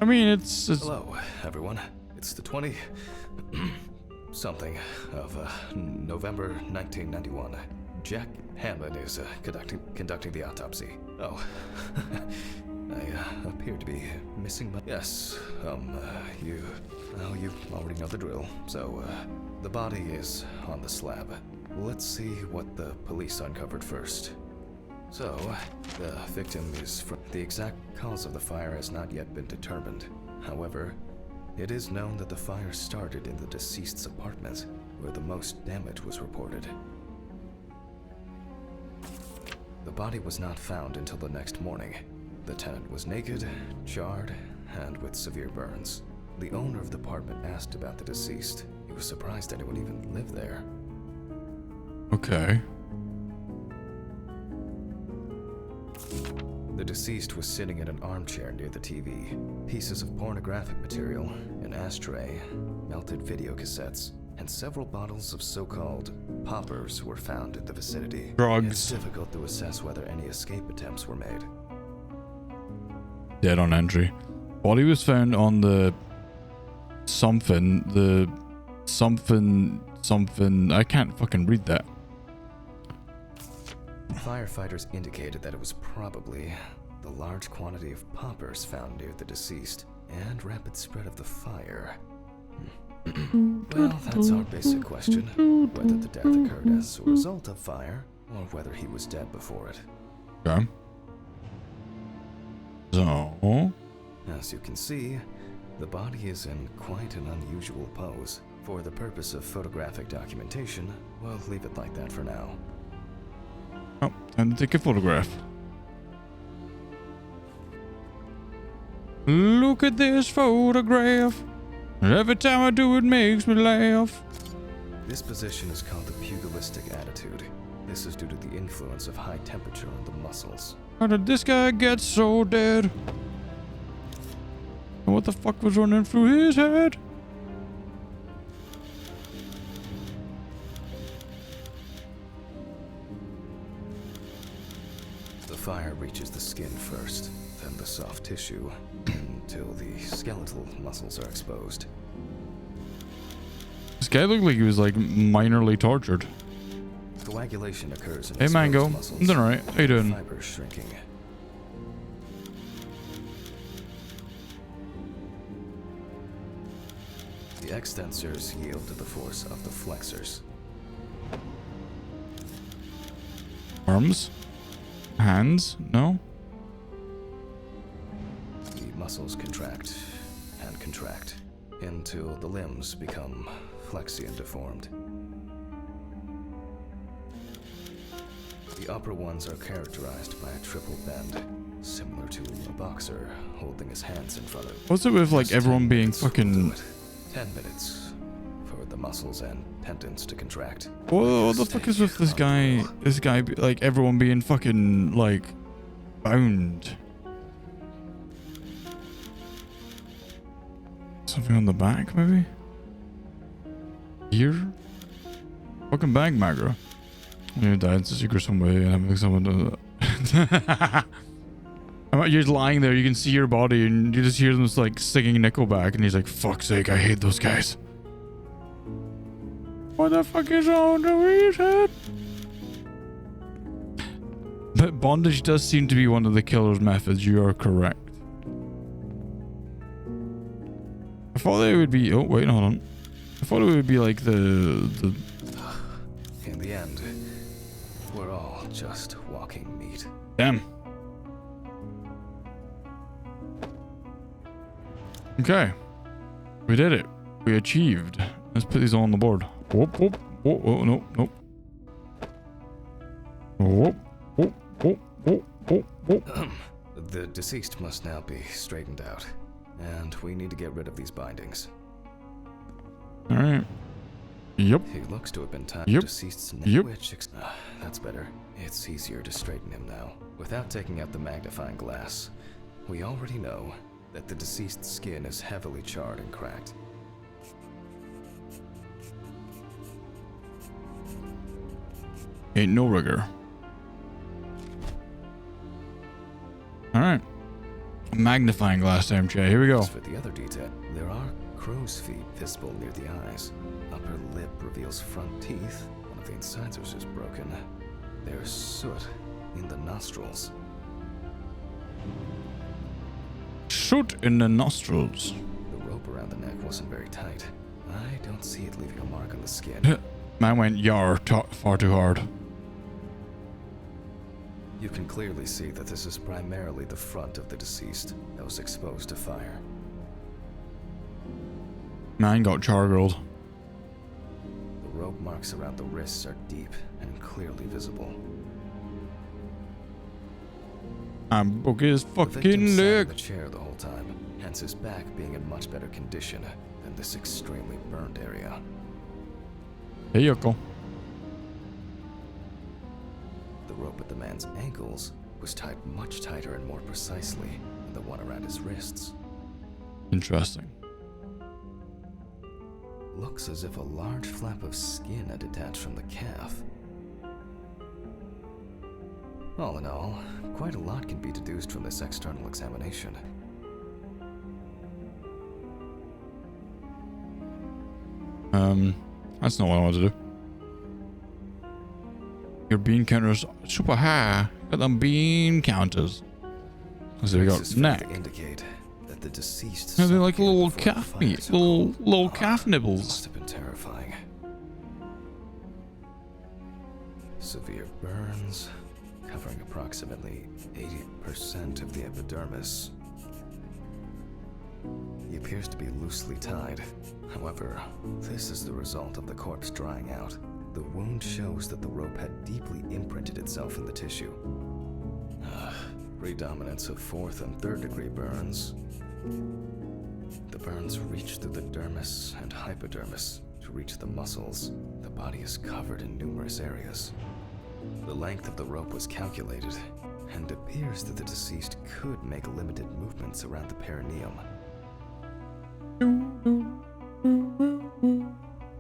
I mean, it's Hello, everyone. It's the 20 something of November 1991. Jack Hammond is conducting the autopsy. Oh, I appear to be missing my... Yes, you already know the drill. So, the body is on the slab. Let's see what the police uncovered first. So, the victim is from... The exact cause of the fire has not yet been determined. However, it is known that the fire started in the deceased's apartment, where the most damage was reported. The body was not found until the next morning. The tenant was naked, charred, and with severe burns. The owner of the apartment asked about the deceased. He was surprised anyone even lived there. okay. The deceased was sitting in an armchair near the TV. Pieces of pornographic material, an ashtray, melted video cassettes, and several bottles of so-called poppers were found in the vicinity. Drugs. It's difficult to assess whether any escape attempts were made. Dead on entry. Body was found on the something. I can't fucking read that. Firefighters indicated that it was probably the large quantity of poppers found near the deceased and rapid spread of the fire. Well, that's our basic question. Whether the death occurred as a result of fire, or whether he was dead before it. Okay. So... As you can see, the body is in quite an unusual pose. For the purpose of photographic documentation, we'll leave it like that for now. Oh, time to take a photograph. Look at this photograph. Every time I do it makes me laugh. This position is called the pugilistic attitude. This is due to the influence of high temperature on the muscles. How did this guy get so dead? And what the fuck was running through his head? The fire reaches the skin first, then the soft tissue, until the skeletal muscles are exposed. This guy looked like he was like minorly tortured. Coagulation occurs in Hey exposed Mango, muscles. I'm doing alright. How you doing? Fibers shrinking. The extensors yield to the force of the flexors. Arms? Hands? No? The muscles contract and contract until the limbs become flexy and deformed. The upper ones are characterized by a triple bend, similar to a boxer holding his hands in front of. What's it with like Just everyone 10 being minutes will fucking... do it. 10 minutes for the muscles and tendons to contract. What the fuck is with this guy? This guy, like everyone being fucking like bound. Something on the back, maybe? Here? Fucking bag Magra. You died in secret some way and having someone do that. You're lying there, you can see your body and you just hear them just like singing Nickelback and he's like, fuck's sake, I hate those guys. What the fuck is on his head? But bondage does seem to be one of the killer's methods, you are correct. I thought they would be... Oh, wait, hold on. I thought it would be like the... In the end, we're all just walking meat. Damn. Okay. We did it. We achieved. Let's put these all on the board. Whoop, whoop, whoop, oh, no, nope. Whoop, whoop, whoop, whoop, whoop, whoop. The deceased must now be straightened out, and we need to get rid of these bindings. Alright. Yep. He looks to have been tied Yep. to deceased's neck, Yep. which... that's better. It's easier to straighten him now. Without taking out the magnifying glass, we already know that the deceased's skin is heavily charred and cracked. Ain't no rigor. Alright. Magnifying glass MJ. Here we go. As for the other detail, there are crow's feet visible near the eyes. Upper lip reveals front teeth. One of the incisors is broken. There's soot in the nostrils. Shoot in the nostrils. The rope around the neck wasn't very tight. I don't see it leaving a mark on the skin. Man went far too hard. You can clearly see that this is primarily the front of the deceased that was exposed to fire. Man got chargrilled. The rope marks around the wrists are deep and clearly visible. I broke his The victim fucking sat in leg. the chair the whole time, hence his back being in much better condition than this extremely burned area. Hey, Yoko. The rope at the man's ankles was tied much tighter and more precisely than the one around his wrists. Interesting. Looks as if a large flap of skin had detached from the calf. All in all, quite a lot can be deduced from this external examination. That's not what I want to do. Your bean counters super high. Got them bean counters. So we got This is neck. further indicate that the deceased Yeah, they're like suffocated little before the calf fire meat, took hold. little calf Must nibbles. have been terrifying. Severe burns, covering approximately 80% of the epidermis. He appears to be loosely tied. However, this is the result of the corpse drying out. The wound shows that the rope had deeply imprinted itself in the tissue. Predominance of 4th and 3rd degree burns. The burns reach through the dermis and hypodermis to reach the muscles. The body is covered in numerous areas. The length of the rope was calculated, and appears that the deceased could make limited movements around the perineum.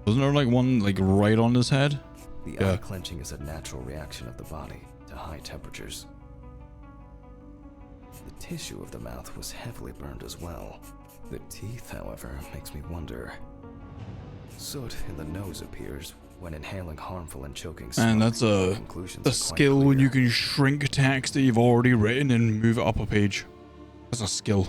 Wasn't there like one like right on his head? The Yeah. eye clenching is a natural reaction of the body to high temperatures. The tissue of the mouth was heavily burned as well. The teeth, however, makes me wonder. Soot in the nose appears when inhaling harmful and choking smoke. And that's a Conclusions the are quite skill when you clear. can shrink text that you've already written and move it up a page. That's a skill.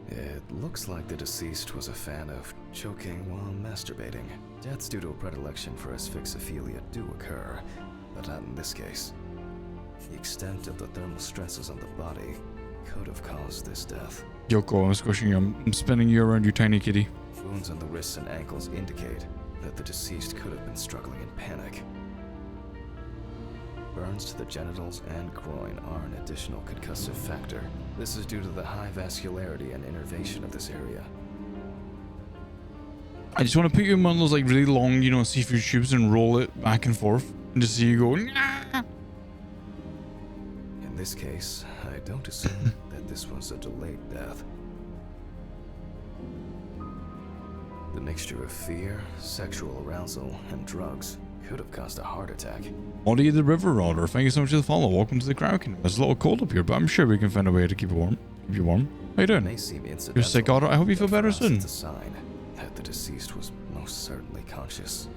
It looks like the deceased was a fan of choking while masturbating. Deaths due to a predilection for asphyxophilia do occur, but not in this case. The extent of the thermal stresses on the body could have caused this death. Yoko, I'm squishing you. I'm spinning you around, you tiny kitty. Wounds on the wrists and ankles indicate that the deceased could have been struggling in panic. Burns to the genitals and groin are an additional concussive factor. This is due to the high vascularity and innervation of this area. I just want to put you in one of those like really long, you know, seafood tubes and roll it back and forth and just see you go. Nah. In this case, I don't assume that this was a delayed death. The mixture of fear, sexual arousal, and drugs could have caused a heart attack. Audie the River Otter, thank you so much for the follow. Welcome to the Crow Kingdom. It's a little cold up here, but I'm sure we can find a way to keep it warm. Keep you warm. How you It doing? may seem incidental. You're sick, Otter. I hope you feel but for better us, soon. It's a sign that the deceased was most certainly conscious.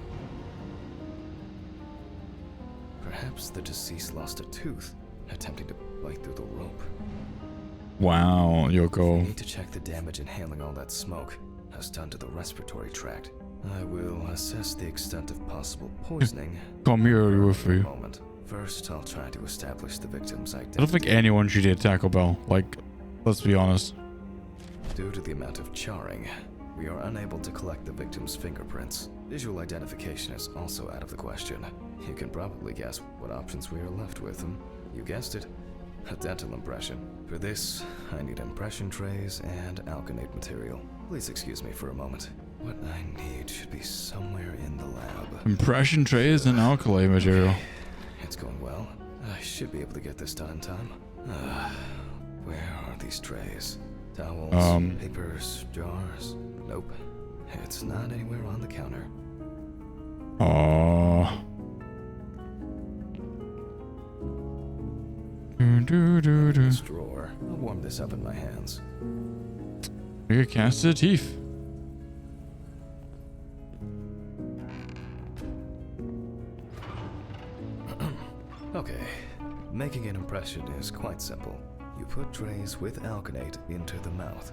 Perhaps the deceased lost a tooth, attempting to bite through the rope. Wow, We Yoko. need to check the damage inhaling all that smoke has done to the respiratory tract. I will assess the extent of possible poisoning. Come here, in a Yuffie. moment. First, I'll try to establish the victim's identity. I don't think anyone should eat Taco Bell. Like, let's be honest. Due to the amount of charring, we are unable to collect the victim's fingerprints. Visual identification is also out of the question. You can probably guess what options we are left with. You guessed it, a dental impression. For this, I need impression trays and alkanate material. Please excuse me for a moment. What I need should be somewhere in the lab. Impression trays and alkali material. It's going well. I should be able to get this done in time. Where are these trays? Towels, papers, jars? Nope. It's not anywhere on the counter. This drawer. I'll warm this up in my hands. You could cast the teeth. Okay. Making an impression is quite simple. You put trays with alkanate into the mouth.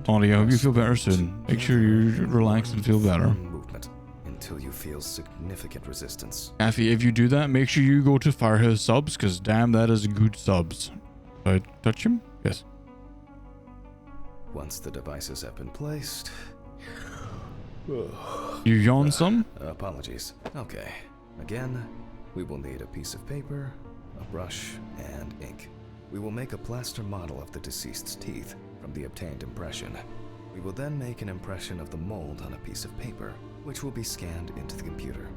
Ollie, I hope you feel better soon. Make sure you relax and feel better. Movement until you feel significant resistance. Kathy, if you do that, make sure you go to Firehouse subs, because damn, that is good subs. Did I touch him? Yes. Once the devices have been placed... You yawn some? Apologies. Okay. Again, we will need a piece of paper, a brush, and ink. We will make a plaster model of the deceased's teeth from the obtained impression. We will then make an impression of the mold on a piece of paper, which will be scanned into the computer.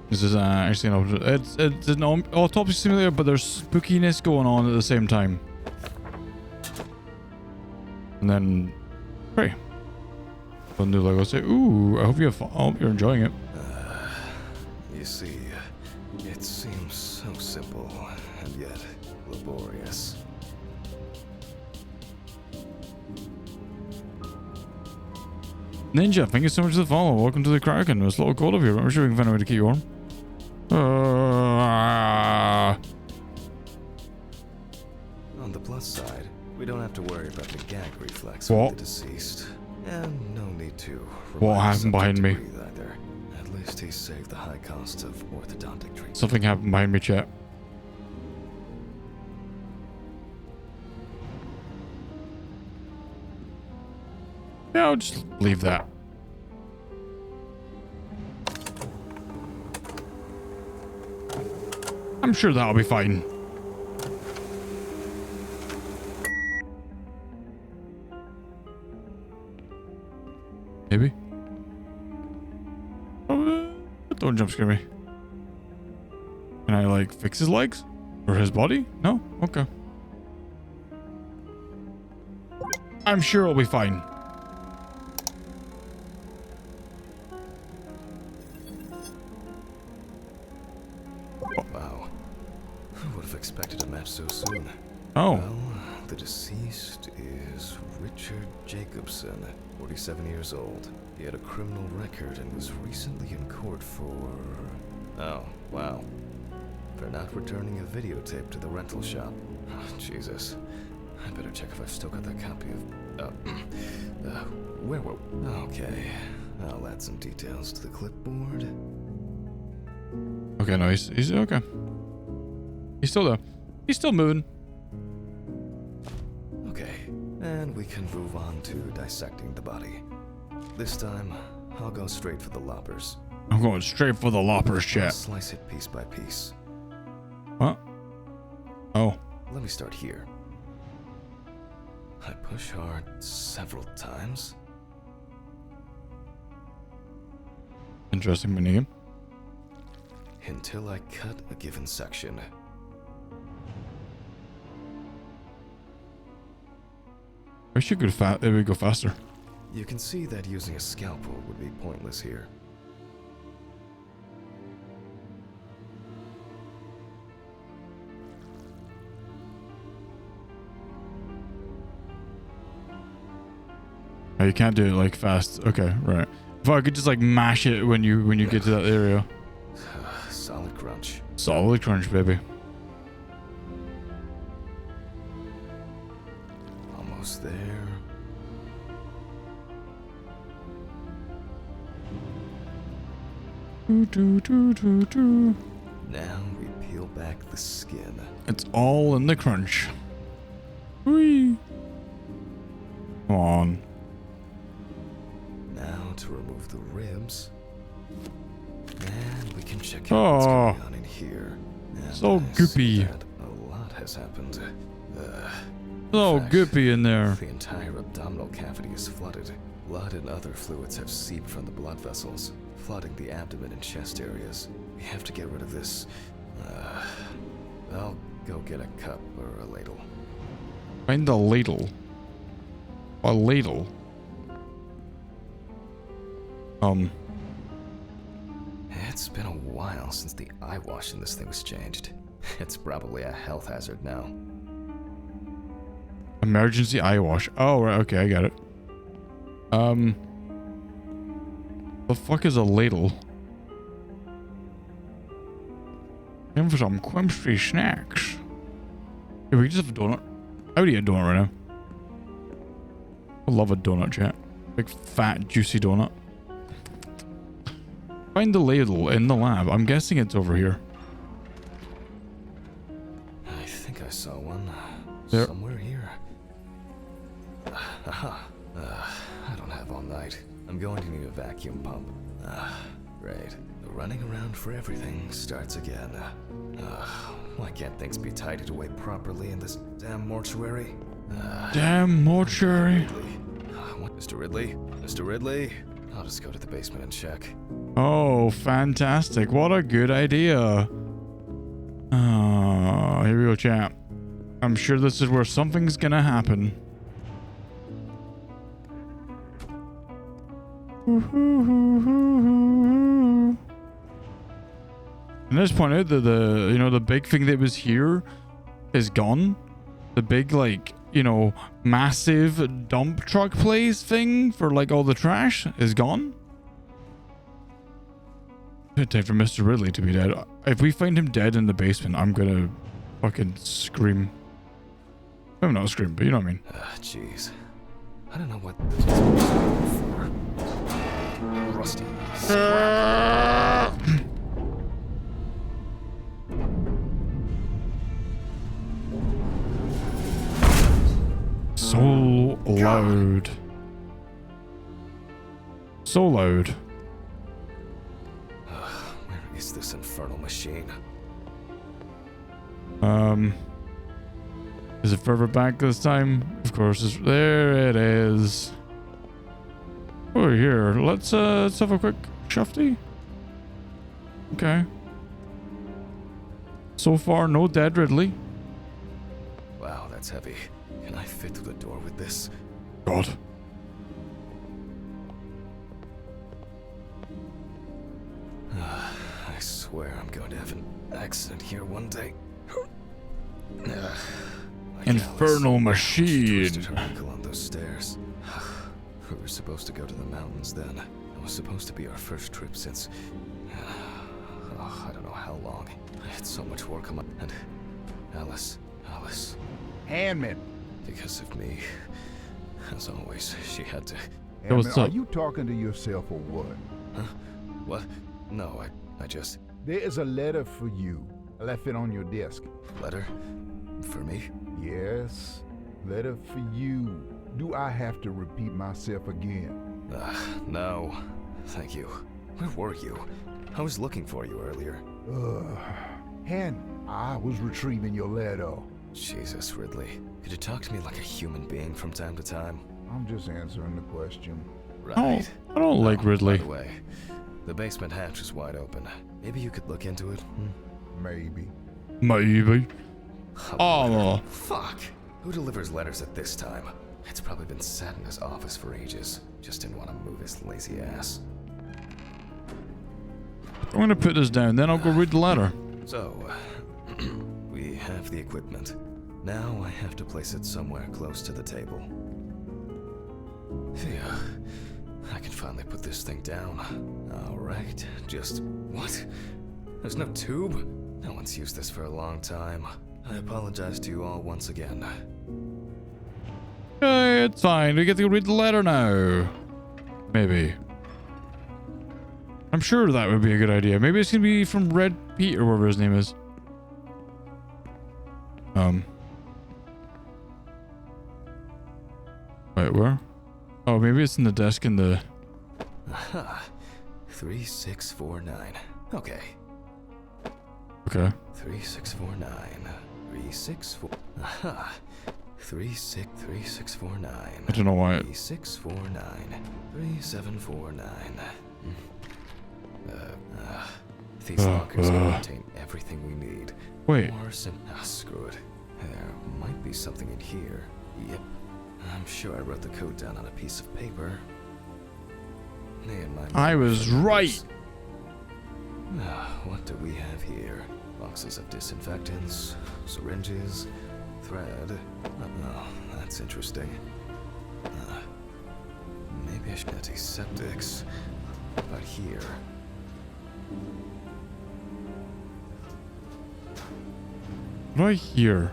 This is actually it's an autopsy simulator, but there's spookiness going on at the same time. And then, great. Don't do like I'll say, ooh, I hope you're enjoying it. You see, it seems so simple and yet laborious. Ninja, thank you so much for the follow. Welcome to the Kraken. It's a little cold up here, but I'm sure we can find a way to keep you warm. On the plus side, we don't have to worry about the gag reflex What? with the deceased. And no need to. What remind happened behind subject me? to breathe either. At least he saved the high costs of orthodontic treatment. Something happened behind me, chat. Yeah, I'll just leave that. I'm sure that'll be fine. Maybe. Don't jump scare me. Can I like fix his legs? Or his body? No? Okay. I'm sure it'll be fine. Wow. Who would have expected a match so soon? Oh. Well, the deceased is Richard Jacobson, 47 years old. He had a criminal record and was recently in court for... Oh, wow. For not returning a videotape to the rental shop. Oh, Jesus. I better check if I've still got that copy of... where were... Okay. I'll add some details to the clipboard. Okay, no, he's okay. He's still there. He's still moving. Okay, and we can move on to dissecting the body. This time, I'll go straight for the loppers. I'm going straight for the loppers, I'll chat. slice it piece by piece. What? Oh. Let me start here. I push hard several times. Interesting minigame. Until I cut a given section. I wish you could it would go faster. You can see that using a scalpel would be pointless here. Oh, you can't do it like fast. Okay, right. If I could just like mash it when you get to that area. Solid crunch. Solid crunch, baby. Almost there. Now we peel back the skin. It's all in the crunch. Whee! Come on. Now to remove the ribs. And we can check out what's going on in here. And So I see goopy. that a lot has happened. So In fact, goopy in there. The entire abdominal cavity is flooded. Blood and other fluids have seeped from the blood vessels, flooding the abdomen and chest areas. We have to get rid of this. I'll go get a cup or a ladle. Find the ladle. A ladle. It's been a while since the eye wash in this thing was changed. It's probably a health hazard now. Emergency eye wash. Oh, right. Okay, I got it. The fuck is a ladle? In for some crispy snacks. Hey, we just have a donut. I would eat a donut right now. I love a donut, chat. Big fat juicy donut. Find the ladle in the lab. I'm guessing it's over here. I think I saw one There. somewhere here. Aha. I don't have all night. I'm going to need a vacuum pump. Right. The running around for everything starts again. Why can't things be tidied away properly in this damn mortuary? Damn mortuary. What? Mr. Ridley? Mr. Ridley? I'll just go to the basement and check. Oh, fantastic. What a good idea. Here we go, chat. I'm sure this is where something's gonna happen. And let's point out that the big thing that was here is gone. The big, like, massive dump truck place thing for like all the trash is gone. Good time for Mr. Ridley to be dead. If we find him dead in the basement, I'm gonna fucking scream. I'm not scream, but you know what I mean. Jeez. I don't know what this is for. Rusty. So loud. So loud. Where is this infernal machine? Is it further back this time? Of course, there it is. Over here. Let's have a quick shufty. Okay. So far, no dead Ridley. Wow, that's heavy. Can I fit through the door with this? God. I swear I'm going to have an accident here one day. Infernal machine. On those stairs. We were supposed to go to the mountains then. It was supposed to be our first trip since... I don't know how long. I had so much work on my... And Alice. Handman. Because of me. As always, she had to... Hey, what's Handman, up? are you talking to yourself or what? Huh? What? No, I just... There is a letter for you. I left it on your desk. Letter? For me? Yes, letter for you. Do I have to repeat myself again? No. Thank you. Where were you? I was looking for you earlier. And I was retrieving your letter. Jesus, Ridley. Could you talk to me like a human being from time to time? I'm just answering the question. Right. I don't like Ridley. By the way, the basement hatch is wide open. Maybe you could look into it? Maybe. Maybe. Oh. Fuck. Who delivers letters at this time? It's probably been sat in his office for ages. Just didn't want to move his lazy ass. I'm gonna put this down, then I'll go read the letter. So, we have the equipment. Now I have to place it somewhere close to the table. Phew. I can finally put this thing down. Alright, just... What? There's no tube? No one's used this for a long time. I apologize to you all once again. Okay, it's fine. We get to read the letter now. Maybe. I'm sure that would be a good idea. Maybe it's gonna be from Red Pete or whatever his name is. Wait, where? Oh, maybe it's in the desk in the... Aha. 3649. Okay. Okay. 3649. 364. Aha. 3649. I don't know why it... 3649. 3749. These lockers contain everything we need. Wait. Screw it. There might be something in here. Yep. I'm sure I wrote the code down on a piece of paper. I was right. What do we have here? Boxes of disinfectants, syringes, thread. Oh, that's interesting. Maybe I should antiseptics. But here. What do I hear?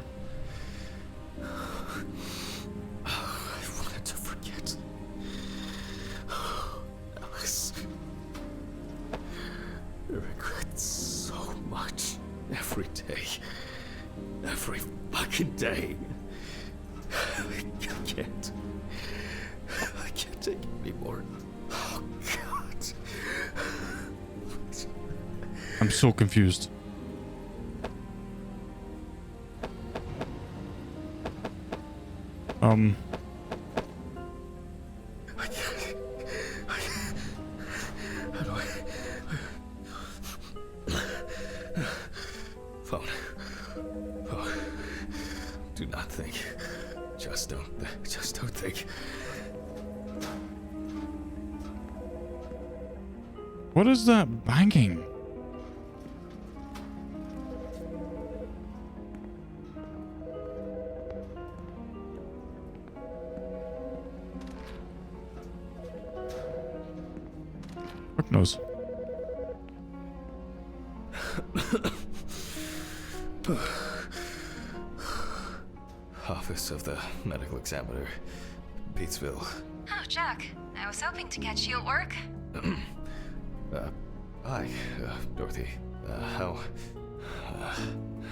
I wanted to forget. Alice. I regret so much. Every day. Every fucking day. I can't. I can't take it anymore. Oh, God. I'm so confused. I can't. How do Phone. Oh. Do not think. Just don't think. What is that banging? Fuck knows. Office of the Medical Examiner, Peatsville. Oh, Jack. I was hoping to catch you at work. Hi, Dorothy.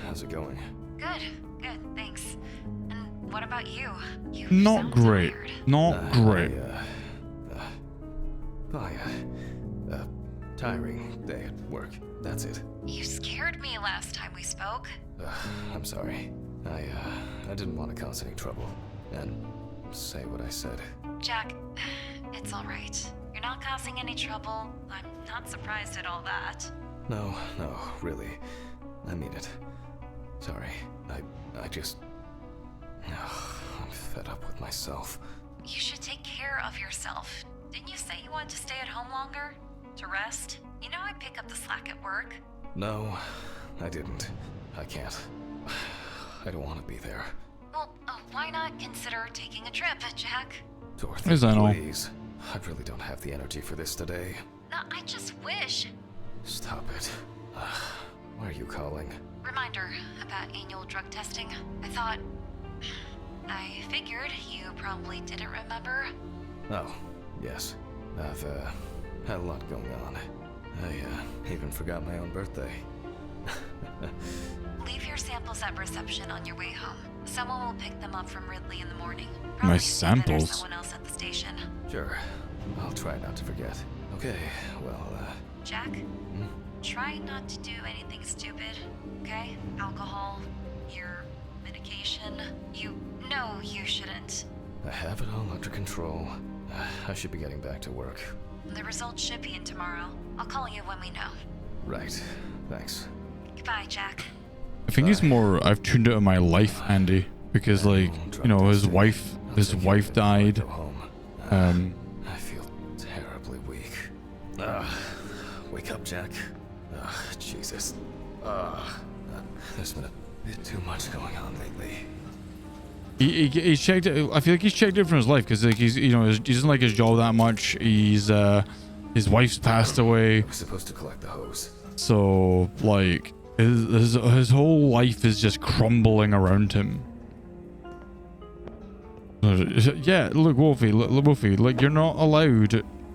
How's it going? Good, thanks. And what about you? You Not sound great. tired. Not great. Tiring day at work. That's it. You scared me last time we spoke. I'm sorry. I didn't want to cause any trouble and say what I said. Jack, it's all right. You're not causing any trouble. I'm not surprised at all that. No, really. I mean it. Sorry. I just... I'm fed up with myself. You should take care of yourself. Didn't you say you wanted to stay at home longer? To rest? You know I pick up the slack at work. No, I didn't. I can't. I don't want to be there. Well, why not consider taking a trip, Jack? Dorothy, Yes, I know. please. I really don't have the energy for this today. No, I just wish. Stop it. Why are you calling? Reminder about annual drug testing. I figured you probably didn't remember. Oh, yes. I've, had a lot going on. I, even forgot my own birthday. Leave your samples at reception on your way home. Someone will pick them up from Ridley in the morning. My Probably Stephen or samples? someone else at the station. Sure. I'll try not to forget. Okay, well, Jack, try not to do anything stupid, okay? Alcohol, your medication. You know you shouldn't. I have it all under control. I should be getting back to work. The results should be in tomorrow. I'll call you when we know. Right. Thanks. Goodbye, Jack. I think it's more I've tuned out of my life, Andy, because like, you know, his wife died. Go home. I feel terribly weak. Wake up, Jack. Jesus. There's been a bit too much going on lately. He's checked it. I feel like he's checked it from his life because like he's, you know, he doesn't like his job that much. He's his wife's passed away. I was supposed to collect the hose. So like his whole life is just crumbling around him. Yeah, look, Wolfie, like you're not allowed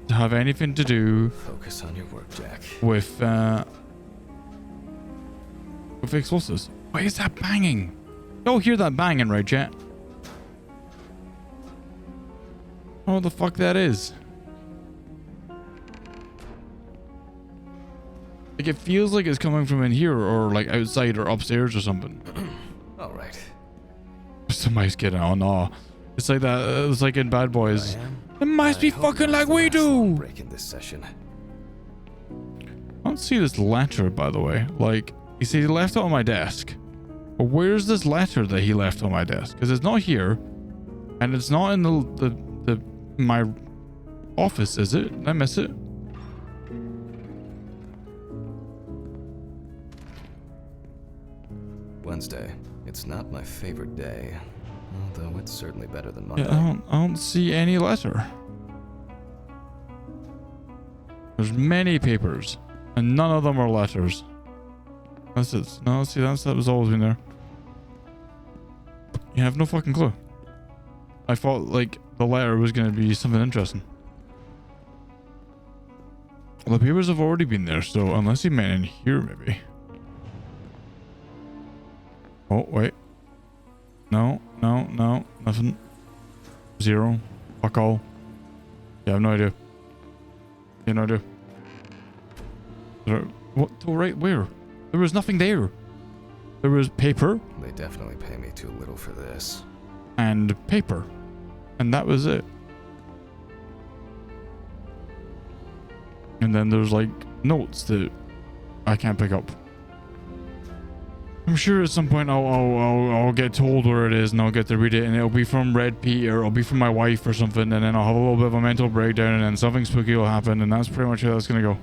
to have anything to do. Focus on your work, Jack. With explosives. Why is that banging? You'll hear that banging, right, Jet? I don't know what the fuck that is. Like it feels like it's coming from in here or like outside or upstairs or something. All right. Somebody's getting on. Oh, it's like that. It's like in Bad Boys. It must be I hope fucking that's like the we last long do. break in this session. I don't see this letter, by the way. Like, he said he left it on my desk. But where's this letter that he left on my desk? Because it's not here. And it's not in my office, is it? Did I miss it? Wednesday. It's not my favorite day, although it's certainly better than Monday. Yeah, I don't see any letter. There's many papers, and none of them are letters. That's it. No, see, that was always been there. You have no fucking clue. I thought, like, the letter was going to be something interesting. Well, the papers have already been there, so unless he meant in here, maybe. Oh, wait. No, nothing. Zero. Fuck all. Yeah, I have no idea. Yeah, no idea. What? Oh, right, where? There was nothing there. There was paper. They definitely pay me too little for this. And paper. And that was it. And then there's like notes that I can't pick up. I'm sure at some point I'll get told where it is and I'll get to read it, and it'll be from Red Pete or it'll be from my wife or something, and then I'll have a little bit of a mental breakdown and then something spooky will happen, and that's pretty much how that's gonna go.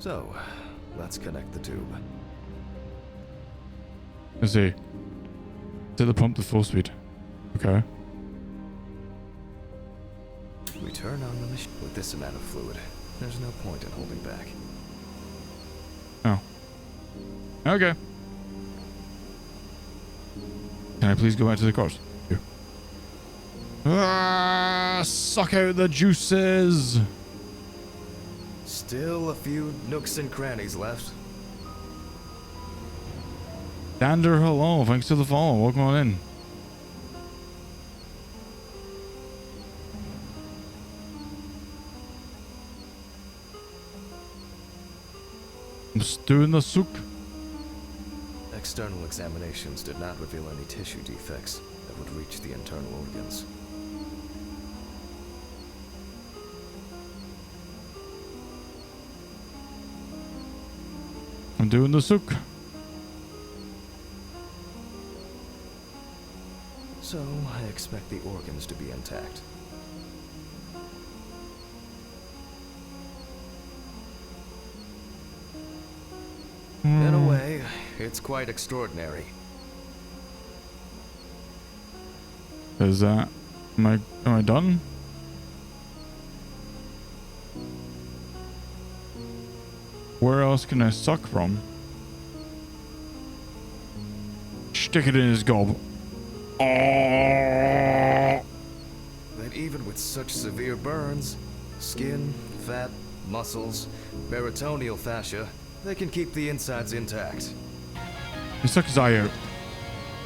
So, let's connect the tube. Let's see. Set the pump to full speed. Okay. We turn on the machine. With this amount of fluid, there's no point in holding back. Oh. Okay. Can I please go back to the cars? Here. Suck out the juices. Still a few nooks and crannies left. Dander, hello. Thanks to the follow. Welcome on in. I'm stewing the soup. External examinations did not reveal any tissue defects that would reach the internal organs. I'm doing the souk. So, I expect the organs to be intact. In a way, it's quite extraordinary. Is that... Am I done? Where else can I suck from? Stick it in his gob. Oh! That even with such severe burns, skin, fat, muscles, peritoneal fascia, they can keep the insides intact. He suck his eye out.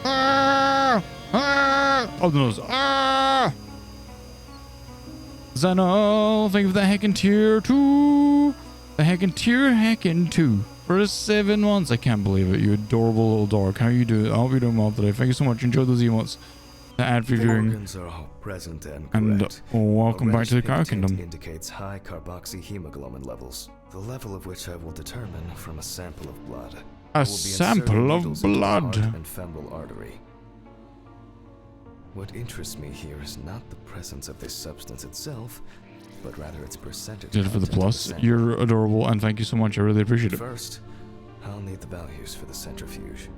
Ah! Ah! Oh, the nose. Ah! Zano, thank you for the heckin' tier 2. The heckin' tier heckin' 2. For the 7 months. I can't believe it. You adorable little dog. How you doing? I hope you're doing well today. Thank you so much. Enjoy those emotes. The ad for viewing. Organs are all present and correct. And welcome back to the Car Kingdom. Indicates high carboxyhemoglobin levels, the level of which I will determine from a sample of blood. A sample of blood. And femoral artery. What interests me here is not the presence of this substance itself, but rather its percentage. Did it for the plus. You're adorable, and thank you so much. I really appreciate it. First, I'll need the values for the centrifuge.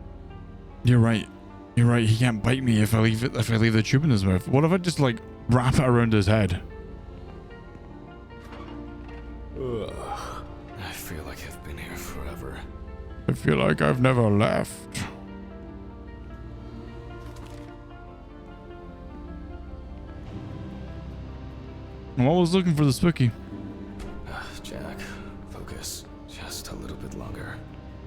You're right. You're right. He can't bite me if I leave it. If I leave the tube in his mouth. What if I just like wrap it around his head? Ugh. I feel like I've been here forever. I feel like I've never left. I'm always looking for the spooky. Jack, focus. Just a little bit longer.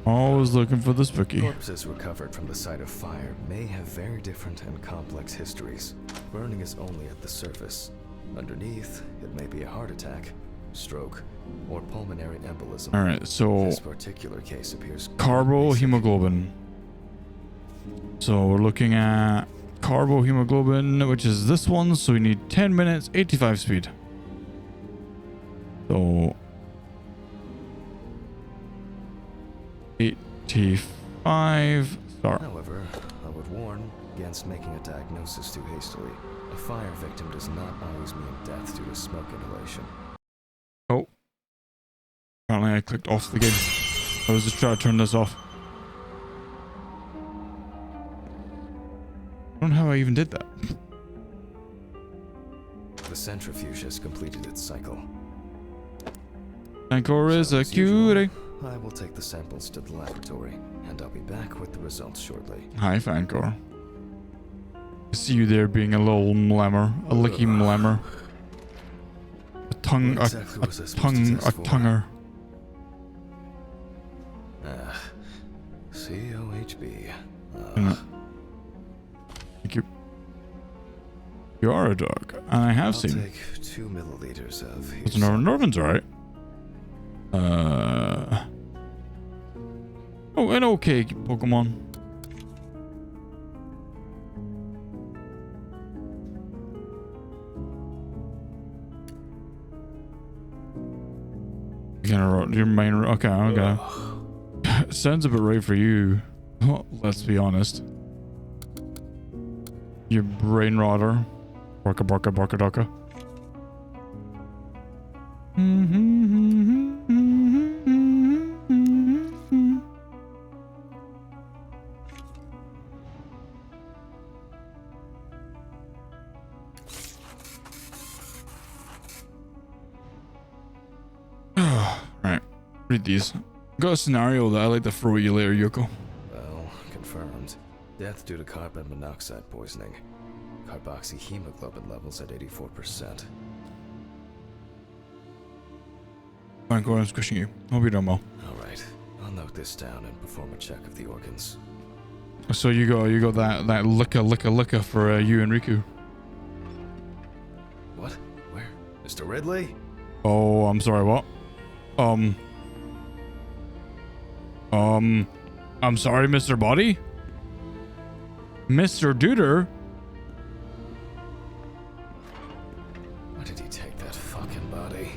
Always looking for the spooky. Corpses recovered from the site of fire may have very different and complex histories. Burning is only at the surface. Underneath, it may be a heart attack, stroke, or pulmonary embolism. Alright, so this particular case appears carbohemoglobin. So we're looking at carbohemoglobin, which is this one. So we need 10 minutes, 85 speed. So 85 start. However, I would warn against making a diagnosis too hastily. A fire victim does not always mean death due to smoke inhalation. Oh. Apparently I clicked off the game. I was just trying to turn this off. don't know how I even did that. The centrifuge has completed its cycle. Ankor is So, a as usual, cutie. I will take the samples to the laboratory, and I'll be back with the results shortly. Hi, Fankor. I see you there being a little mlemmer, a licky mlemmer. A tongue, What exactly was I supposed to tongue, test a for? tonger. COHB. Thank you. You are a dog, and I have I'll seen. take 2 milliliters of It's Norman's alright. Oh, an okay Pokemon. Your main. Okay. Sounds a bit right for you. Well, let's be honest. Your brain rotter. Barka barka barka daka. Right. Read these. Got a scenario that I like to throw at you later, Yoko. Well, confirmed. Death due to carbon monoxide poisoning. Carboxyhemoglobin levels at 84%. Fine, go on, I'm squishing you. Hope you don't well. Alright, I'll note this down and perform a check of the organs. So you got that licka for you and Riku. What? Where? Mr. Ridley? Oh, I'm sorry, what? I'm sorry, Mr. Body? Mr. Duder? Why did he take that fucking body?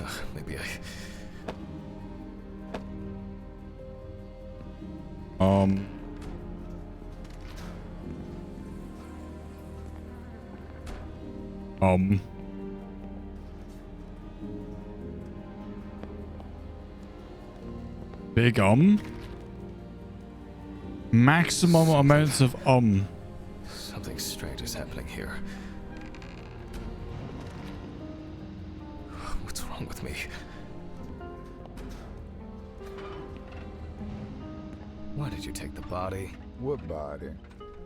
Ugh, maybe I... Big maximum amounts of Something strange is happening here. What's wrong with me? Why did you take the body? What body?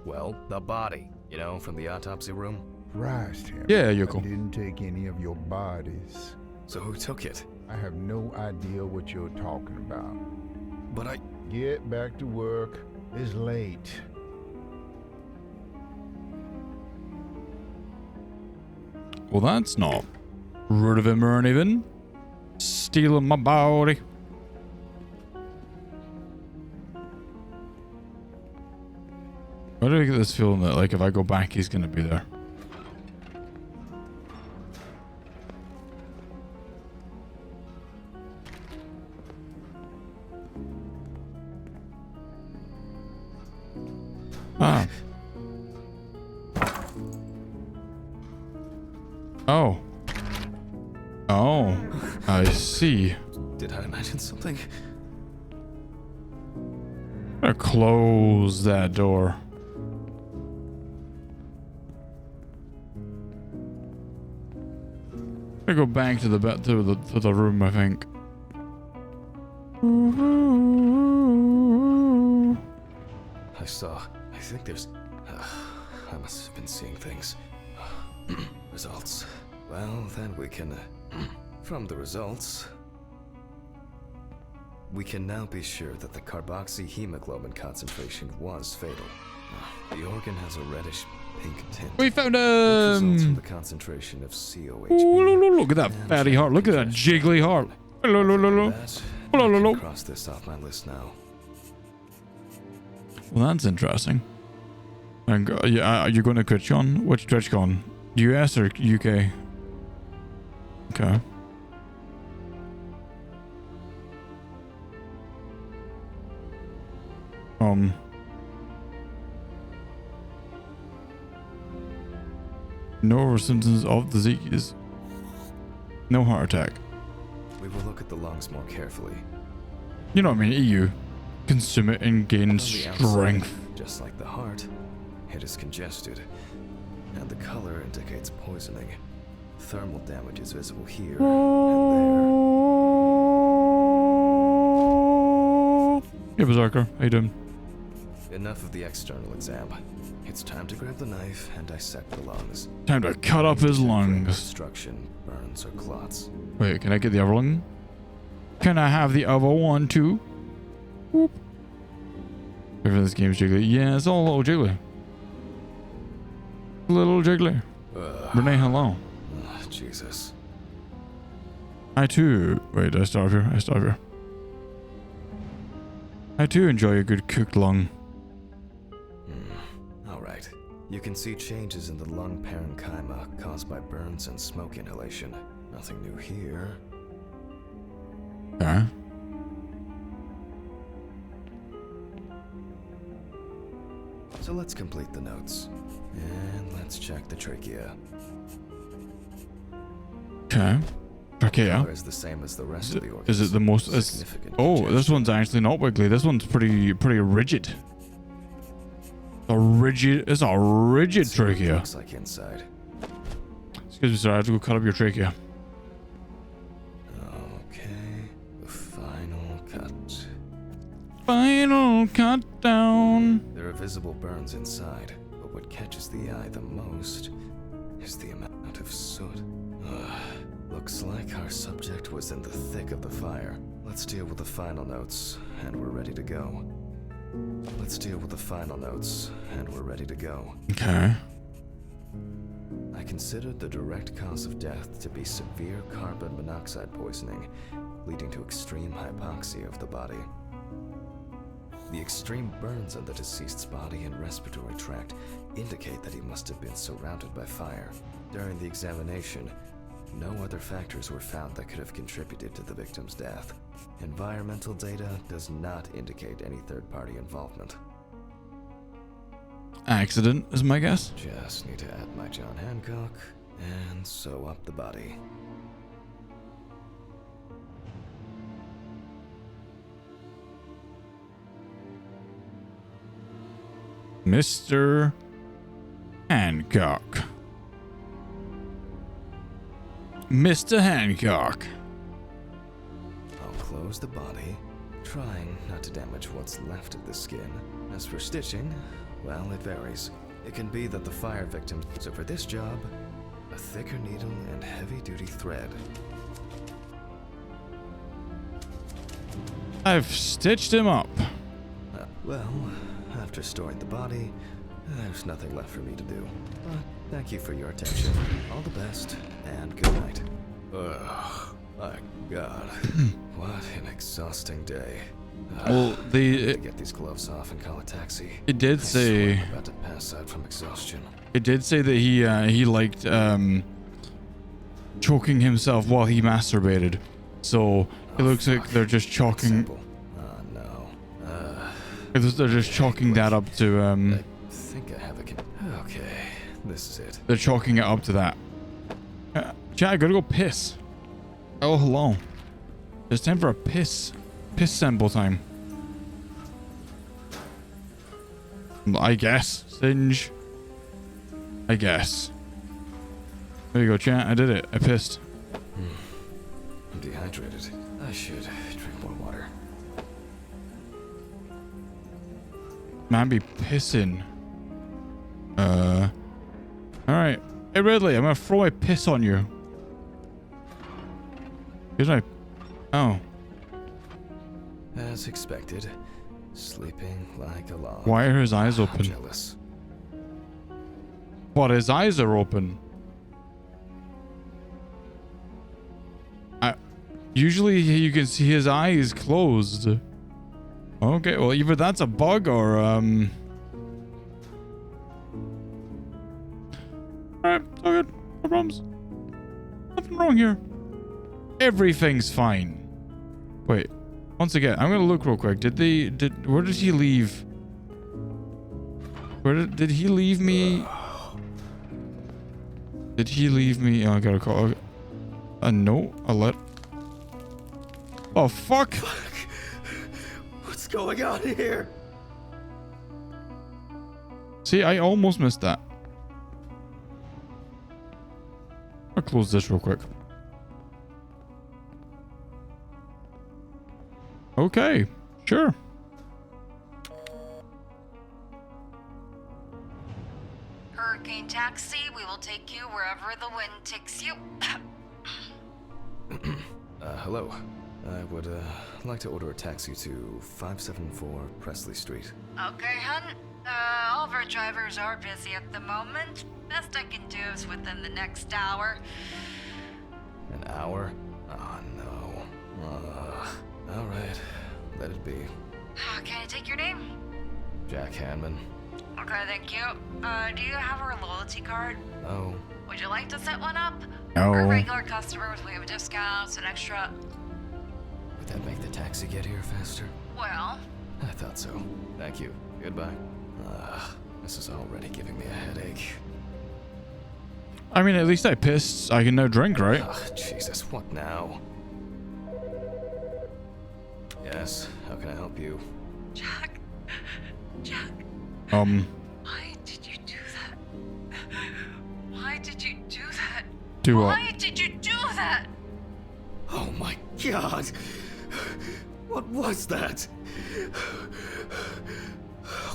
Well, the body. You know, from the autopsy room? Christ, him. Yeah, I Yoko. didn't take any of your bodies. So who took it? I have no idea what you're talking about. But I... Get back to work. It's late. Well, that's not rude of him or anything. Stealing my body. Why do I get this feeling that, like, if I go back, he's gonna be there? Ah. Oh. Oh. I see. Did I imagine something? I'm gonna close that door. I'm gonna go back to the bed to the room, I think. I think there's... I must have been seeing things. Results. Well, then we can... from the results... We can now be sure that the carboxyhemoglobin concentration was fatal. The organ has a reddish pink tint. We found Results from the concentration of COHB. Ooh, look at that fatty heart. Look at that jiggly heart. Cross this off my list now. Well, that's interesting. And yeah, you're going to TwitchCon? Which TwitchCon? US or UK? Okay. No symptoms of disease. No heart attack. We will look at the lungs more carefully. You know what I mean? EU. Consume it and gain On the outside, strength. just like the heart, it is congested, and the color indicates poisoning. Thermal damage is visible here and Hey, Berserker. How you doing? there. Enough of the external exam. It's time to grab the knife and dissect the lungs. Time to cut up his lungs. Obstruction, burns, or clots. Wait, can I get the other lung? Can I have the other one too? Whoop. Wait for this game's jiggly. Yeah, it's all a little jiggly. Little jiggly. Renee, hello. Jesus. I too. Wait, I start here. I too enjoy a good cooked lung. Alright. You can see changes in the lung parenchyma caused by burns and smoke inhalation. Nothing new here. Okay. So let's complete the notes. And let's check the trachea. Okay. Trachea. Color is the same as the rest of the organs. Is it the most? Significant Oh, this congestion. one's actually not wiggly. This one's pretty rigid. It's a rigid Let's see what it trachea. looks like inside. Excuse me, sir. I have to go cut up your trachea. Okay, the final cut. Final cut down. There are visible burns inside, but what catches the eye the most is the amount of soot. Looks like our subject was in the thick of the fire. Let's deal with the final notes, and we're ready to go. Okay. I considered the direct cause of death to be severe carbon monoxide poisoning, leading to extreme hypoxia of the body. The extreme burns on the deceased's body and respiratory tract indicate that he must have been surrounded by fire. During the examination, no other factors were found that could have contributed to the victim's death. Environmental data does not indicate any third-party involvement. Accident is my guess. Just need to add my John Hancock and sew up the body. Mr. Hancock. Mr. Hancock. I'll close the body, trying not to damage what's left of the skin. As for stitching, well, it varies. It can be that the fire victim, so for this job, a thicker needle and heavy-duty thread. I've stitched him up. Well, after storing the body, there's nothing left for me to do. Thank you for your attention. All the best, and good night. Ugh, my God. What an exhausting day. Well, I need to get these gloves off and call a taxi. it did I swear say I'm about to pass out from exhaustion. it did say that he liked choking himself while he masturbated. So it looks like they're just chalking. Sample. Oh no. They're just chalking that up to I think I have a okay, this is it. They're chalking it up to that. Chat, I gotta go piss. Oh, hello. It's time for a piss sample time. I guess. Singe. I guess. There you go, chat. I did it. I pissed. I'm dehydrated. I should drink more water. Man, be pissing. Alright. Hey, Ridley, I'm gonna throw my piss on you. Here's my... Oh. As expected, sleeping like a log. Why are his eyes I'm open? jealous. What, his eyes are open? Usually you can see his eyes closed. Okay, well either that's a bug or Alright, it's all good. No problems. Nothing wrong here. Everything's fine. Wait. Once again, I'm gonna look real quick. Where did he leave? Did he leave me? Did he leave me? Oh, I gotta call. No, I'll let. Oh, fuck. What's going on here? See, I almost missed that. I'll close this real quick. Okay, sure. Hurricane taxi, we will take you wherever the wind takes you. Hello. I would, like to order a taxi to 574 Presley Street. Okay, hun. All of our drivers are busy at the moment. Best I can do is within the next hour. An hour? Oh, no. Alright. Let it be. Can I take your name? Jack Hanman. Okay, thank you. Do you have our loyalty card? Oh. Would you like to set one up? No. For regular customers, we have discounts and extra. Would that make the taxi get here faster? Well, I thought so. Thank you. Goodbye. This is already giving me a headache. I mean, at least I pissed. I can now drink, right? Jesus, what now? Yes, how can I help you? Jack. Jack. why did you do that? Why did you do that? Do what? Why did you do that? Oh my god! What was that?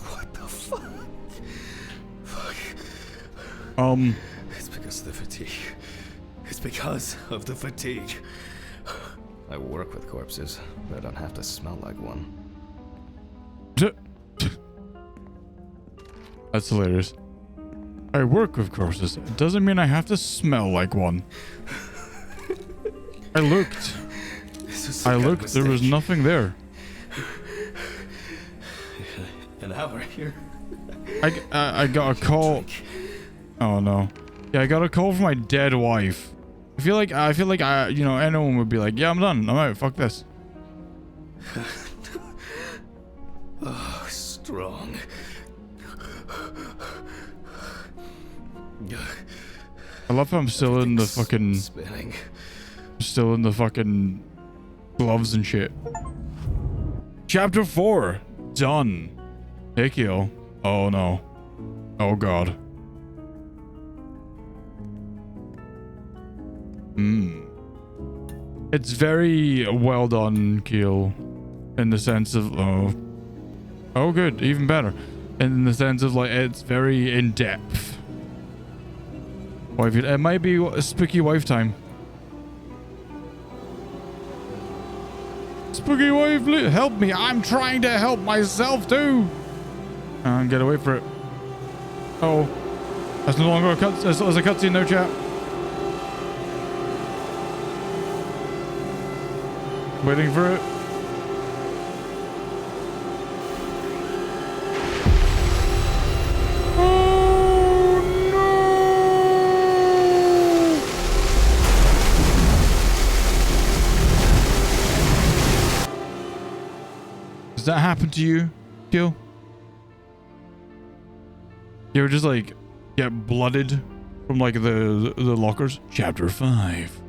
What the fuck? Fuck. It's because of the fatigue. It's because of the fatigue. I work with corpses, but I don't have to smell like one. That's hilarious. I work with corpses. It doesn't mean I have to smell like one. I looked. There was nothing there. An hour here. I got a call. Oh no. Yeah, I got a call from my dead wife. I feel like anyone would be like, yeah, I'm done. I'm out. Fuck this. Oh, strong. I love how I'm still in the fucking spinning. Still in the fucking gloves and shit. Chapter 4 done. Thank you. Oh no. Oh god. It's very well done, Keel, in the sense of oh good, even better, in the sense of like it's very in depth. Wife, it might be spooky wife time. Spooky wife, help me! I'm trying to help myself too. Get away for it. Oh, that's no longer a cut. There's a cutscene, no chat. Waiting for it. Oh no! Does that happen to you, Gil? You ever just like get blooded from like the lockers? Chapter 5.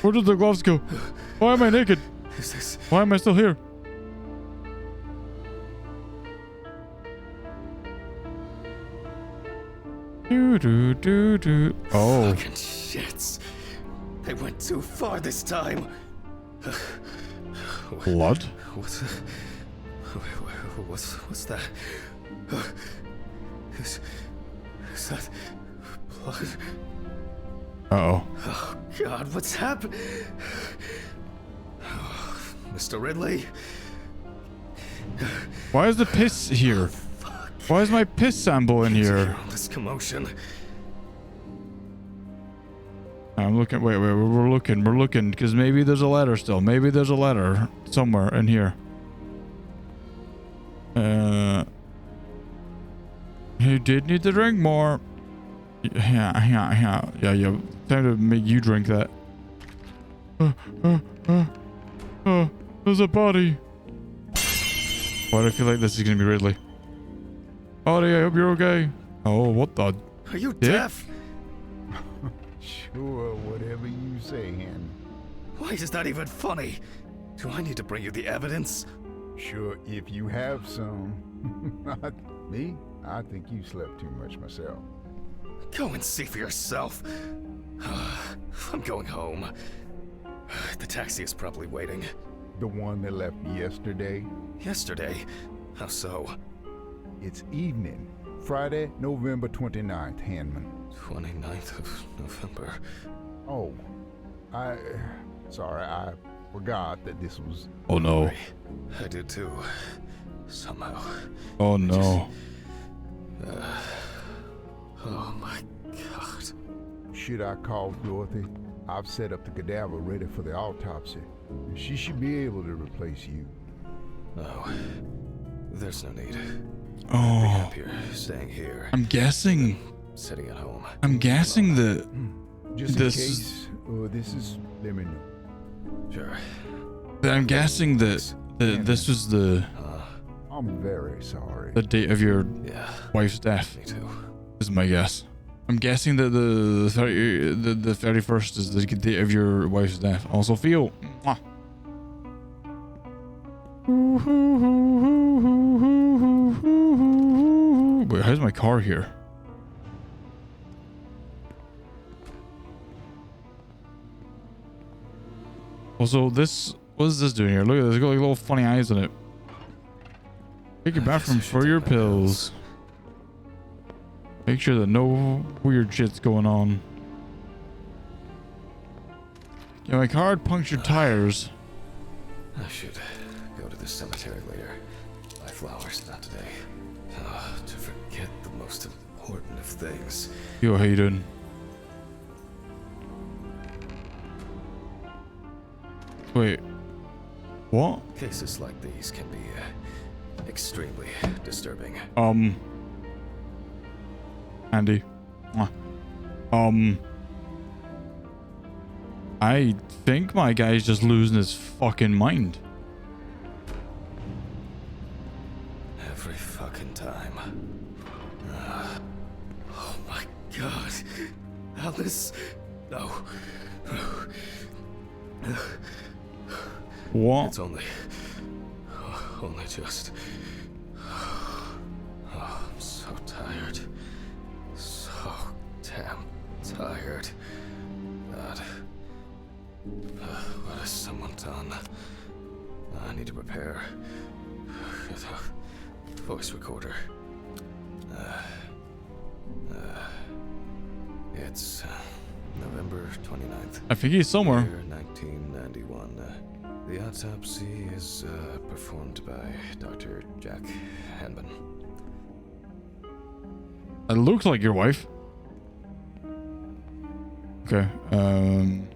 Where did the gloves go? Why am I naked? Why am I still here? Oh. Fucking shits. They went too far this time. Blood? What's that? Is that blood? Uh-oh. Oh, God, what's happened? Oh, Mr. Ridley? Why is the piss here? Why is my piss sample in here? All this commotion. I'm looking. Wait. We're looking because maybe there's a letter still. Maybe there's a letter somewhere in here. He did need to drink more. Yeah. Time to make you drink that. There's a body. Why do I feel like this is gonna be Ridley? Body, I hope you're okay. Oh, what the? Are you Dick? deaf? Sure, whatever you say, Hen. Why is that even funny? Do I need to bring you the evidence? Sure, if you have some. Me? I think you slept too much myself. Go and see for yourself. I'm going home. The taxi is probably waiting. The one that left yesterday? Yesterday? How so? It's evening. Friday, November 29th, Hanman. 29th of November. Oh, sorry, I forgot that this was... Oh no. I did too. Somehow. Oh no. Oh my god. Should I call Dorothy? I've set up the cadaver ready for the autopsy. She should be able to replace you. No. There's no need. Oh. Happier staying here. I'm guessing. Sitting at home. I'm guessing that Just in this case, this is... Let me know. Sure. I'm guessing that this was the I'm very sorry. date of your Yeah. wife's death. Me too. Is my guess. I'm guessing that the 31st is the date of your wife's death. Also, feel. Mwah. Wait, how's my car here? Also, this. What is this doing here? Look at this. It's got like little funny eyes in it. Take your bathroom for your pills. Make sure that no weird shit's going on. Yeah, my car had punctured tires. I should go to the cemetery later. Buy flowers, not today. To forget the most important of things. Yo, how you doing? Wait. What? Cases like these can be extremely disturbing. Andy. I think my guy's just losing his fucking mind. Every fucking time. Oh my god. Alice. No. What? It's only just... Oh, I'm so tired. So damn tired. God. What has someone done? I need to prepare. Voice recorder. It's November 29th. I think he's somewhere. Year 1991. The autopsy is performed by Dr. Jack Hanman. It looks like your wife. Okay. Amber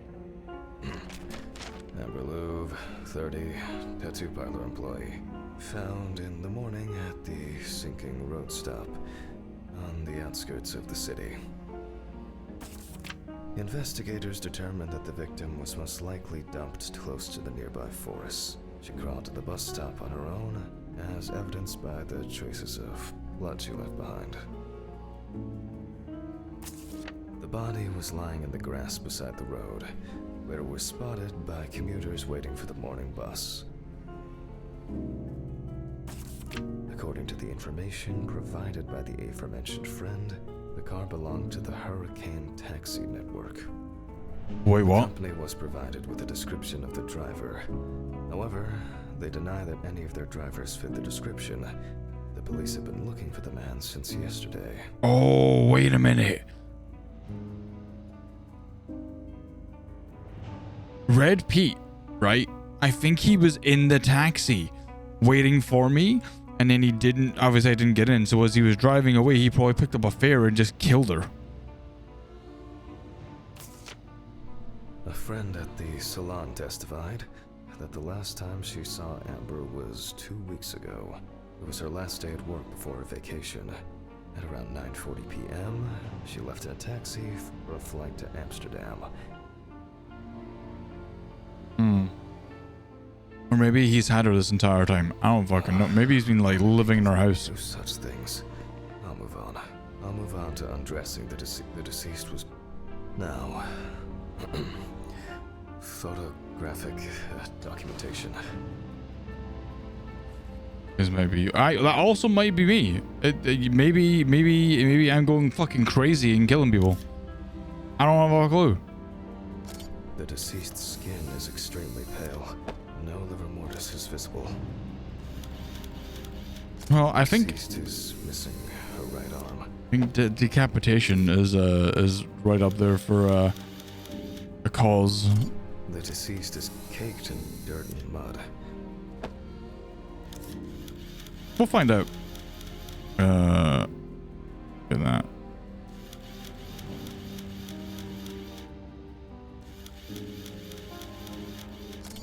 Louv, 30, tattoo parlor employee. Found in the morning at the sinking road stop on the outskirts of the city. Investigators determined that the victim was most likely dumped close to the nearby forest. She crawled to the bus stop on her own, as evidenced by the traces of blood she left behind. The body was lying in the grass beside the road, where it was spotted by commuters waiting for the morning bus. According to the information provided by the aforementioned friend, the car belonged to the Hurricane Taxi Network. Wait, The what? company was provided with a description of the driver. However, they deny that any of their drivers fit the description. The police have been looking for the man since yesterday. Oh, wait a minute. Red Pete, right? I think he was in the taxi waiting for me, and then he didn't. Obviously, I didn't get in. So as he was driving away, he probably picked up a fare and just killed her. A friend at the salon testified that the last time she saw Amber was 2 weeks ago. It was her last day at work before her vacation. At around 9:40 p.m., she left in a taxi for a flight to Amsterdam. Or maybe he's had her this entire time. I don't fucking know. Maybe he's been like living in her house. Do such things. I'll move on. I'll move on to undressing the deceased was... Now... photographic documentation. This might be you. That also might be me. Maybe I'm going fucking crazy and killing people. I don't have a clue. The deceased's skin is extremely pale. No livor mortis is visible. Well, I think Deceased is missing her right arm. I think decapitation is right up there for a cause. The deceased is caked in dirt and mud. We'll find out. Look at that.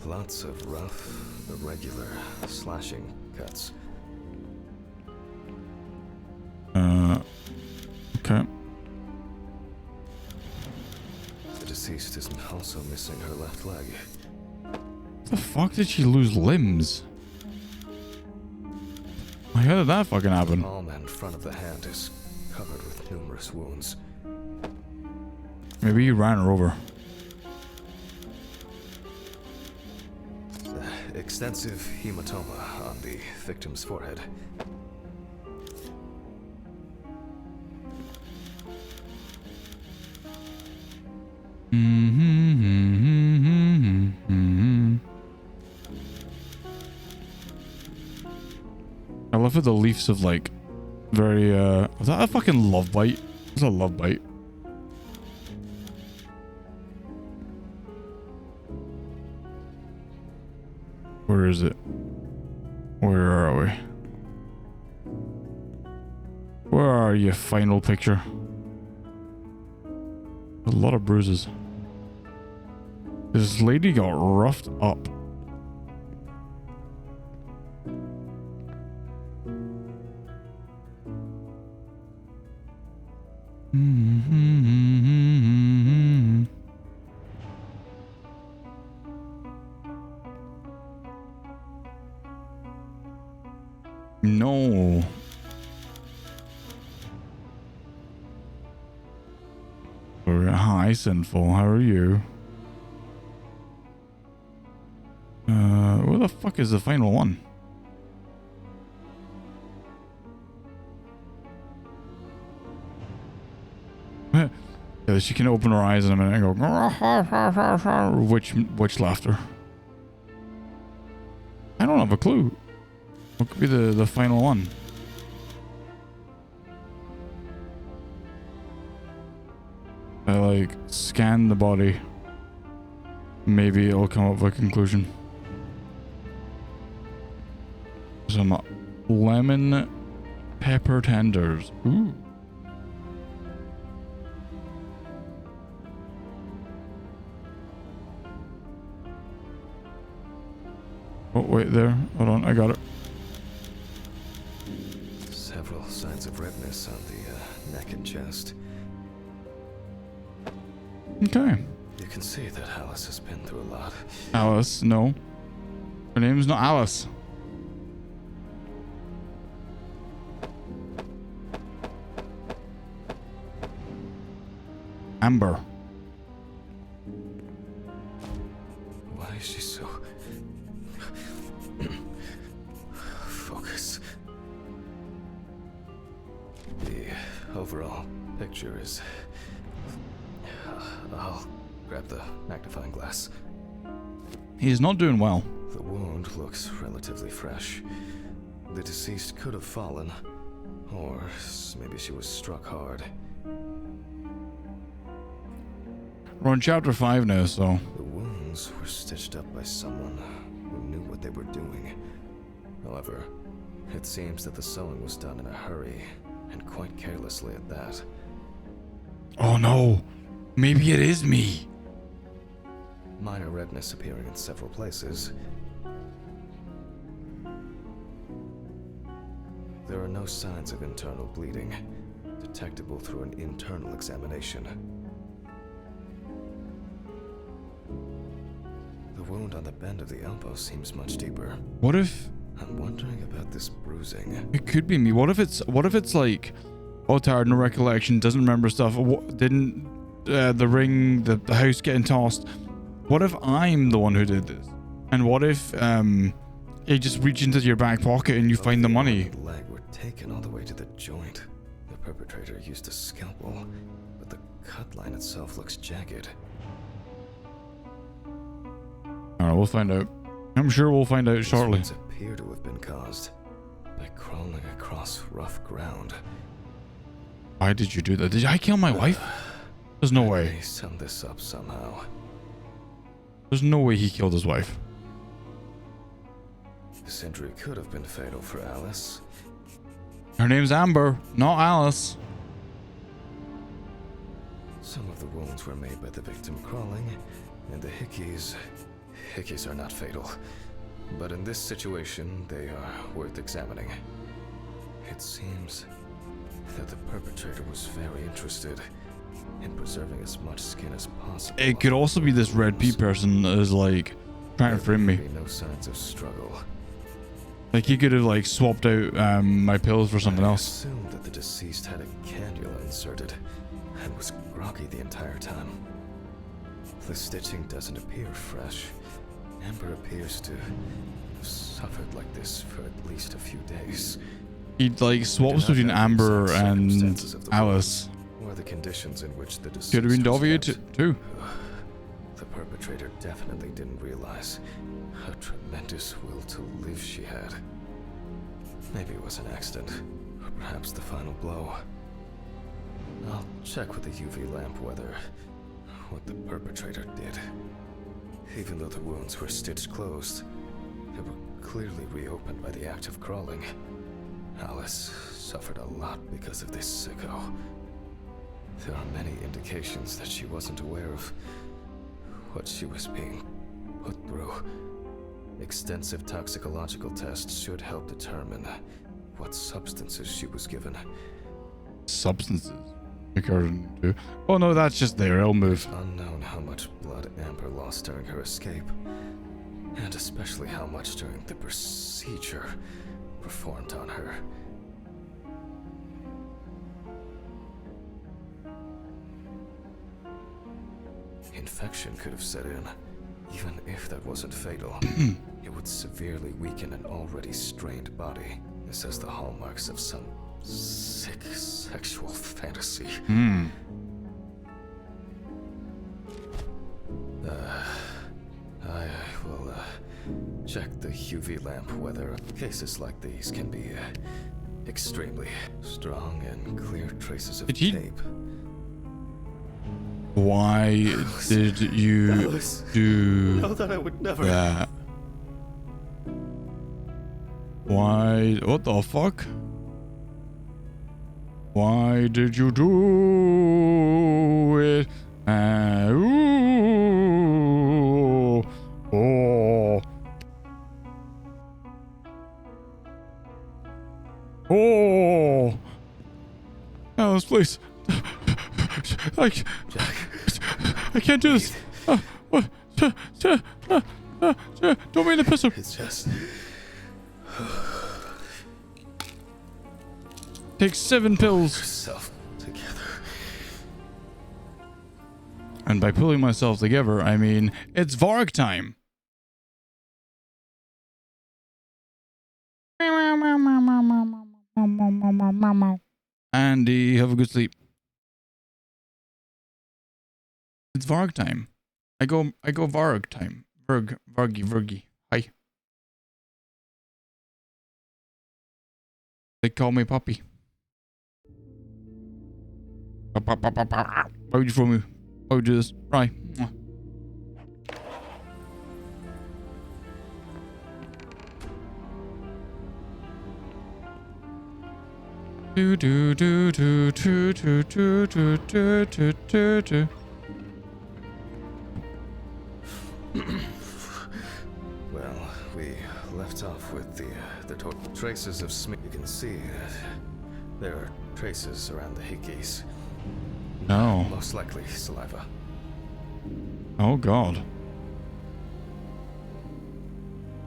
Lots of rough, irregular slashing cuts. Okay. The deceased is also missing her left leg. The fuck did she lose limbs? Like, how did that fucking happen? The palm and front of the hand is covered with numerous wounds. Maybe you ran her over. Extensive hematoma on the victim's forehead. I love how the leaves of like very is that a fucking love bite? It's a love bite. Where is it? Where are we? Where are you, final picture? A lot of bruises. This lady got roughed up. No. Hi, Sinful. How are you? Where the fuck is the final one? Yeah, she can open her eyes in a minute and go witch laughter. I don't have a clue. What could be the final one? I like scan the body. Maybe it'll come up with a conclusion. Some lemon pepper tenders. Ooh. Oh, wait there. Hold on, I got it. Several signs of redness on the neck and chest. Okay. You can see that Alice has been through a lot. Alice, no. Her name's not Alice. Amber. Why is she so... Focus. The overall picture is... I'll grab the magnifying glass. He's not doing well. The wound looks relatively fresh. The deceased could have fallen, or maybe she was struck hard. We're on chapter 5 now, so... The wounds were stitched up by someone who knew what they were doing. However, it seems that the sewing was done in a hurry, and quite carelessly at that. Oh no! Maybe it is me! Minor redness appearing in several places. There are no signs of internal bleeding, detectable through an internal examination. The wound on the bend of the elbow seems much deeper. What if... I'm wondering about this bruising. It could be me. What if it's like... all tired, no recollection, doesn't remember stuff. Didn't the ring, the house getting tossed. What if I'm the one who did this? And what if you just reach into your back pocket and you find the money? The leg were taken all the way to the joint. The perpetrator used a scalpel, but the cut line itself looks jagged. Alright, we'll find out. I'm sure we'll find out shortly. These wounds appear to have been caused by crawling across rough ground. Why did you do that? Did I kill my wife? There's no way. They sum this up somehow. There's no way he killed his wife. This injury could have been fatal for Alice. Her name's Amber, not Alice. Some of the wounds were made by the victim crawling, and the hickeys are not fatal. But in this situation, they are worth examining. It seems that the perpetrator was very interested in preserving as much skin as possible. It could also be this Red P person that is like trying to frame me. No signs of struggle. Like he could have like swapped out my pills for something else. I assumed that the deceased had a cannula inserted and was groggy the entire time. The stitching doesn't appear fresh. Amber appears to have suffered like this for at least a few days. He like swaps between Amber and Alice. Or the conditions in which the deceased Could have been Dovia kept. too. The perpetrator definitely didn't realize how tremendous will to live she had. Maybe it was an accident, or perhaps the final blow. I'll check with the UV lamp whether what the perpetrator did. Even though the wounds were stitched closed, they were clearly reopened by the act of crawling. Alice suffered a lot because of this sicko. There are many indications that she wasn't aware of what she was being put through. Extensive toxicological tests should help determine what substances she was given. Substances? Oh no, that's just there. It'll move. Unknown how much blood Amber lost during her escape, and especially how much during the procedure performed on her. Infection could have set in. Even if that wasn't fatal, it would severely weaken an already strained body. This has the hallmarks of some sick sexual fantasy. I will check the UV lamp whether cases like these can be extremely strong and clear traces of tape. Why did you do that I would never. that? Why? What the fuck? Why did you do it? Ooh, oh, oh, Alice, please. I can't do this. What? Don't mean to piss her. It's just. Take 7 pills. Yourself together. And by pulling myself together, I mean it's Varg time. Andy, have a good sleep. It's Varg time. I go Varg time. Vargy. Hi. They call me Puppy. Why would you throw me? Why would you do this? Right. Do do do do do do do do do do do. Well, we left off with the total traces of Smith. You can see that there are traces around the hickeys. No. Most likely saliva. Oh God.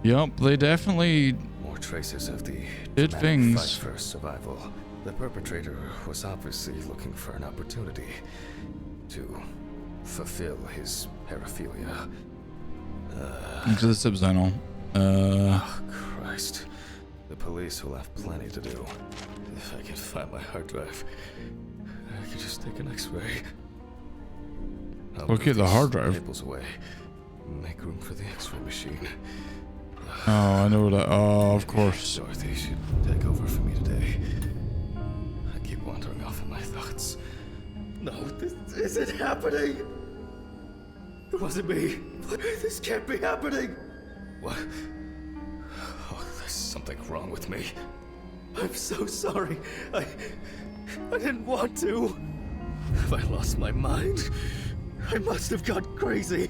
Yep, they definitely More traces of the did dramatic things. fight for survival. The perpetrator was obviously looking for an opportunity to fulfill his paraphilia. Oh, Christ. The police will have plenty to do. If I can find my hard drive, I could just take an X-ray. Okay, the hard drive. Labels away. Make room for the X-ray machine. Oh, I know that. Oh, of course. Dorothy should take over for me today. I keep wandering off in my thoughts. No, this isn't happening. It wasn't me. This can't be happening. What? Oh, there's something wrong with me. I'm so sorry. I didn't want to. Have I lost my mind? I must have gone crazy.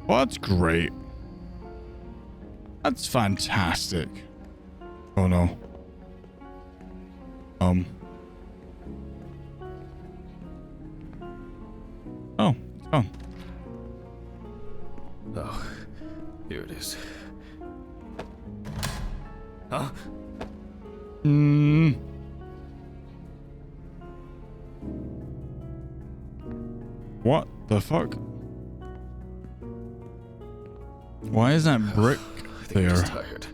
Well, that's great. That's fantastic. Oh no. Oh, it's gone. Oh, here it is. Huh? What the fuck? Why is that brick I think I'm there? just tired.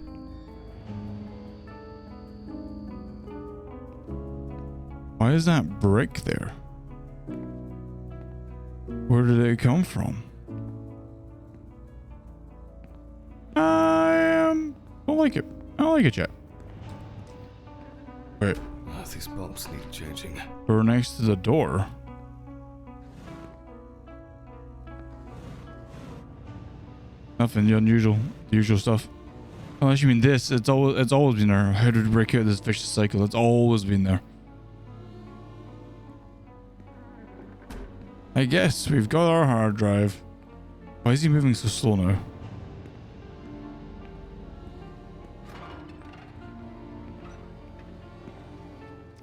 Why is that brick there? Where did it come from? I don't like it. I don't like it yet. Wait, These bulbs need changing. we're next to the door. Nothing unusual. The usual stuff. Unless you mean this, it's always been there. How did we break out of this vicious cycle? It's always been there. I guess we've got our hard drive. Why is he moving so slow now?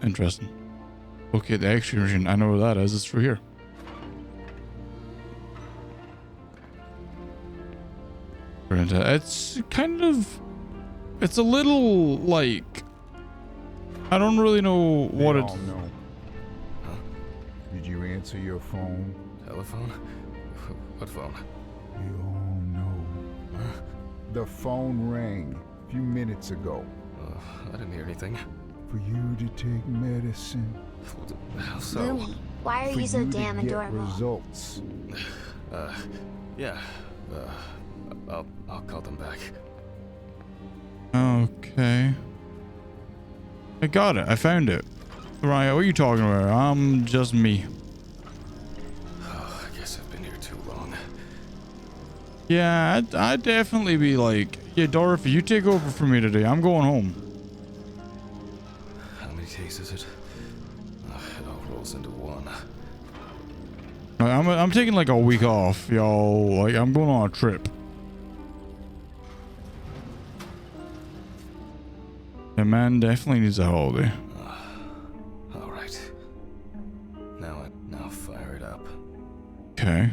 Interesting. Okay, the X-ray machine. I know where that is. It's through here. It's kind of... It's a little, like... I don't really know what They it's... all know. Huh? Did you answer your phone? Telephone? What phone? We all know. Huh? The phone rang a few minutes ago. I didn't hear anything. For you to take medicine. How so? Lumi, why are For you so to damn get adorable? results. Yeah. I'll call them back. Okay. I got it. I found it. Right, what are you talking about? I'm just me. Oh, I guess I've been here too long. Yeah, I'd definitely be like, yeah, Dorothy, you take over for me today. I'm going home. How many days is it? It all rolls into one. I'm taking like a week off, y'all. Like, I'm going on a trip. The man definitely needs a holiday. All right. Now fire it up. Okay.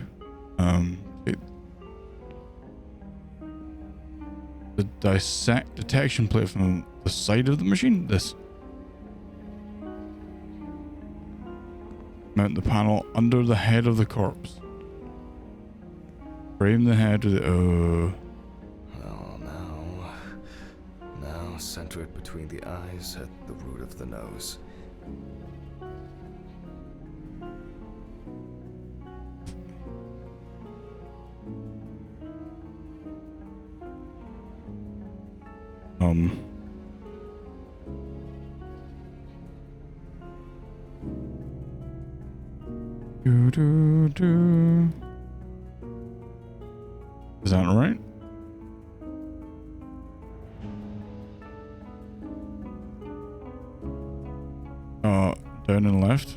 The dissect detection plate from the side of the machine. This. Mount the panel under the head of the corpse. Frame the head to the... Oh, now center it between the eyes at the root of the nose. Is that right? Down and left.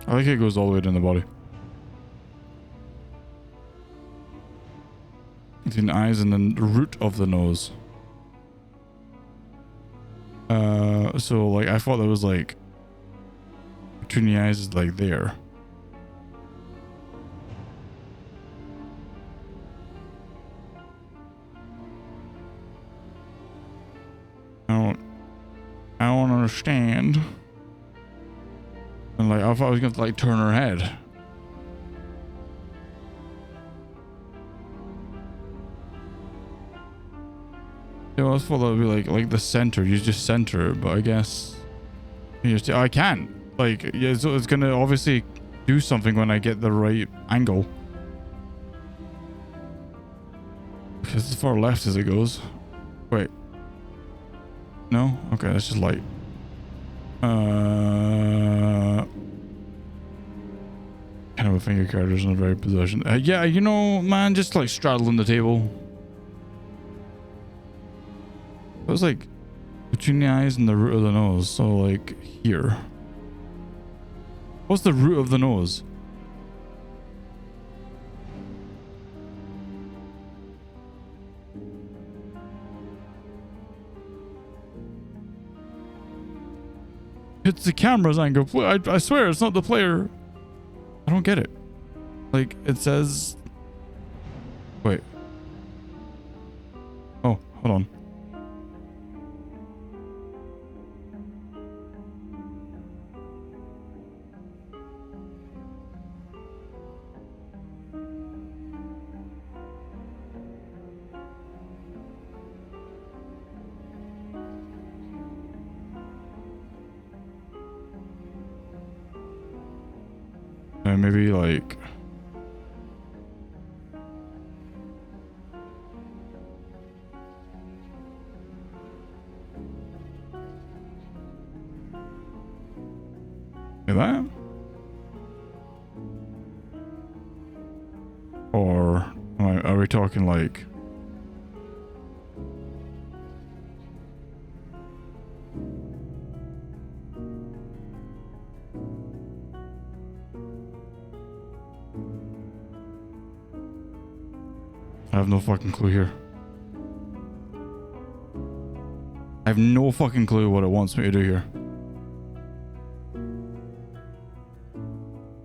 I think it goes all the way down the body. Between the eyes and then the root of the nose. So like I thought that was like between the eyes is like there. I don't understand. And like I thought I was gonna like turn her head. Yeah, I thought that would be like the center. You just center it, but I guess you just I can't. Like yeah, so it's gonna obviously do something when I get the right angle. Because as far left as it goes. Wait. No? Okay, that's just light. Kind of a finger character's in a very position. Yeah, you know, man, just like straddling the table. It was like between the eyes and the root of the nose. So like here. What's the root of the nose? It's the camera's angle. I swear it's not the player. I don't get it. Like it says. Wait. Oh, hold on. Maybe like like that, or are we talking like I have no fucking clue here. I have no fucking clue what it wants me to do here.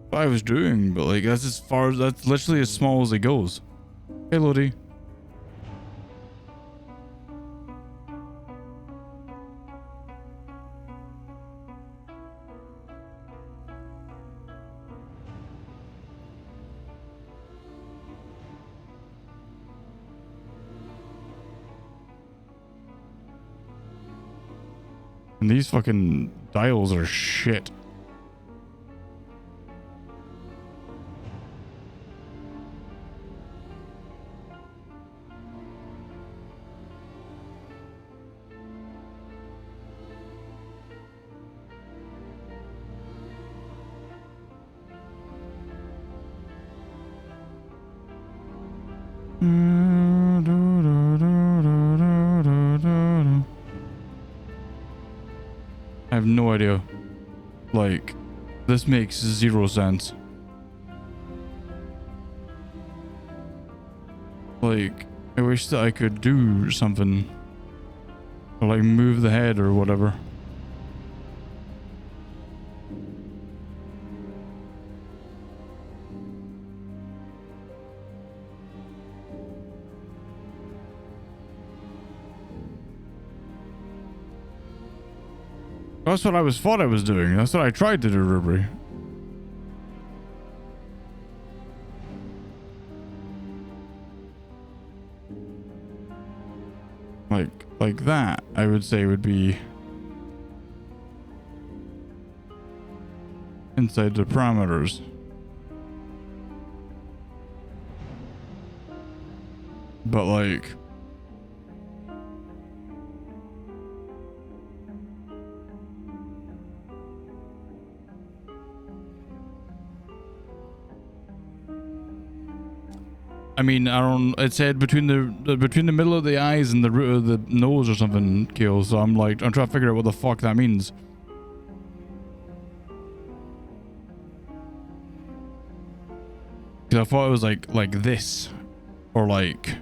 What I was doing, but like that's as far as that's literally as small as it goes. Hey Lodi. And these fucking dials are shit. I have no idea. Like, this makes zero sense. Like, I wish that I could do something. Or like move the head or whatever. That's what I thought I was doing. That's what I tried to do, Ruby. Like that, I would say would be inside the parameters. But like I mean, I don't. It said between the middle of the eyes and the root of the nose or something, Keel. So I'm like, I'm trying to figure out what the fuck that means. Cause I thought it was like this, or like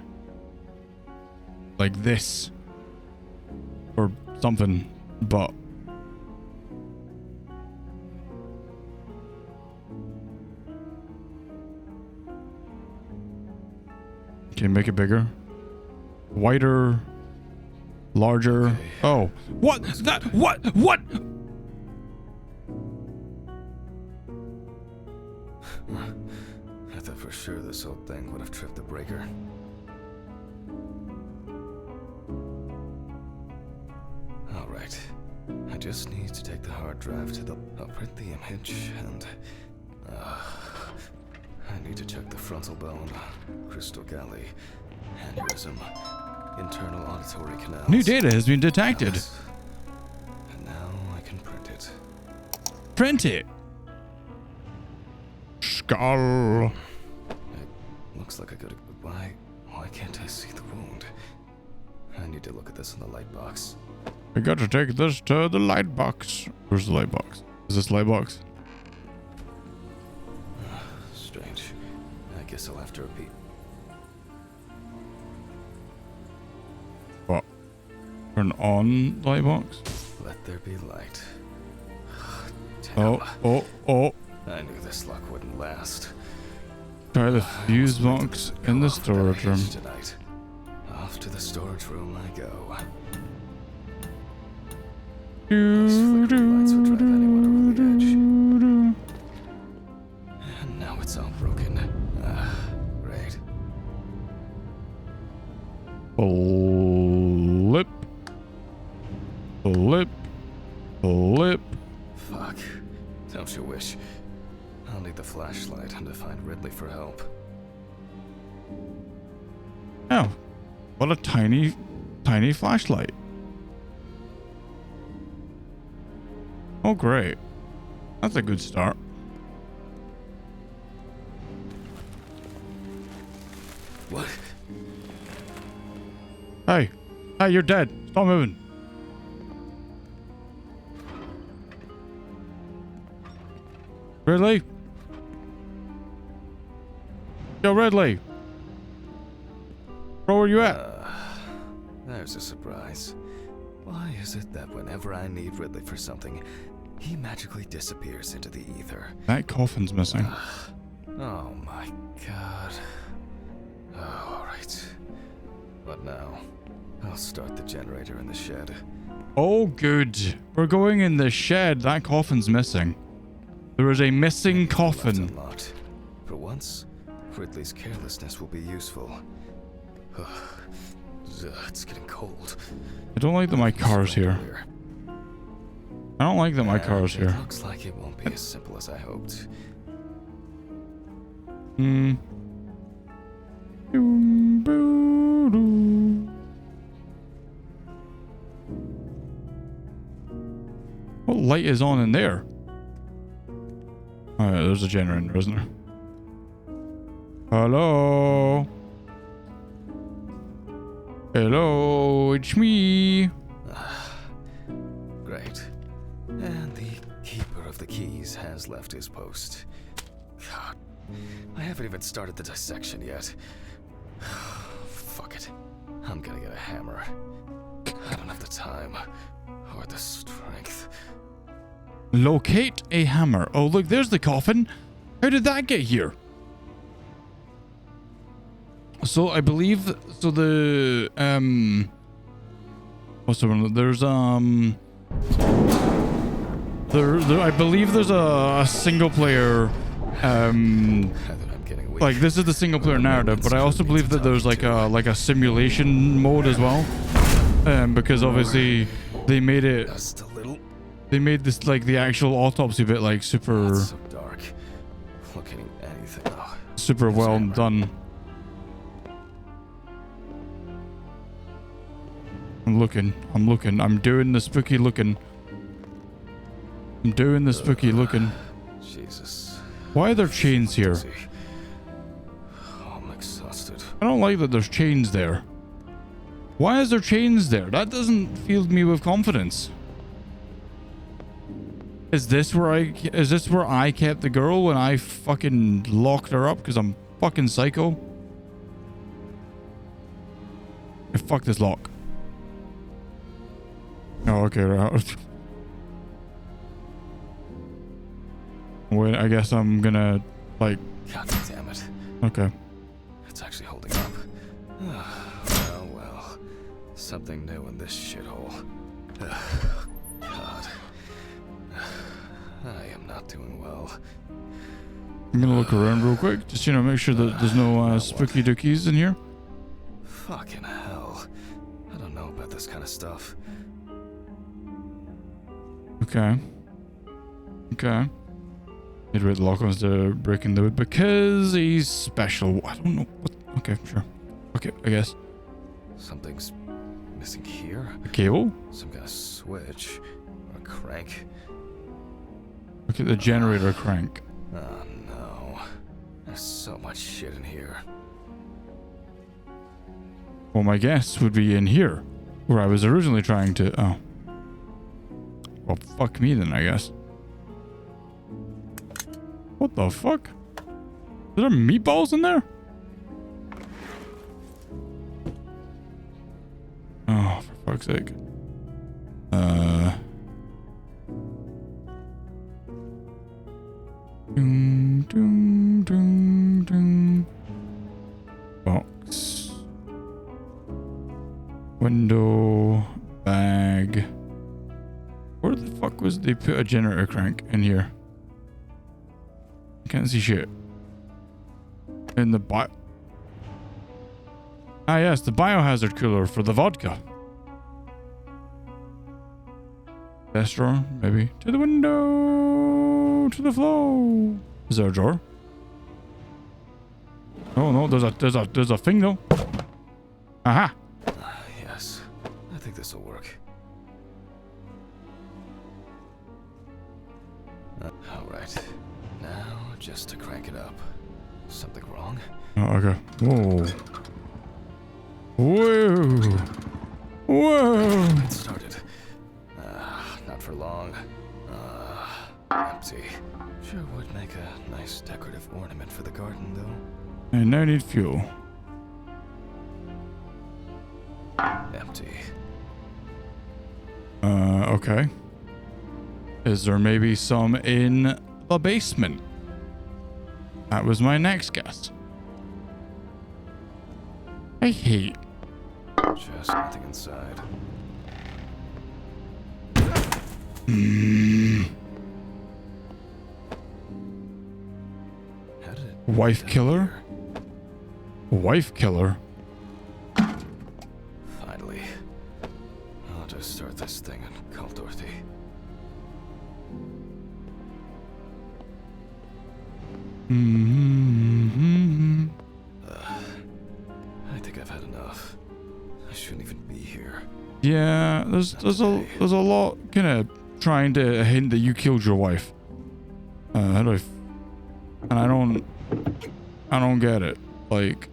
this, or something. But Can you make it bigger? Wider. Larger. Okay. Oh. What? That. What? What? I thought for sure this old thing would have tripped the breaker. Alright. I just need to take the hard drive to the... I'll print the image and... I need to check the frontal bone, crystal galley, aneurysm, internal auditory canals. New data has been detected. Yes. And now I can print it. Print it. Skull. It looks like I got a... Why can't I see the wound? I need to look at this in the light box. We got to take this to the light box. Where's the light box? Is this light box? Strange. I guess I'll have to repeat. What? Turn on the light box? Let there be light. Oh, oh, oh. I knew this luck wouldn't last. Try the fuse box in the storage room. Tonight. Off to the storage room I go. These flickering lights would drive anyone over the edge. And now it's all broken. Great. Flip. Flip. Flip. Fuck. Don't you wish? I'll need the flashlight and to find Ridley for help. Oh, what a tiny, tiny flashlight. Oh, great. That's a good start. What? Hey, hey, you're dead. Stop moving. Ridley? Yo, Ridley. Where were you at? There's a surprise. Why is it that whenever I need Ridley for something, he magically disappears into the ether? That coffin's missing. Oh my god. Oh, alright. What now? I'll start the generator in the shed. Oh, good. We're going in the shed. That coffin's missing. There is a missing coffin. Left unlocked. For once, Ridley's carelessness will be useful. It's getting cold. I don't like that my car's here. I don't like that my car's It here. looks like it won't be as simple as I hoped. Hmm. What light is on in there? Oh, yeah, there's a generator, isn't there? Hello? Hello, it's me. Great. And the keeper of the keys has left his post. God, I haven't even started the dissection yet. Fuck it. I'm gonna get a hammer. I don't have the time or the strength. Locate a hammer. Oh, look, there's the coffin. How did that get here? So I believe the what's the one? There's there I believe there's a single player like this is the single player narrative, but I also believe that there's like a simulation mode as well. Because obviously they made it Just a little. they made this like the actual autopsy bit like super It's so dark. Looking at anything. Oh, super well hammer. done. I'm looking, I'm doing the spooky looking. I'm doing the spooky looking. Jesus. Why are there chains here? Oh, I'm exhausted. I don't like that there's chains there. Why is there chains there? That doesn't fill me with confidence. Is this where I kept the girl when I fucking locked her up because I'm fucking psycho? Hey, fuck this lock. Oh, okay, right. Wait, I guess I'm gonna, like... God damn it. Okay. It's actually holding up. Well. Something new in this shithole. God. I am not doing well. I'm gonna look around real quick, just, you know, make sure that there's no spooky dookies in here. Fucking hell. I don't know about this kind of stuff. Okay. Okay. Need to wait the lock on to breaking the wood because he's special. I don't know what. Okay, sure. Okay, I guess. Something's missing here. A cable? Some kind of switch. Or a crank. Okay, the generator crank. Oh no. There's so much shit in here. Well, my guess would be in here, where I was originally trying to. Oh. Well, fuck me then, I guess. What the fuck? Are there meatballs in there? Oh, for fuck's sake. Doom, doom, doom, doom. Box. Window. Bag. Where the fuck was they put a generator crank in here? I can't see shit. In the Ah yes, the biohazard cooler for the vodka. Best drawer, maybe. To the window, to the floor. Is there a drawer? Oh no, there's a thing though. Aha. Yes, I think this will work. All right, now just to crank it up. Something wrong? Oh, okay. Whoa. Whoa. Whoa. It started. Not for long. Empty. Sure would make a nice decorative ornament for the garden, though. I now need fuel. Empty. Okay. Is there maybe some in the basement? That was my next guess. I hate. Just nothing inside. How did it Wife get killer? here? Wife killer? Finally. I'll just start this thing and call Dorothy. I think I've had enough. I shouldn't even be here. Yeah, there's a lot kind of trying to hint that you killed your wife. How do I? And I don't get it. Like.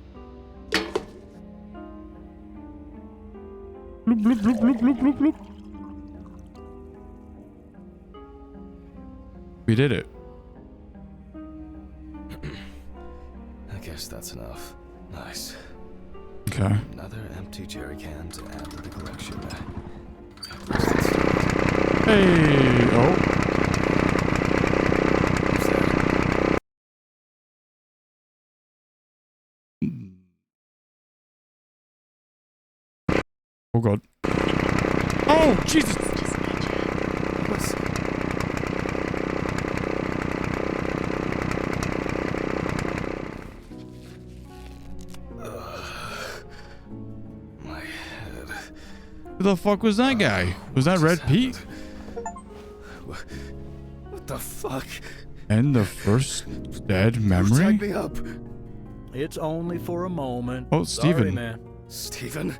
Bloop, bloop, bloop, bloop, bloop, bloop, bloop. We did it. I guess that's enough. Nice. Okay. Another empty jerry can to add to the collection. Hey. Oh. Oh god. Oh Jesus. My head. Who the fuck was that guy? Was that Red Pete? What the fuck? And the first dead Tied memory? me up. It's only for a moment. Oh, Sorry, Steven. man. Steven?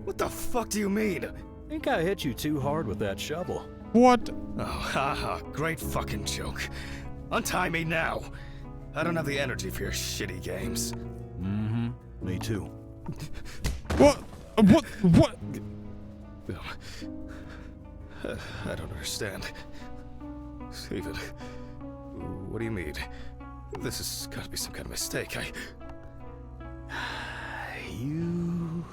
What the fuck do you mean? Think I hit you too hard with that shovel. What? Oh, haha, great fucking joke. Untie me now. I don't have the energy for your shitty games. Mm-hmm. Me too. What? What? What? I don't understand. Steven, what do you mean? This has got to be some kind of mistake. You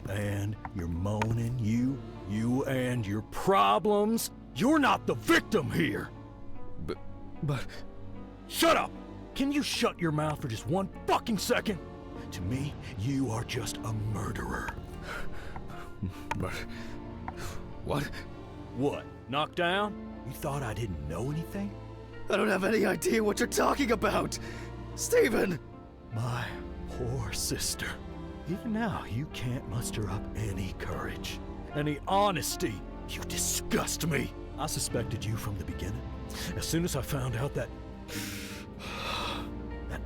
and your moaning, you and your problems. You're not the victim here. But... Shut up! can you shut your mouth for just one fucking second? To me, you are just a murderer. But... what? What? Knocked down? You thought I didn't know anything? I don't have any idea what you're talking about! Stephen! My poor sister. Even now, you can't muster up any courage, any honesty. You disgust me. I suspected you from the beginning. As soon as I found out that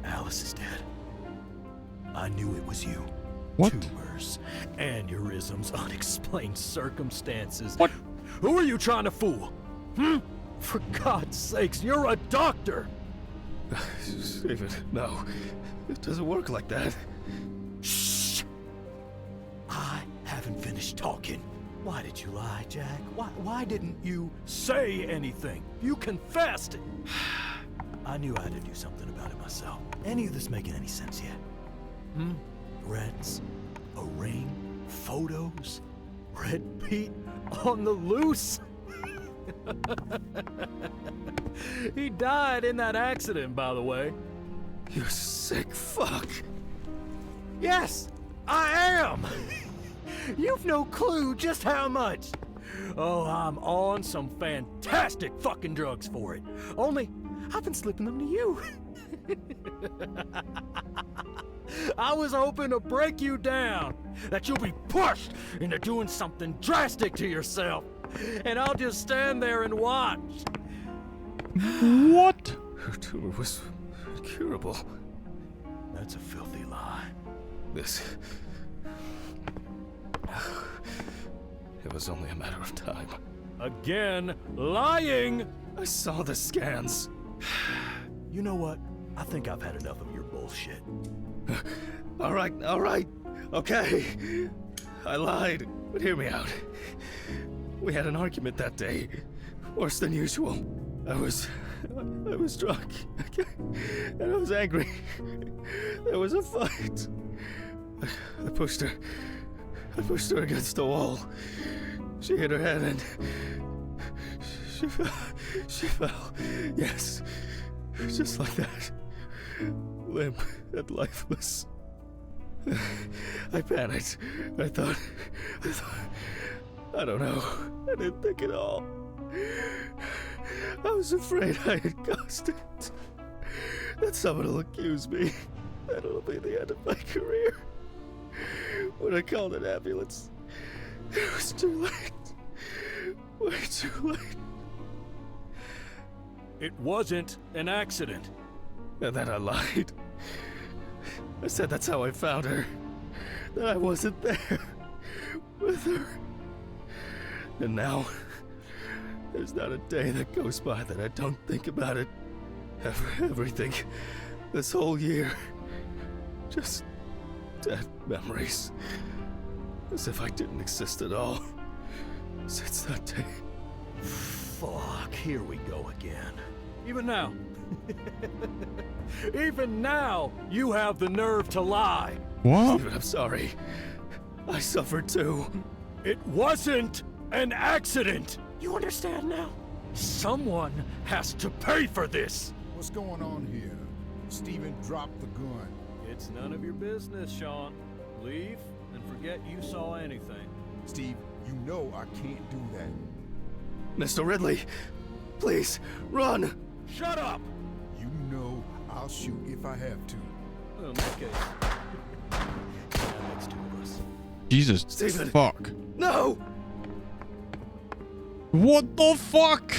Alice is dead, I knew it was you. What? Tumors, aneurysms, unexplained circumstances. What? Who are you trying to fool? For God's sakes, you're a doctor! Stephen, no. It doesn't work like that. Shh! I haven't finished talking. Why did you lie, Jack? Why didn't you say anything? You confessed! I knew I had to do something about it myself. Any of this making any sense yet? Threats, a ring, photos, Red Pete on the loose? He died in that accident, by the way. You sick fuck. Yes, I am! You've no clue just how much. Oh, I'm on some fantastic fucking drugs for it. Only, I've been slipping them to you. I was hoping to break you down, that you'll be pushed into doing something drastic to yourself, and I'll just stand there and watch. What? Her tumor was incurable. That's a filthy lie. This... It was only a matter of time. Again, lying! I saw the scans. You know what? I think I've had enough of your bullshit. All right. Okay. I lied, but hear me out. We had an argument that day. Worse than usual. I was drunk. And I was angry. There was a fight. I pushed her against the wall. She hit her head and she fell. Yes. Just like that. Limp and lifeless. I panicked. I thought, I don't know. I didn't think at all. I was afraid I had caused it. That someone will accuse me. That it'll be the end of my career. When I called an ambulance, it was too late. Way too late. It wasn't an accident. And then I lied. I said that's how I found her. That I wasn't there with her. And now, there's not a day that goes by that I don't think about it. Everything. This whole year. Just dead memories. As if I didn't exist at all. Since that day. Fuck, here we go again. Even now. Even now, you have the nerve to lie. What? Stephen, I'm sorry. I suffered too. It wasn't an accident. You understand now? Someone has to pay for this. What's going on here? Stephen dropped the gun. It's none of your business, Sean. Leave and forget you saw anything. Steve, you know I can't do that. Mr. Ridley, please, run! Shut up! You know I'll shoot if I have to. Well, in that case, that makes two of us. Jesus. Stephen. Fuck. No! What the fuck?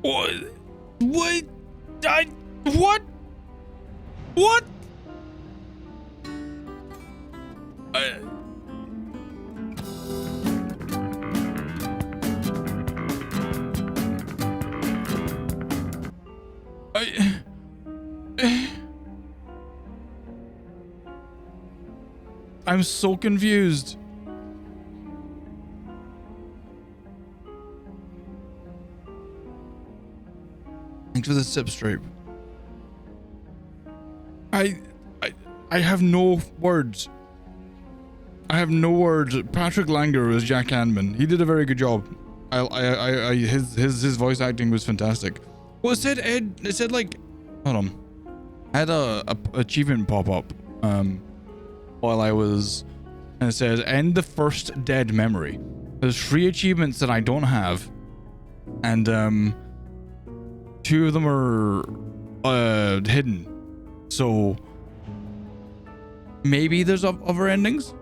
What? Wait. What? What? I'm so confused. Thanks for the subscribe. I have no words. I have no words. Patrick Langer was Jack Hanman. He did a very good job. His voice acting was fantastic. Well, it said Ed. It said like, hold on. I had a achievement pop up while I was, and it says end the first dead memory. There's 3 achievements that I don't have, and 2 of them are hidden. So maybe there's other endings.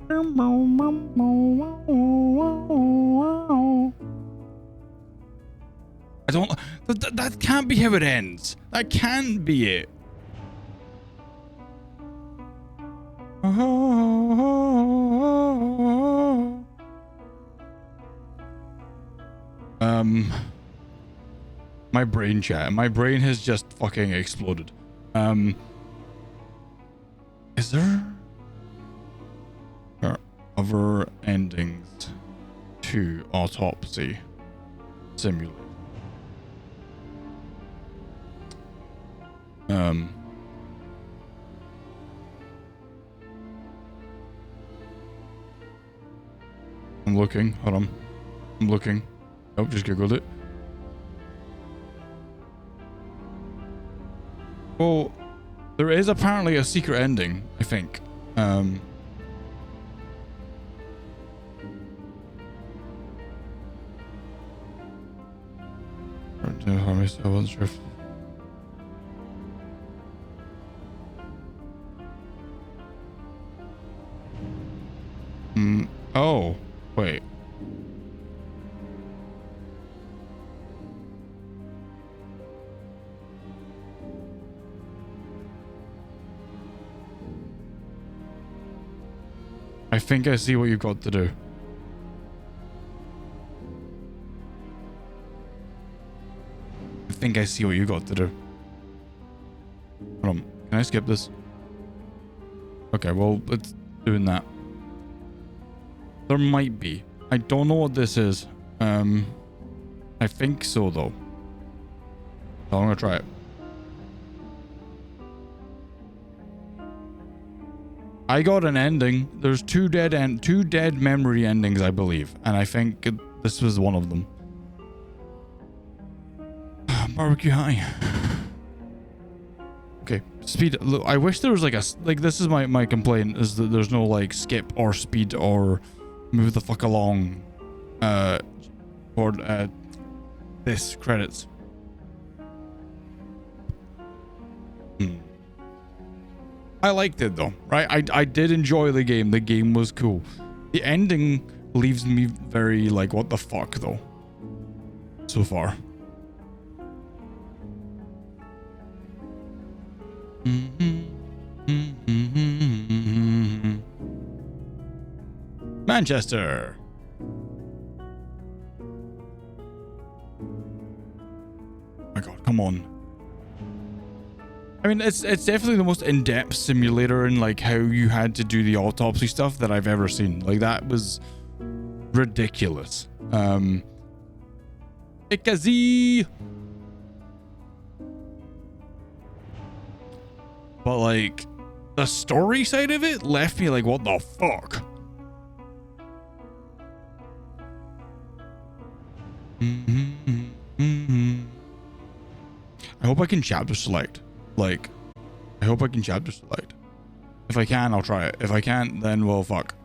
I don't. That can't be how it ends. That can't be it. My brain chat. My brain has just fucking exploded. Is there other endings to Autopsy Simulator? I'm looking. Hold on. I'm looking. Oh, just googled it. Well, there is apparently a secret ending, I think. I wasn't sure if... Oh, wait. I think I see what you've got to do. I think I see what you got to do. Hold on. Can I skip this? Okay, well, let's doing that. There might be. I don't know what this is. I think so though. So I'm gonna try it. I got an ending. There's two dead memory endings, I believe, and I think this was one of them. Barbecue high. Okay, speed. Look, I wish there was like this is my complaint, is that there's no like skip or speed or move the fuck along for this credits. I liked it though, right? I did enjoy the game. The game was cool. The ending leaves me very like, what the fuck though, so far. Manchester. Oh my god, come on. I mean, it's definitely the most in-depth simulator in like how you had to do the autopsy stuff that I've ever seen. Like that was ridiculous. Ikazi. But like the story side of it left me like, what the fuck? I hope I can chapter select. Like, I hope I can chapter select. If I can, I'll try it. If I can't, then well, fuck.